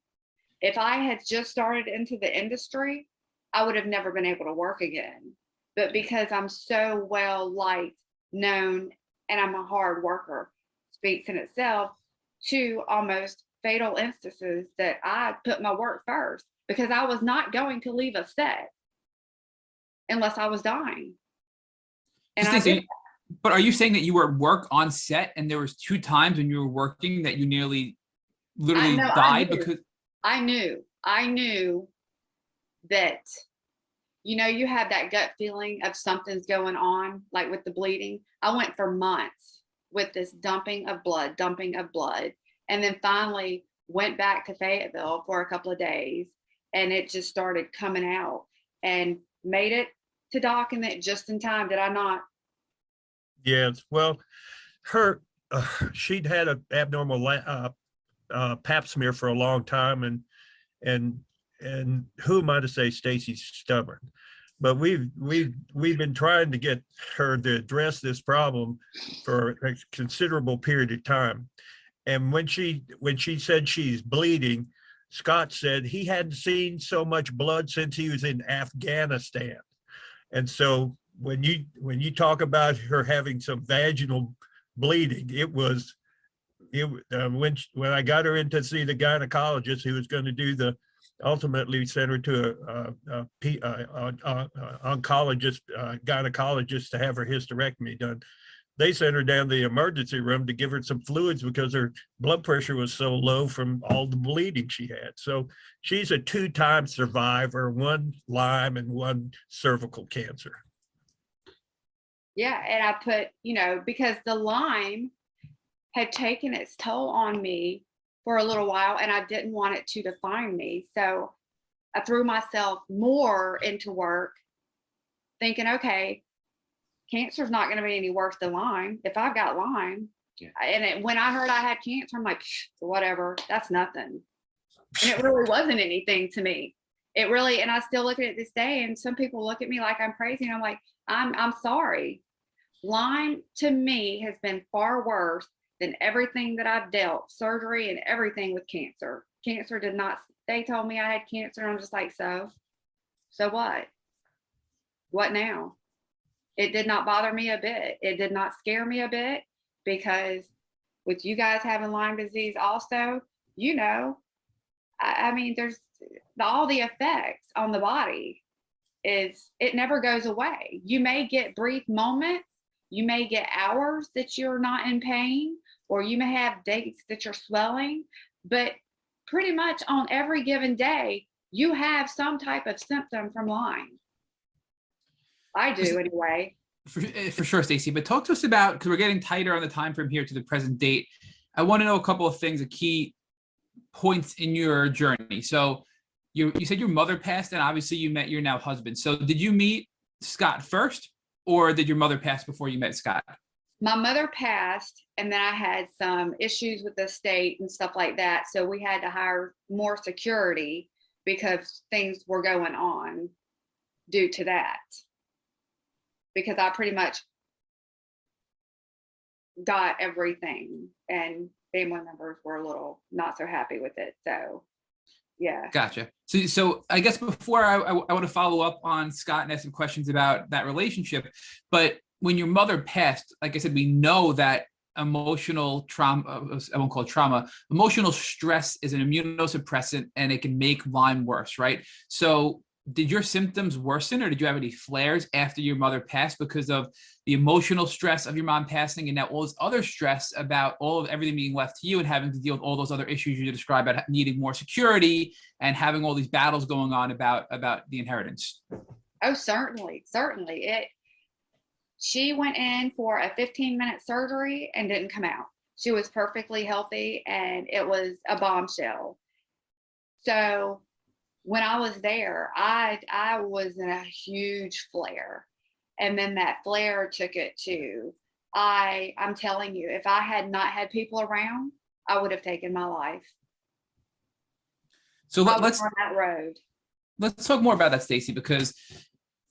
If I had just started into the industry, I would have never been able to work again. But because I'm so well liked, known, and I'm a hard worker, speaks in itself to almost fatal instances that I put my work first because I was not going to leave a set unless I was dying. And I did. But are you saying that you were at work on set and there was 2 times when you were working that you nearly literally died because I knew that, you know, you have that gut feeling of something's going on, like with the bleeding. I went for months with this dumping of blood, and then finally went back to Fayetteville for a couple of days, and it just started coming out and made it to Doc and it just in time. Did I not? Yes, well, she'd had an abnormal pap smear for a long time, and who am I to say Stacy's stubborn? But we've been trying to get her to address this problem for a considerable period of time. And when she said she's bleeding, Scott said he hadn't seen so much blood since he was in Afghanistan. And so when you talk about her having some vaginal bleeding, when I got her in to see the gynecologist who was going to do ultimately sent her to a oncologist, gynecologist to have her hysterectomy done. They sent her down to the emergency room to give her some fluids because her blood pressure was so low from all the bleeding she had. So she's a 2-time survivor, 1 Lyme and 1 cervical cancer. Yeah, and I put, because the Lyme had taken its toll on me for a little while and I didn't want it to define me. So I threw myself more into work thinking, okay, cancer's not going to be any worse than Lyme. If I've got Lyme, Yeah. when I heard I had cancer, I'm like, whatever, that's nothing. And it really wasn't anything to me. It really, and I still look at it this day, and some people look at me like I'm crazy, and I'm like, I'm sorry. Lyme to me has been far worse than everything that I've dealt, surgery and everything with cancer. Cancer did not, they told me I had cancer, and I'm just like, so what? What now? It did not bother me a bit. It did not scare me a bit, because with you guys having Lyme disease also, you know, I mean, there's all the effects on the body is, it never goes away. You may get brief moments, you may get hours that you're not in pain, or you may have days that you're swelling, but pretty much on every given day, you have some type of symptom from Lyme. I do anyway. For sure, Stacy. But talk to us about, because we're getting tighter on the time from here to the present date. I want to know a couple of things, a key points in your journey. So you said your mother passed, and obviously you met your now husband. So did you meet Scott first, or did your mother pass before you met Scott? My mother passed, and then I had some issues with the state and stuff like that. So we had to hire more security because things were going on due to that. Because I pretty much got everything, and family members were a little not so happy with it. So, yeah. Gotcha. So I guess before I want to follow up on Scott and ask some questions about that relationship, but when your mother passed, like I said, we know that emotional trauma, I won't call it trauma, emotional stress is an immunosuppressant, and it can make Lyme worse, right? So did your symptoms worsen, or did you have any flares after your mother passed because of the emotional stress of your mom passing, and now all this other stress about everything being left to you and having to deal with all those other issues you described about needing more security and having all these battles going on about the inheritance? Oh, certainly. She went in for a 15-minute surgery and didn't come out. She was perfectly healthy, and it was a bombshell. So when I was there, I was in a huge flare. And then that flare took it to, I'm telling you, if I had not had people around, I would have taken my life. So let's on that road. Let's talk more about that, Stacy, because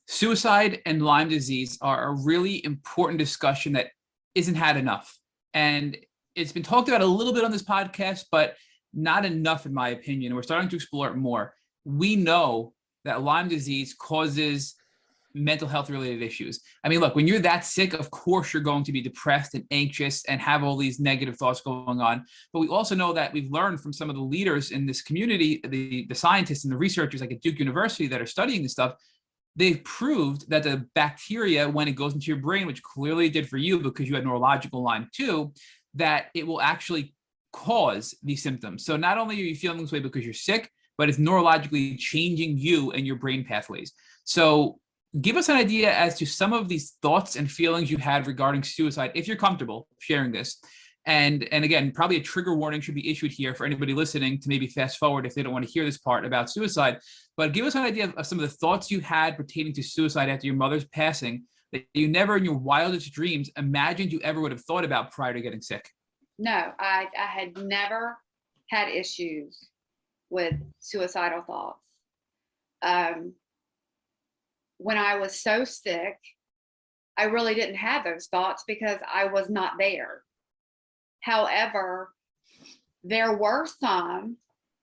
suicide and Lyme disease are a really important discussion that isn't had enough. And it's been talked about a little bit on this podcast, but not enough, in my opinion. We're starting to explore it more. We know that Lyme disease causes mental health related issues. I mean, look, when you're that sick, of course, you're going to be depressed and anxious and have all these negative thoughts going on. But we also know that we've learned from some of the leaders in this community, the scientists and the researchers like at Duke University that are studying this stuff. They've proved that the bacteria, when it goes into your brain, which clearly it did for you because you had neurological Lyme too, that it will actually cause these symptoms. So not only are you feeling this way because you're sick, but it's neurologically changing you and your brain pathways. So give us an idea as to some of these thoughts and feelings you had regarding suicide, if you're comfortable sharing this. And again, probably a trigger warning should be issued here for anybody listening to maybe fast forward if they don't want to hear this part about suicide. But give us an idea of some of the thoughts you had pertaining to suicide after your mother's passing that you never in your wildest dreams imagined you ever would have thought about prior to getting sick. No, I had never had issues with suicidal thoughts. When I was so sick, I really didn't have those thoughts because I was not there. However, there were some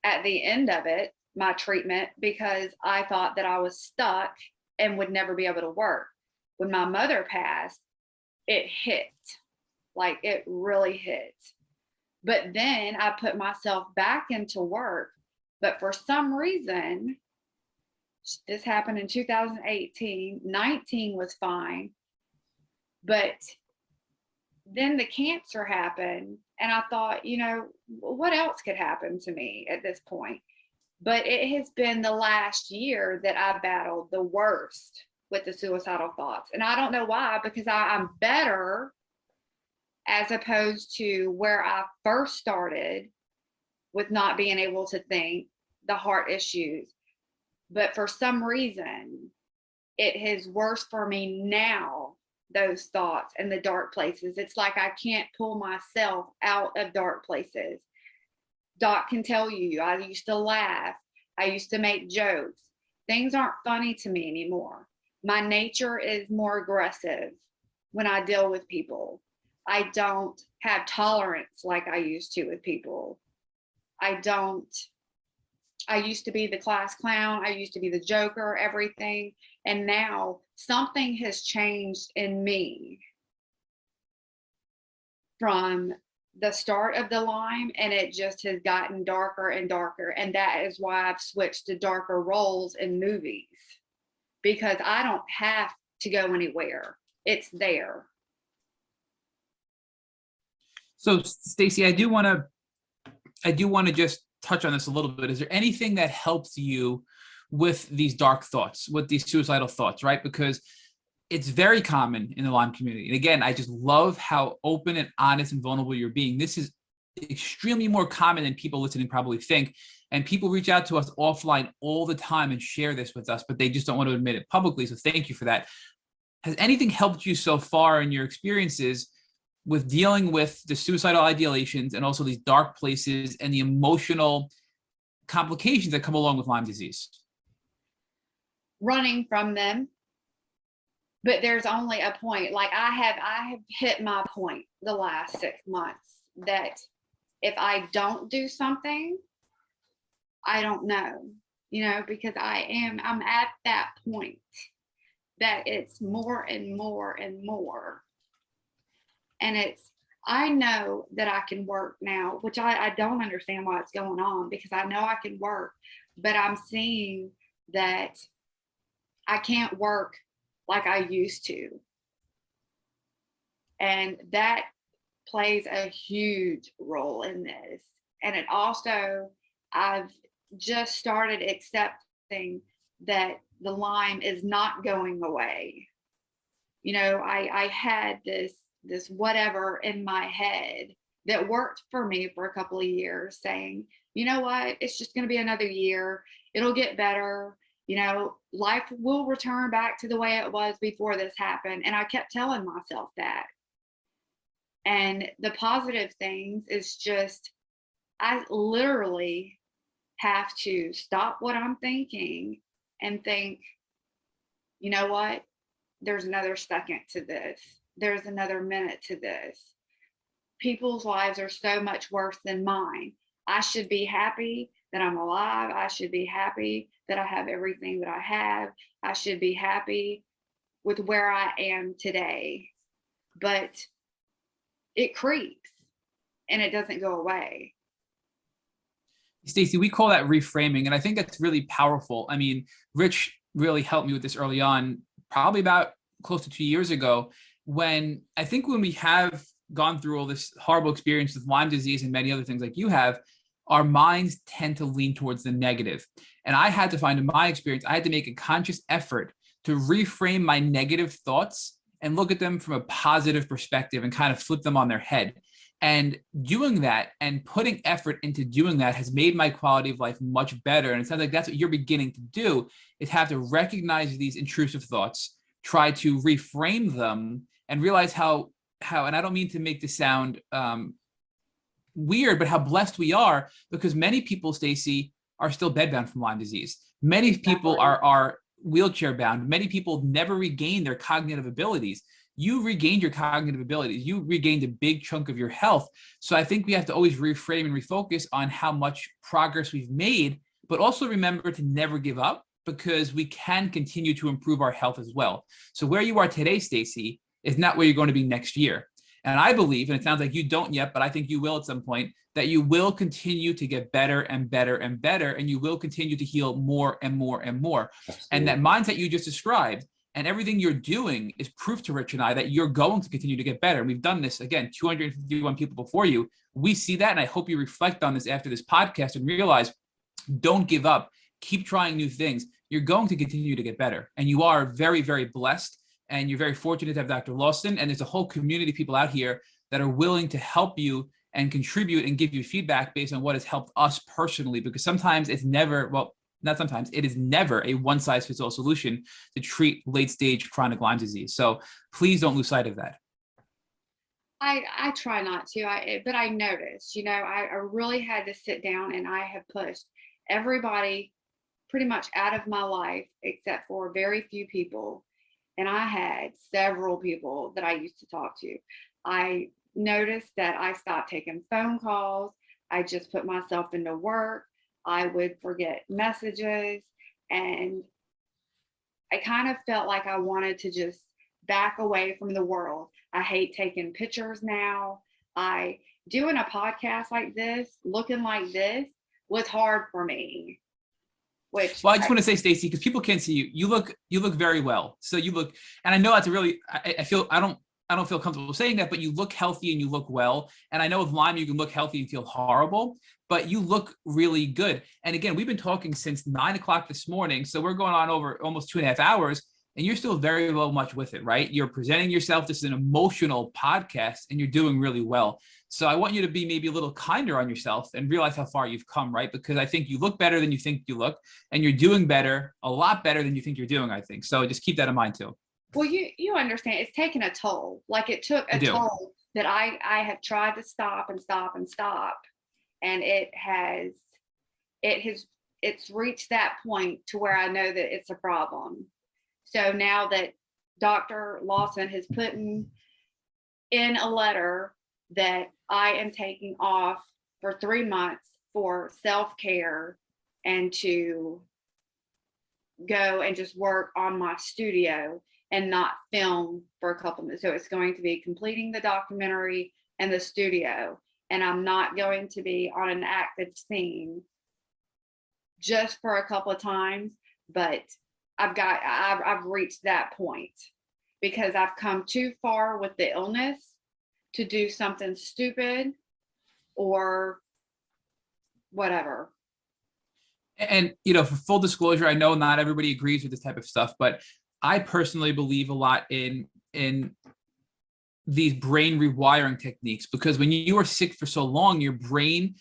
at the end of it, my treatment, because I thought that I was stuck and would never be able to work. When my mother passed, it hit, like it really hit. But then I put myself back into work. But for some reason, this happened in 2018, 19 was fine. But then the cancer happened, and I thought, you know, what else could happen to me at this point? But it has been the last year that I battled the worst with the suicidal thoughts. And I don't know why, because I'm better as opposed to where I first started with not being able to think, the heart issues. But for some reason, it is worse for me now, those thoughts and the dark places. It's like I can't pull myself out of dark places. Doc can tell you, I used to laugh. I used to make jokes. Things aren't funny to me anymore. My nature is more aggressive when I deal with people. I don't have tolerance like I used to with people. I used to be the class clown. I used to be the joker, everything. And now something has changed in me from the start of the Lyme, and it just has gotten darker and darker. And that is why I've switched to darker roles in movies, because I don't have to go anywhere. It's there. So Stacy, I do want to just touch on this a little bit. Is there anything that helps you with these dark thoughts, with these suicidal thoughts, right? Because it's very common in the Lyme community. And again, I just love how open and honest and vulnerable you're being. This is extremely more common than people listening probably think. And people reach out to us offline all the time and share this with us, but they just don't want to admit it publicly. So thank you for that. Has anything helped you so far in your experiences with dealing with the suicidal ideations and also these dark places and the emotional complications that come along with Lyme disease? Running from them. But there's only a point. Like I have hit my point the last 6 months that if I don't do something, I don't know, because I'm at that point that it's more and more and more. And I know that I can work now, which I don't understand why it's going on, because I know I can work, but I'm seeing that I can't work like I used to. And that plays a huge role in this. And it also, I've just started accepting that the Lyme is not going away. I had this whatever in my head that worked for me for a couple of years, saying, you know what, it's just going to be another year. It'll get better. Life will return back to the way it was before this happened. And I kept telling myself that. And the positive things is just, I literally have to stop what I'm thinking and think, you know what? There's another second to this. There's another minute to this. People's lives are so much worse than mine. I should be happy that I'm alive. I should be happy that I have everything that I have. I should be happy with where I am today. But it creeps and it doesn't go away. Stacy, we call that reframing. And I think that's really powerful. I mean, Rich really helped me with this early on, probably about close to 2 years ago, when we have gone through all this horrible experience with Lyme disease and many other things like you have, our minds tend to lean towards the negative. And I had to find, in my experience, I had to make a conscious effort to reframe my negative thoughts and look at them from a positive perspective and kind of flip them on their head. And doing that and putting effort into doing that has made my quality of life much better. And it sounds like that's what you're beginning to do, is have to recognize these intrusive thoughts, try to reframe them, and realize how, and I don't mean to make this sound weird, but how blessed we are, because many people, Stacy, are still bedbound from Lyme disease. Many people are wheelchair bound. Many people never regain their cognitive abilities. You regained your cognitive abilities. You regained a big chunk of your health. So I think we have to always reframe and refocus on how much progress we've made, but also remember to never give up, because we can continue to improve our health as well. So where you are today, Stacy, is not where you're going to be next year. And I believe, and it sounds like you don't yet, but I think you will at some point, that you will continue to get better and better and better, and you will continue to heal more and more and more. Absolutely. And that mindset you just described and everything you're doing is proof to Rich and I that you're going to continue to get better. And we've done this, again, 251 people before you. We see that, and I hope you reflect on this after this podcast and realize, don't give up. Keep trying new things. You're going to continue to get better. And you are very, very blessed. And you're very fortunate to have Dr. Lawson. And there's a whole community of people out here that are willing to help you and contribute and give you feedback based on what has helped us personally. Because sometimes it's never, well, not sometimes, it is never a one size fits all solution to treat late stage chronic Lyme disease. So please don't lose sight of that. I try not to, but I noticed, I really had to sit down, and I have pushed everybody pretty much out of my life except for very few people. And I had several people that I used to talk to. I noticed that I stopped taking phone calls. I just put myself into work. I would forget messages, and I kind of felt like I wanted to just back away from the world. I hate taking pictures now. Doing a podcast like this, looking like this, was hard for me. Well, I just want to say, Stacy, because people can't see you. You look very well. So you look, and I know that's a really, I feel, I don't feel comfortable saying that, but you look healthy and you look well. And I know with Lyme, you can look healthy and feel horrible, but you look really good. And again, we've been talking since 9 o'clock this morning. So we're going on over almost 2.5 hours, and you're still very well much with it, right? You're presenting yourself. This is an emotional podcast, and you're doing really well. So I want you to be maybe a little kinder on yourself and realize how far you've come, right? Because I think you look better than you think you look, and you're doing better, a lot better than you think you're doing, I think. So just keep that in mind too. Well, you understand, it's taken a toll. Like, it took a toll that I have tried to stop and stop and stop. And it's reached that point to where I know that it's a problem. So now that Dr. Lawson has put in a letter that I am taking off for 3 months for self-care and to go and just work on my studio and not film for a couple minutes. So it's going to be completing the documentary and the studio. And I'm not going to be on an active scene just for a couple of times, but I've reached that point because I've come too far with the illness to do something stupid or whatever. And, for full disclosure, I know not everybody agrees with this type of stuff, but I personally believe a lot in these brain rewiring techniques, because when you are sick for so long, your brain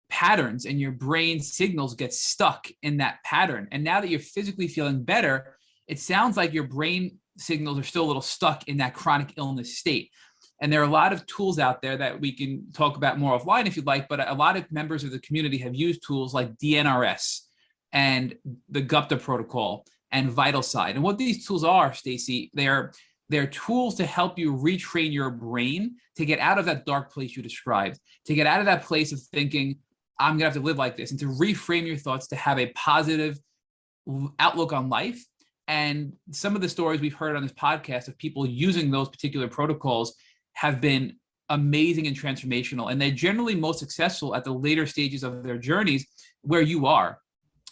patterns and your brain signals get stuck in that pattern. And now that you're physically feeling better, it sounds like your brain signals are still a little stuck in that chronic illness state. And there are a lot of tools out there that we can talk about more offline if you'd like, but a lot of members of the community have used tools like DNRS and the Gupta protocol and VitalSide. And what these tools are, Stacy, they're tools to help you retrain your brain to get out of that dark place you described, to get out of that place of thinking, I'm gonna have to live like this, and to reframe your thoughts to have a positive outlook on life. And some of the stories we've heard on this podcast of people using those particular protocols have been amazing and transformational. And they're generally most successful at the later stages of their journeys where you are.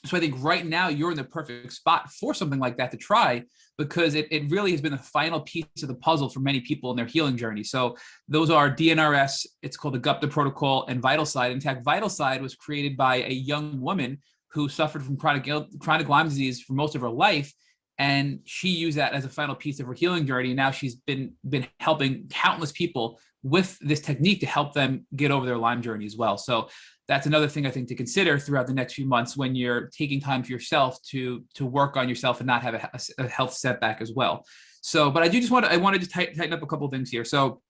So I think right now you're in the perfect spot for something like that to try, because it really has been the final piece of the puzzle for many people in their healing journey. So those are DNRS, it's called the Gupta protocol, and VitalSide. In fact, VitalSide was created by a young woman who suffered from chronic Lyme disease for most of her life. And she used that as a final piece of her healing journey. Now she's been helping countless people with this technique to help them get over their Lyme journey as well. So that's another thing I think to consider throughout the next few months when you're taking time for yourself to work on yourself and not have a health setback as well. So, but I wanted to tighten up a couple of things here. So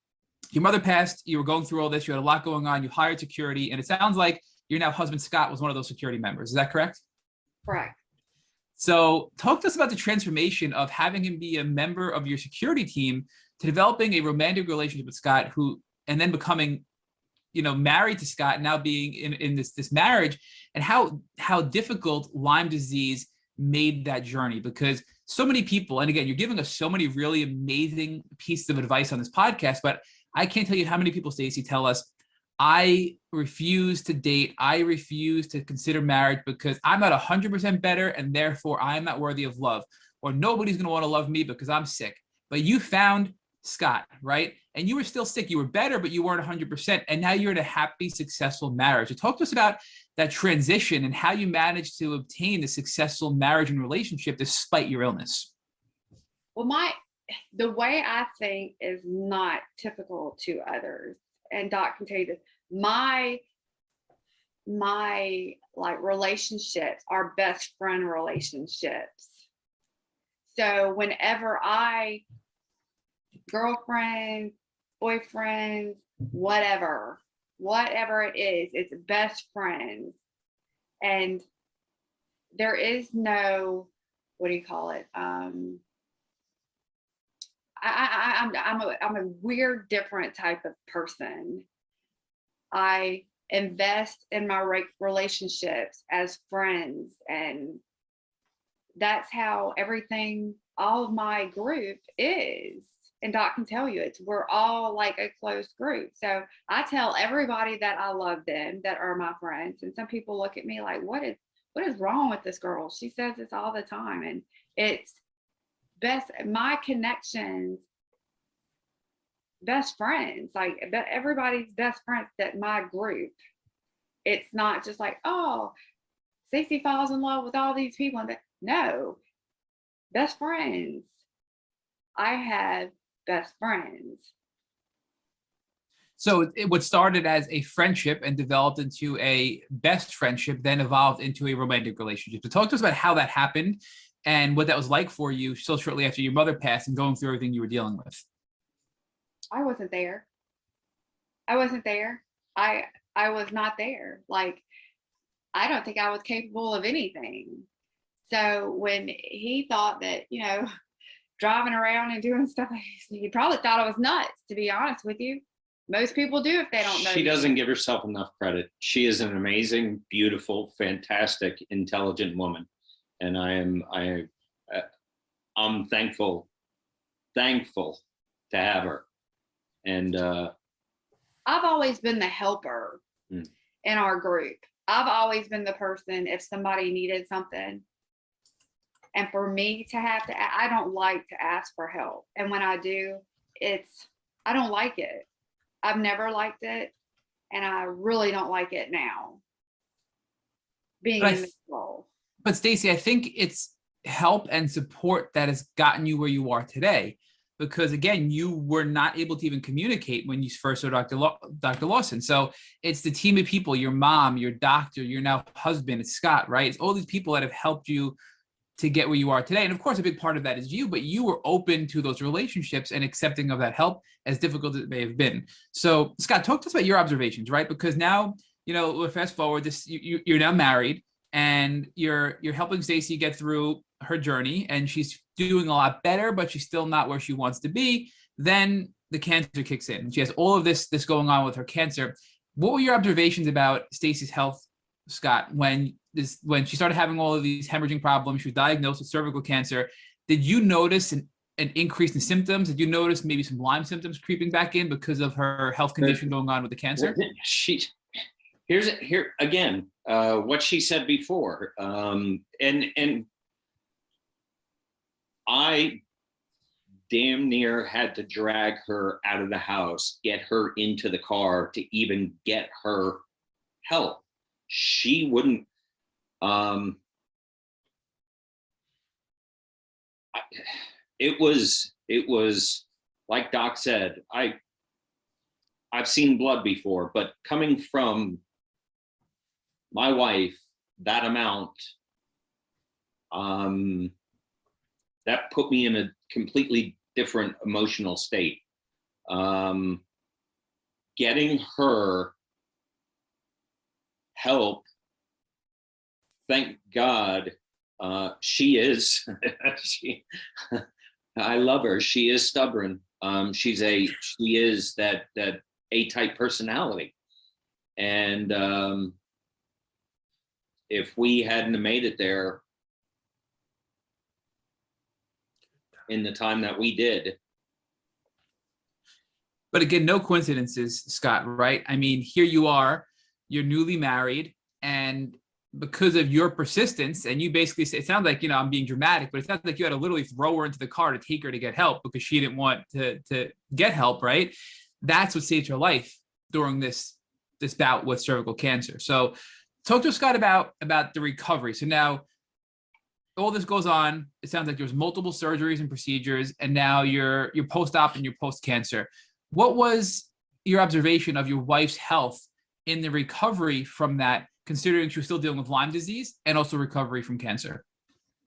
your mother passed, you were going through all this, you had a lot going on, you hired security, and it sounds like your now husband, Scott, was one of those security members. Is that correct? Correct. So talk to us about the transformation of having him be a member of your security team to developing a romantic relationship with Scott, and then becoming married to Scott, now being in this marriage, and how difficult Lyme disease made that journey. Because so many people, and again, you're giving us so many really amazing pieces of advice on this podcast, but I can't tell you how many people, Stacy, tell us, I refuse to date, I refuse to consider marriage because I'm not 100% better, and therefore I am not worthy of love, or nobody's going to want to love me because I'm sick. But you found Scott, right? And you were still sick. You were better, but you weren't 100%. And now you're in a happy, successful marriage. So talk to us about that transition and how you managed to obtain a successful marriage and relationship despite your illness. Well, the way I think is not typical to others. And Doc can tell you this. my like relationships are best friend relationships. So whenever girlfriend, boyfriend, whatever it is, it's best friends. And there is no, what do you call it? I'm a weird, different type of person. I invest in my relationships as friends, and that's how all of my group is. And Doc can tell you, we're all like a close group. So I tell everybody that I love them, that are my friends. And some people look at me like, what is wrong with this girl? She says this all the time. And it's my connections, best friends, like everybody's best friends, that my group. It's not just like, oh, Stacy falls in love with all these people. No, best friends. I have best friends. So what started as a friendship and developed into a best friendship, then evolved into a romantic relationship. So talk to us about how that happened and what that was like for you so shortly after your mother passed and going through everything you were dealing with. I wasn't there. I was not there. Like, I don't think I was capable of anything. So when he thought that, driving around and doing stuff, he probably thought I was nuts, to be honest with you. Most people do if they don't know. She doesn't give herself enough credit. She is an amazing, beautiful, fantastic, intelligent woman. And I'm thankful to have her. And I've always been the helper in our group. I've always been the person, if somebody needed something, and for me to have to, I don't like to ask for help. And when I do, I don't like it. I've never liked it. And I really don't like it now, being in this role. But Stacy, I think it's help and support that has gotten you where you are today. Because again, you were not able to even communicate when you first saw Dr. Lawson. So it's the team of people, your mom, your doctor, your now husband, it's Scott, right? It's all these people that have helped you to get where you are today. And of course, a big part of that is you, but you were open to those relationships and accepting of that help, as difficult as it may have been. So Scott, talk to us about your observations, right? Because now, we'll fast forward, you're now married and you're helping Stacy get through her journey, and she's doing a lot better, but she's still not where she wants to be. Then the cancer kicks in. She has all of this going on with her cancer. What were your observations about Stacy's health, Scott, when she started having all of these hemorrhaging problems? She was diagnosed with cervical cancer. Did you notice an increase in symptoms? Did you notice maybe some Lyme symptoms creeping back in because of her health condition going on with the cancer? Here again, what she said before, and I damn near had to drag her out of the house, get her into the car to even get her help. She wouldn't. It was like Doc said, I've seen blood before, but coming from my wife, that amount, that put me in a completely different emotional state. Getting her help, thank God, she is, I love her. She is stubborn. She is that A-type personality. And if we hadn't made it there in the time that we did. But again, no coincidences, Scott, right? I mean, here you are, you're newly married, and because of your persistence, and you basically say, it sounds like, I'm being dramatic, but it sounds like you had to literally throw her into the car to take her to get help because she didn't want to get help, right? That's what saved her life during this bout with cervical cancer. So talk to us, Scott, about the recovery. So now all this goes on. It sounds like there's multiple surgeries and procedures, and now you're post-op and you're post-cancer. What was your observation of your wife's health in the recovery from that considering she was still dealing with Lyme disease and also recovery from cancer?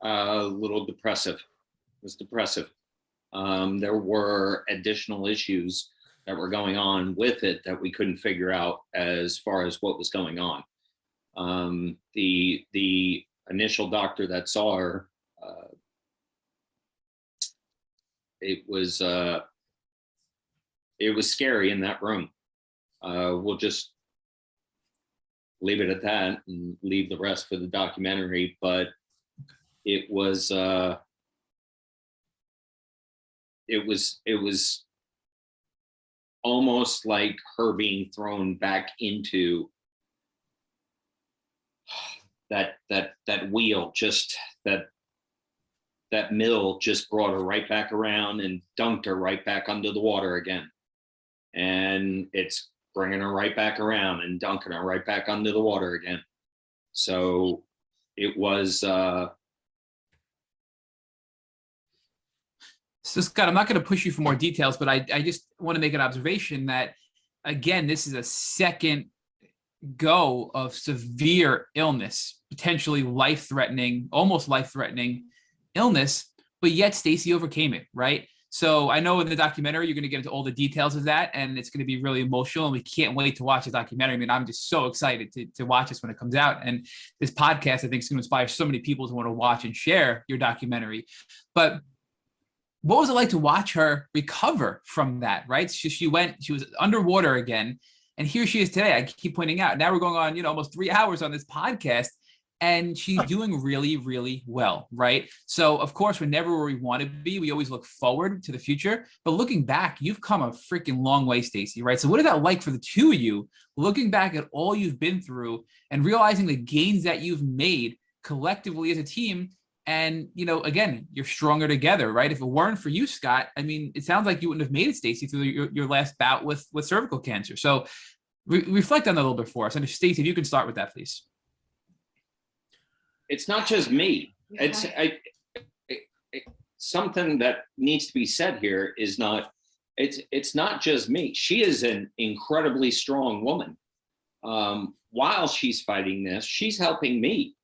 A little depressive. It was depressive. There were additional issues that were going on with it that we couldn't figure out as far as what was going on. The initial doctor that saw her, it was scary in that room. We'll just leave it at that and leave the rest for the documentary. But it was almost like her being thrown back into that wheel, just that mill just brought her right back around and dunked her right back under the water again. And it's bringing her right back around and dunking her right back under the water again. So it was, So Scott, I'm not going to push you for more details, but I just want to make an observation that, again, this is a second go of severe illness, potentially life-threatening, almost life-threatening illness, but yet Stacy overcame it, right? So I know in the documentary, you're going to get into all the details of that, and it's going to be really emotional, and we can't wait to watch the documentary. I mean, I'm just so excited to watch this when it comes out. And this podcast, I think, is going to inspire so many people to want to watch and share your documentary. But what was it like to watch her recover from that, right? She was underwater again, and here she is today. I keep pointing out, now we're going on, almost 3 hours on this podcast, and she's doing really, really well, right? So of course, we're never where we want to be. We always look forward to the future, but looking back, you've come a freaking long way, Stacy, right? So what is that like for the two of you, looking back at all you've been through and realizing the gains that you've made collectively as a team? And, again, you're stronger together, right? If it weren't for you, Scott, I mean, it sounds like you wouldn't have made it, Stacy, through your last bout with cervical cancer. So reflect on that a little bit for us. And Stacy, if you can start with that, please. it's not just me. It's something that needs to be said here is not, it's not just me. She is an incredibly strong woman. While she's fighting this, she's helping me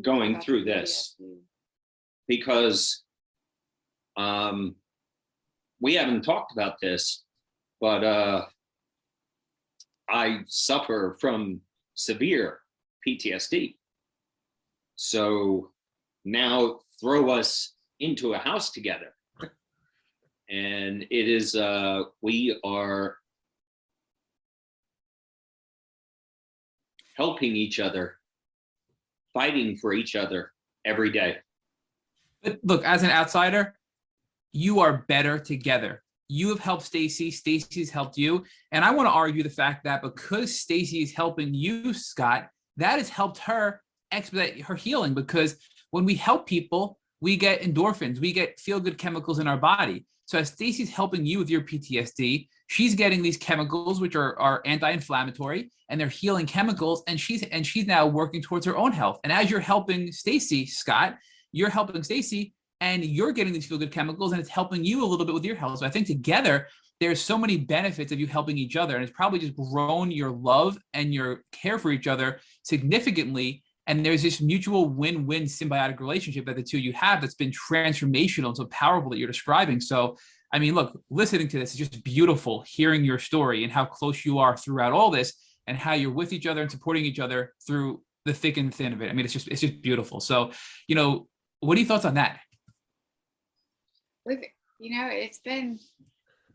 going through this, because we haven't talked about this, but I suffer from severe PTSD. So now throw us into a house together. And it is, we are helping each other, fighting for each other every day. But look, as an outsider, you are better together. You have helped Stacy, Stacy's helped you. And I want to argue the fact that because Stacy is helping you, Scott, that has helped her expedite her healing, because when we help people, we get endorphins, we get feel-good chemicals in our body. So as Stacy's helping you with your PTSD, she's getting these chemicals, which are anti-inflammatory, and they're healing chemicals, and she's now working towards her own health. And as you're helping Stacy, Scott, you're helping Stacy, and you're getting these feel-good chemicals, and it's helping you a little bit with your health. So I think together, there's so many benefits of you helping each other, and it's probably just grown your love and your care for each other significantly. And there's this mutual win-win symbiotic relationship that the two of you have that's been transformational and so powerful that you're describing. So, I mean, look, listening to this is just beautiful, hearing your story and how close you are throughout all this and how you're with each other and supporting each other through the thick and thin of it. I mean, it's just beautiful. So, what are your thoughts on that? It's been,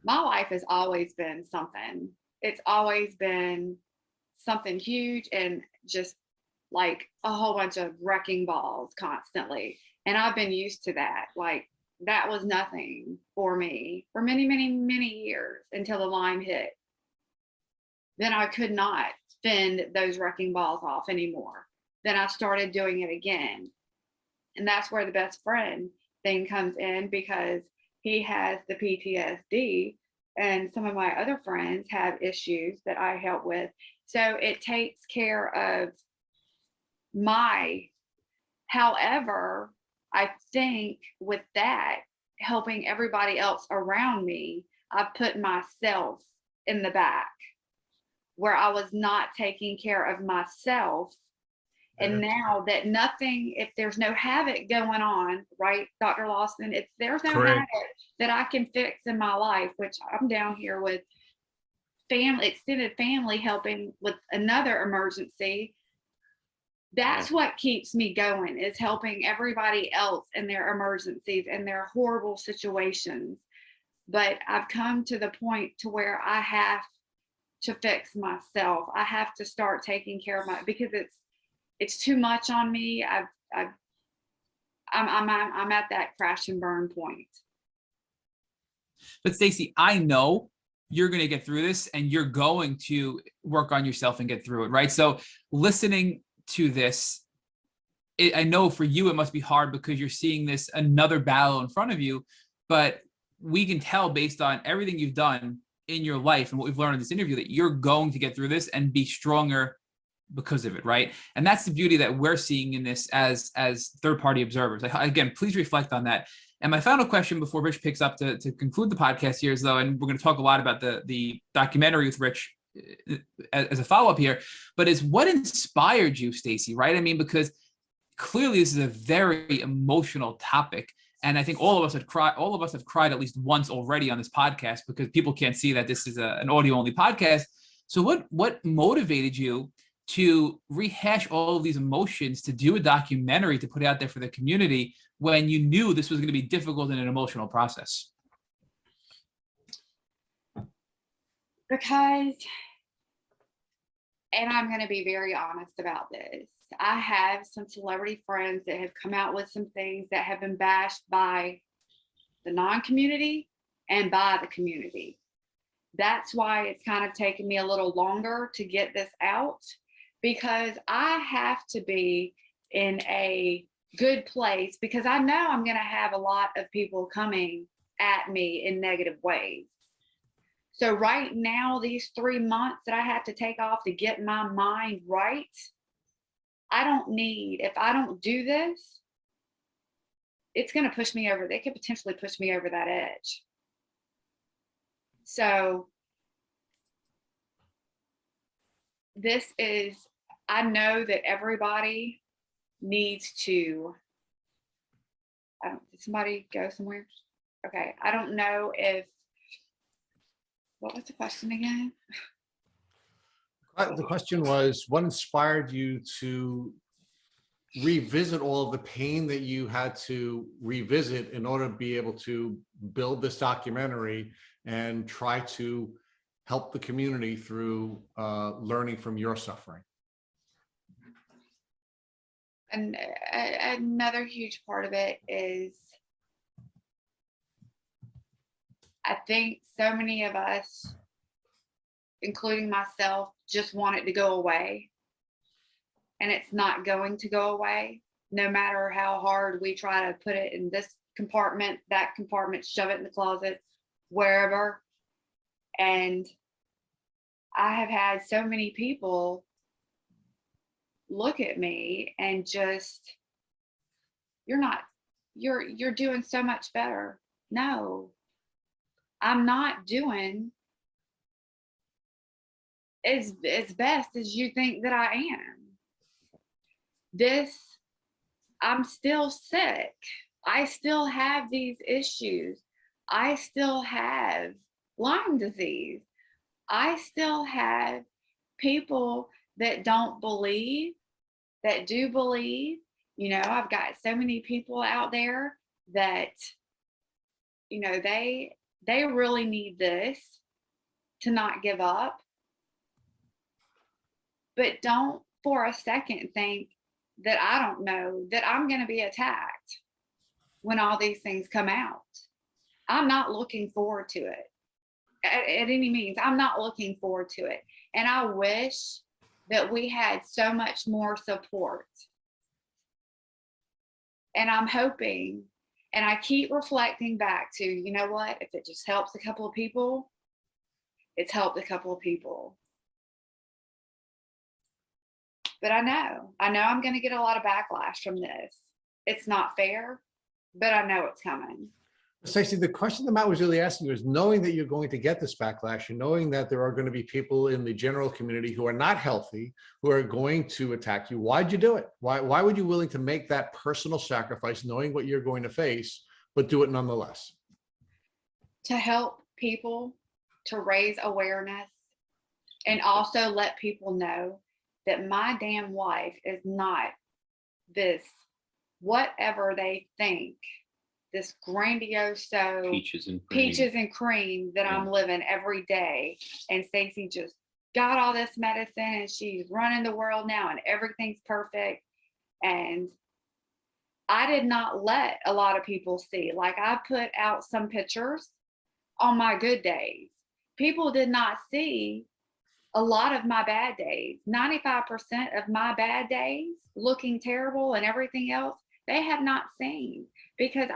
my life has always been something. It's always been something huge and just like a whole bunch of wrecking balls constantly. And I've been used to that. Like, that was nothing for me for many, many, many years until the Lyme hit. Then I could not fend those wrecking balls off anymore. Then I started doing it again. And that's where the best friend thing comes in, because he has the PTSD and some of my other friends have issues that I help with. So it takes care of however, I think with that, helping everybody else around me, I put myself in the back. where I was not taking care of myself. And now that nothing, if there's no havoc going on, right, Dr. Lawson, if there's no Correct. havoc that I can fix in my life, which I'm down here with family, extended family helping with another emergency, that's what keeps me going, is helping everybody else in their emergencies and their horrible situations. But I've come to the point to where I have to fix myself. I have to start taking care of because it's too much on me. I'm at that crash and burn point. But Stacy, I know you're going to get through this, and you're going to work on yourself and get through it, right? So listening to this, I know for you it must be hard because you're seeing this another battle in front of you, but we can tell based on everything you've done in your life and what we've learned in this interview that you're going to get through this and be stronger because of it, right? And that's the beauty that we're seeing in this as third-party observers. Like, again, please reflect on that. And my final question before Rich picks up to conclude the podcast here is, though, and we're going to talk a lot about the documentary with Rich as a follow-up here, but is what inspired you, Stacy, right? I mean, because clearly this is a very emotional topic. And I think all of us have cried at least once already on this podcast, because people can't see that this is an audio-only podcast. So what motivated you to rehash all of these emotions, to do a documentary, to put it out there for the community when you knew this was going to be difficult in an emotional process? Because, and I'm going to be very honest about this, I have some celebrity friends that have come out with some things that have been bashed by the non-community and by the community. That's why it's kind of taken me a little longer to get this out, because I have to be in a good place, because I know I'm going to have a lot of people coming at me in negative ways. So right now, these 3 months that I have to take off to get my mind right, if I don't do this, it's going to push me over. They could potentially push me over that edge. So I know that everybody needs to, did somebody go somewhere? Okay. I don't know what was the question again? The question was, what inspired you to revisit all of the pain that you had to revisit in order to be able to build this documentary and try to help the community through learning from your suffering? And another huge part of it is, I think so many of us, including myself, just want it to go away. And it's not going to go away, no matter how hard we try to put it in this compartment, that compartment, shove it in the closet, wherever. And I have had so many people look at me and just, you're doing so much better. No, I'm not doing as best as you think that I am. I'm still sick. I still have these issues. I still have Lyme disease. I still have people that don't believe, that do believe. You know, I've got so many people out there that, you know, they really need this to not give up. But don't for a second think that I don't know that I'm going to be attacked when all these things come out. I'm not looking forward to it at any means. I'm not looking forward to it. And I wish that we had so much more support. And I'm hoping, and I keep reflecting back to, you know what, if it just helps a couple of people, it's helped a couple of people. But I know I'm going to get a lot of backlash from this. It's not fair, but I know it's coming. Stacey, the question that Matt was really asking you is, knowing that you're going to get this backlash and knowing that there are going to be people in the general community who are not healthy, who are going to attack you, why'd you do it? Why would you be willing to make that personal sacrifice, knowing what you're going to face, but do it nonetheless? To help people, to raise awareness, and also let people know that my damn life is not this, whatever they think, this grandiose Peaches and cream. peaches and cream that I'm living every day. And Stacy just got all this medicine and she's running the world now and everything's perfect. And I did not let a lot of people see, like, I put out some pictures on my good days. People did not see a lot of my bad days. 95% of my bad days, looking terrible and everything else, they have not seen, because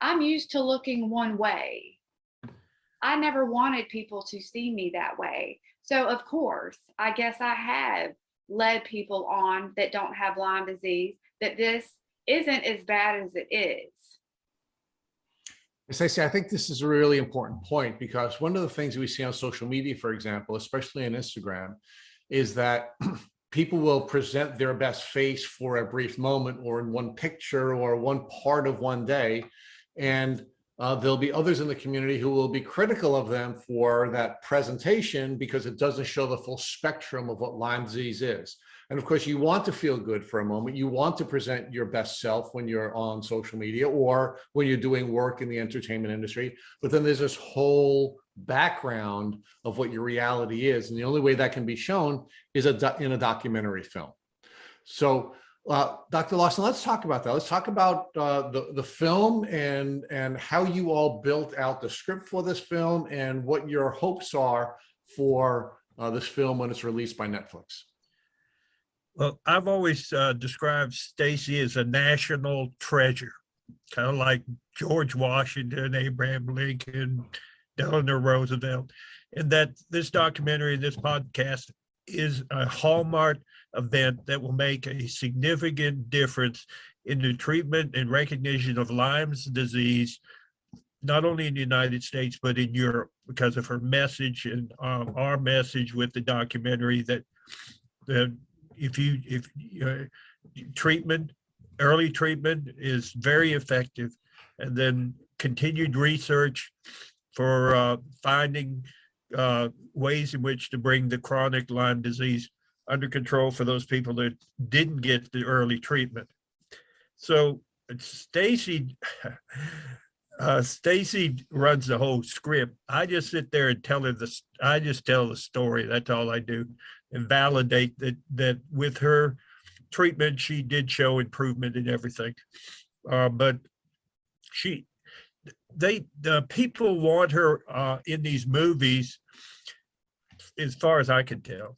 I'm used to looking one way. I never wanted people to see me that way. So of course, I guess I have led people on that don't have Lyme disease, that this isn't as bad as it is. Stacey, I think this is a really important point, because one of the things we see on social media, for example, especially on Instagram, is that people will present their best face for a brief moment or in one picture or one part of one day. And there'll be others in the community who will be critical of them for that presentation because it doesn't show the full spectrum of what Lyme disease is. And of course, you want to feel good for a moment. You want to present your best self when you're on social media or when you're doing work in the entertainment industry. But then there's this whole background of what your reality is. And the only way that can be shown is in a documentary film. So Dr. Lawson, let's talk about that. Let's talk about the film and how you all built out the script for this film and what your hopes are for this film when it's released by Netflix. Well, I've always described Stacy as a national treasure, kind of like George Washington, Abraham Lincoln, Eleanor Roosevelt, and that this documentary, this podcast is a hallmark event that will make a significant difference in the treatment and recognition of Lyme's disease, not only in the United States, but in Europe, because of her message and our message with the documentary that early treatment is very effective, and then continued research for finding ways in which to bring the chronic Lyme disease under control for those people that didn't get the early treatment. So Stacy runs the whole script. I just sit there and tell the story. That's all I do, and validate that with her treatment, she did show improvement in everything. But the people want her in these movies, as far as I can tell,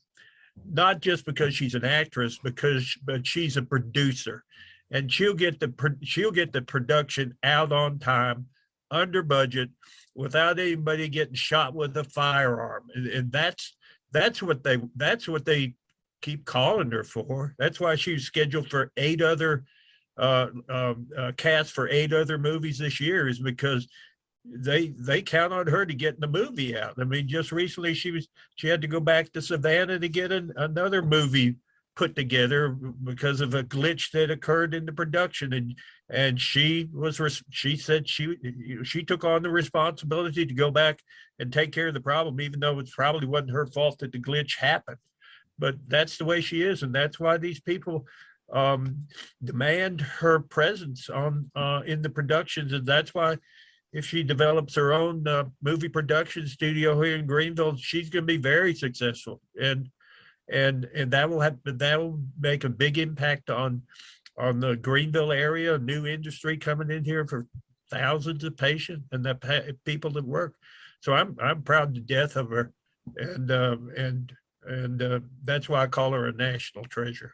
not just because she's an actress, but she's a producer, and she'll get the production out on time, under budget, without anybody getting shot with a firearm, and that's what they keep calling her for. That's why she was scheduled for 8 other cast for 8 other movies this year, is because they count on her to get the movie out. I mean, just recently she had to go back to Savannah to get another movie put together because of a glitch that occurred in the production, and she said she took on the responsibility to go back and take care of the problem, even though it probably wasn't her fault that the glitch happened. But that's the way she is, and that's why these people demand her presence in the productions, and that's why if she develops her own movie production studio here in Greenville, she's going to be very successful, and that will make a big impact on the Greenville area, a new industry coming in here for thousands of patients and the people that work. So I'm proud to death of her, and that's why I call her a national treasure.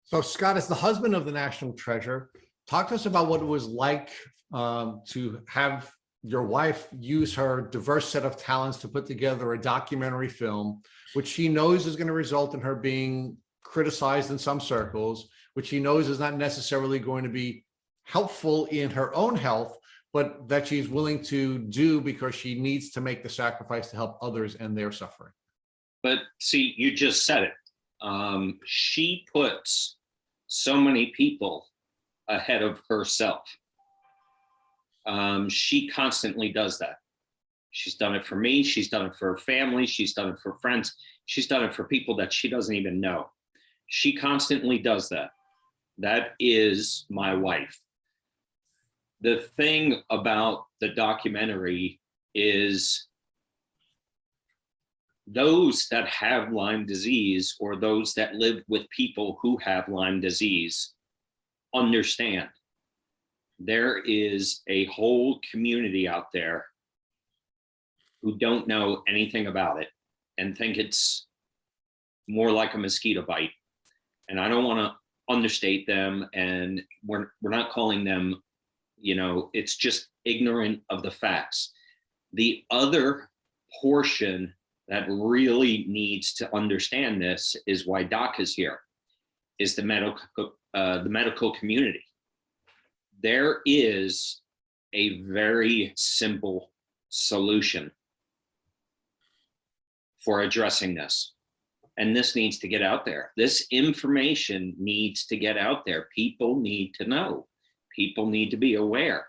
So Scott, as the husband of the national treasure, talk to us about what it was like to have your wife use her diverse set of talents to put together a documentary film, which she knows is going to result in her being criticized in some circles, which she knows is not necessarily going to be helpful in her own health, but that she's willing to do because she needs to make the sacrifice to help others and their suffering. But see, you just said it. She puts so many people ahead of herself. She constantly does that. She's done it for me. She's done it for her family. She's done it for friends. She's done it for people that she doesn't even know. She constantly does that. That is my wife. The thing about the documentary is those that have Lyme disease or those that live with people who have Lyme disease understand there is a whole community out there who don't know anything about it and think it's more like a mosquito bite. And I don't want to understate them, and we're not calling them, it's just ignorant of the facts. The other portion that really needs to understand this is why Doc is here, is the medical community. There is a very simple solution for addressing this. And this needs to get out there. This information needs to get out there. People need to know. People need to be aware.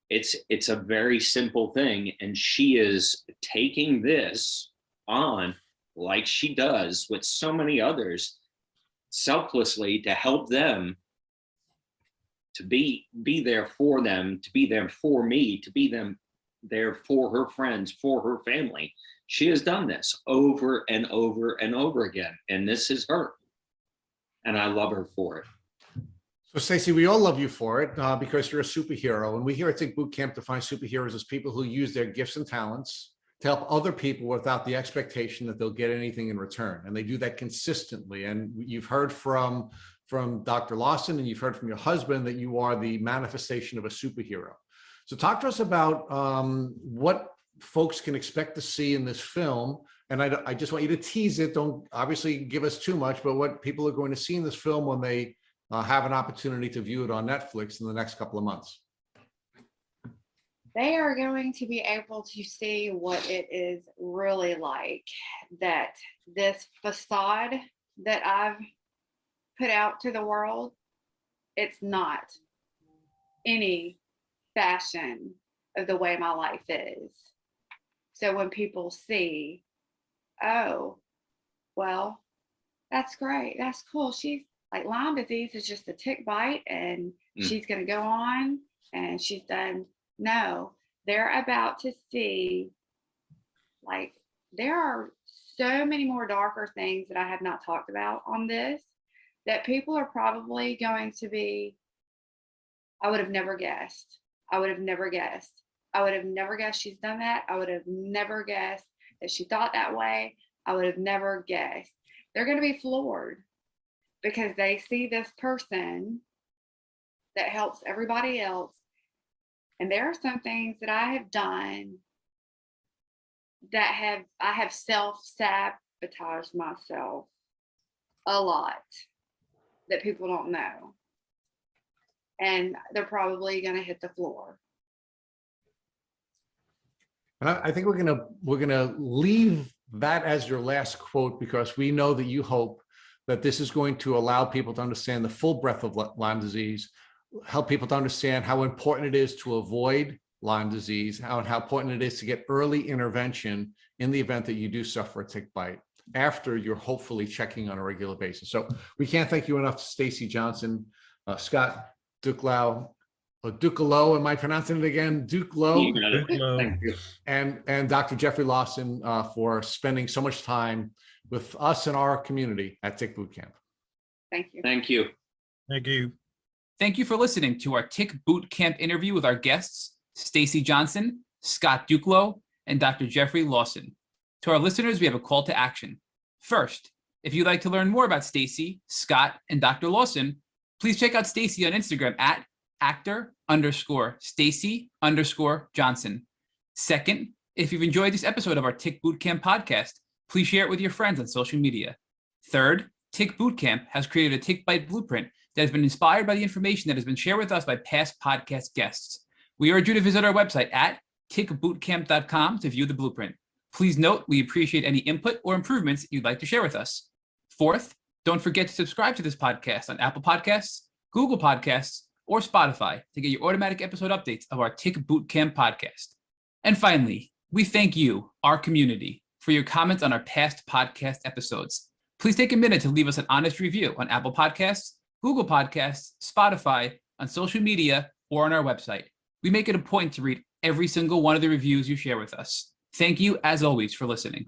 It's a very simple thing. And she is taking this on like she does with so many others, selflessly, to help them, to be there for them, to be there for me, to be there for her friends, for her family. She has done this over and over and over again, and this is her. And I love her for it. So Stacy, we all love you for it because you're a superhero. And we here at Tick Boot Camp define superheroes as people who use their gifts and talents to help other people without the expectation that they'll get anything in return. And they do that consistently. And you've heard from Dr. Lawson, and you've heard from your husband that you are the manifestation of a superhero. So talk to us about what folks can expect to see in this film. And I just want you to tease it. Don't obviously give us too much, but what people are going to see in this film when they have an opportunity to view it on Netflix in the next couple of months. They are going to be able to see what it is really like, that this facade that I've put out to the world, it's not any fashion of the way my life is. So when people see, oh, well, that's great, that's cool, she's like, Lyme disease is just a tick bite and she's going to go on and she's done. No, they're about to see, like, there are so many more darker things that I have not talked about on this that people are probably going to be, I would have never guessed. I would have never guessed. I would have never guessed she's done that. I would have never guessed that she thought that way. I would have never guessed. They're going to be floored because they see this person that helps everybody else. And there are some things that I have done that I have self-sabotaged myself a lot that people don't know. And they're probably going to hit the floor. And I think we're gonna leave that as your last quote, because we know that you hope that this is going to allow people to understand the full breadth of Lyme disease, help people to understand how important it is to avoid Lyme disease, how important it is to get early intervention in the event that you do suffer a tick bite after you're hopefully checking on a regular basis. So we can't thank you enough, Stacy Johnson, Scott Dukelow, or Dukelow, am I pronouncing it again? Dukelow. Dukelow. Thank you. And Dr. Jeffrey Lawson for spending so much time with us and our community at Tick Boot Camp. Thank you. Thank you. Thank you. Thank you for listening to our Tick Boot Camp interview with our guests, Stacy Johnson, Scott Dukelow, and Dr. Jeffrey Lawson. To our listeners, we have a call to action. First, if you'd like to learn more about Stacy, Scott, and Dr. Lawson, please check out Stacy on Instagram at actor_Stacy_Johnson. Second, if you've enjoyed this episode of our Tick Boot Camp podcast, please share it with your friends on social media. Third, Tick Boot Camp has created a tick bite blueprint that has been inspired by the information that has been shared with us by past podcast guests. We urge you to visit our website at tickbootcamp.com to view the blueprint. Please note, we appreciate any input or improvements you'd like to share with us. Fourth, don't forget to subscribe to this podcast on Apple Podcasts, Google Podcasts, or Spotify to get your automatic episode updates of our Tick Bootcamp podcast. And finally, we thank you, our community, for your comments on our past podcast episodes. Please take a minute to leave us an honest review on Apple Podcasts, Google Podcasts, Spotify, on social media, or on our website. We make it a point to read every single one of the reviews you share with us. Thank you, as always, for listening.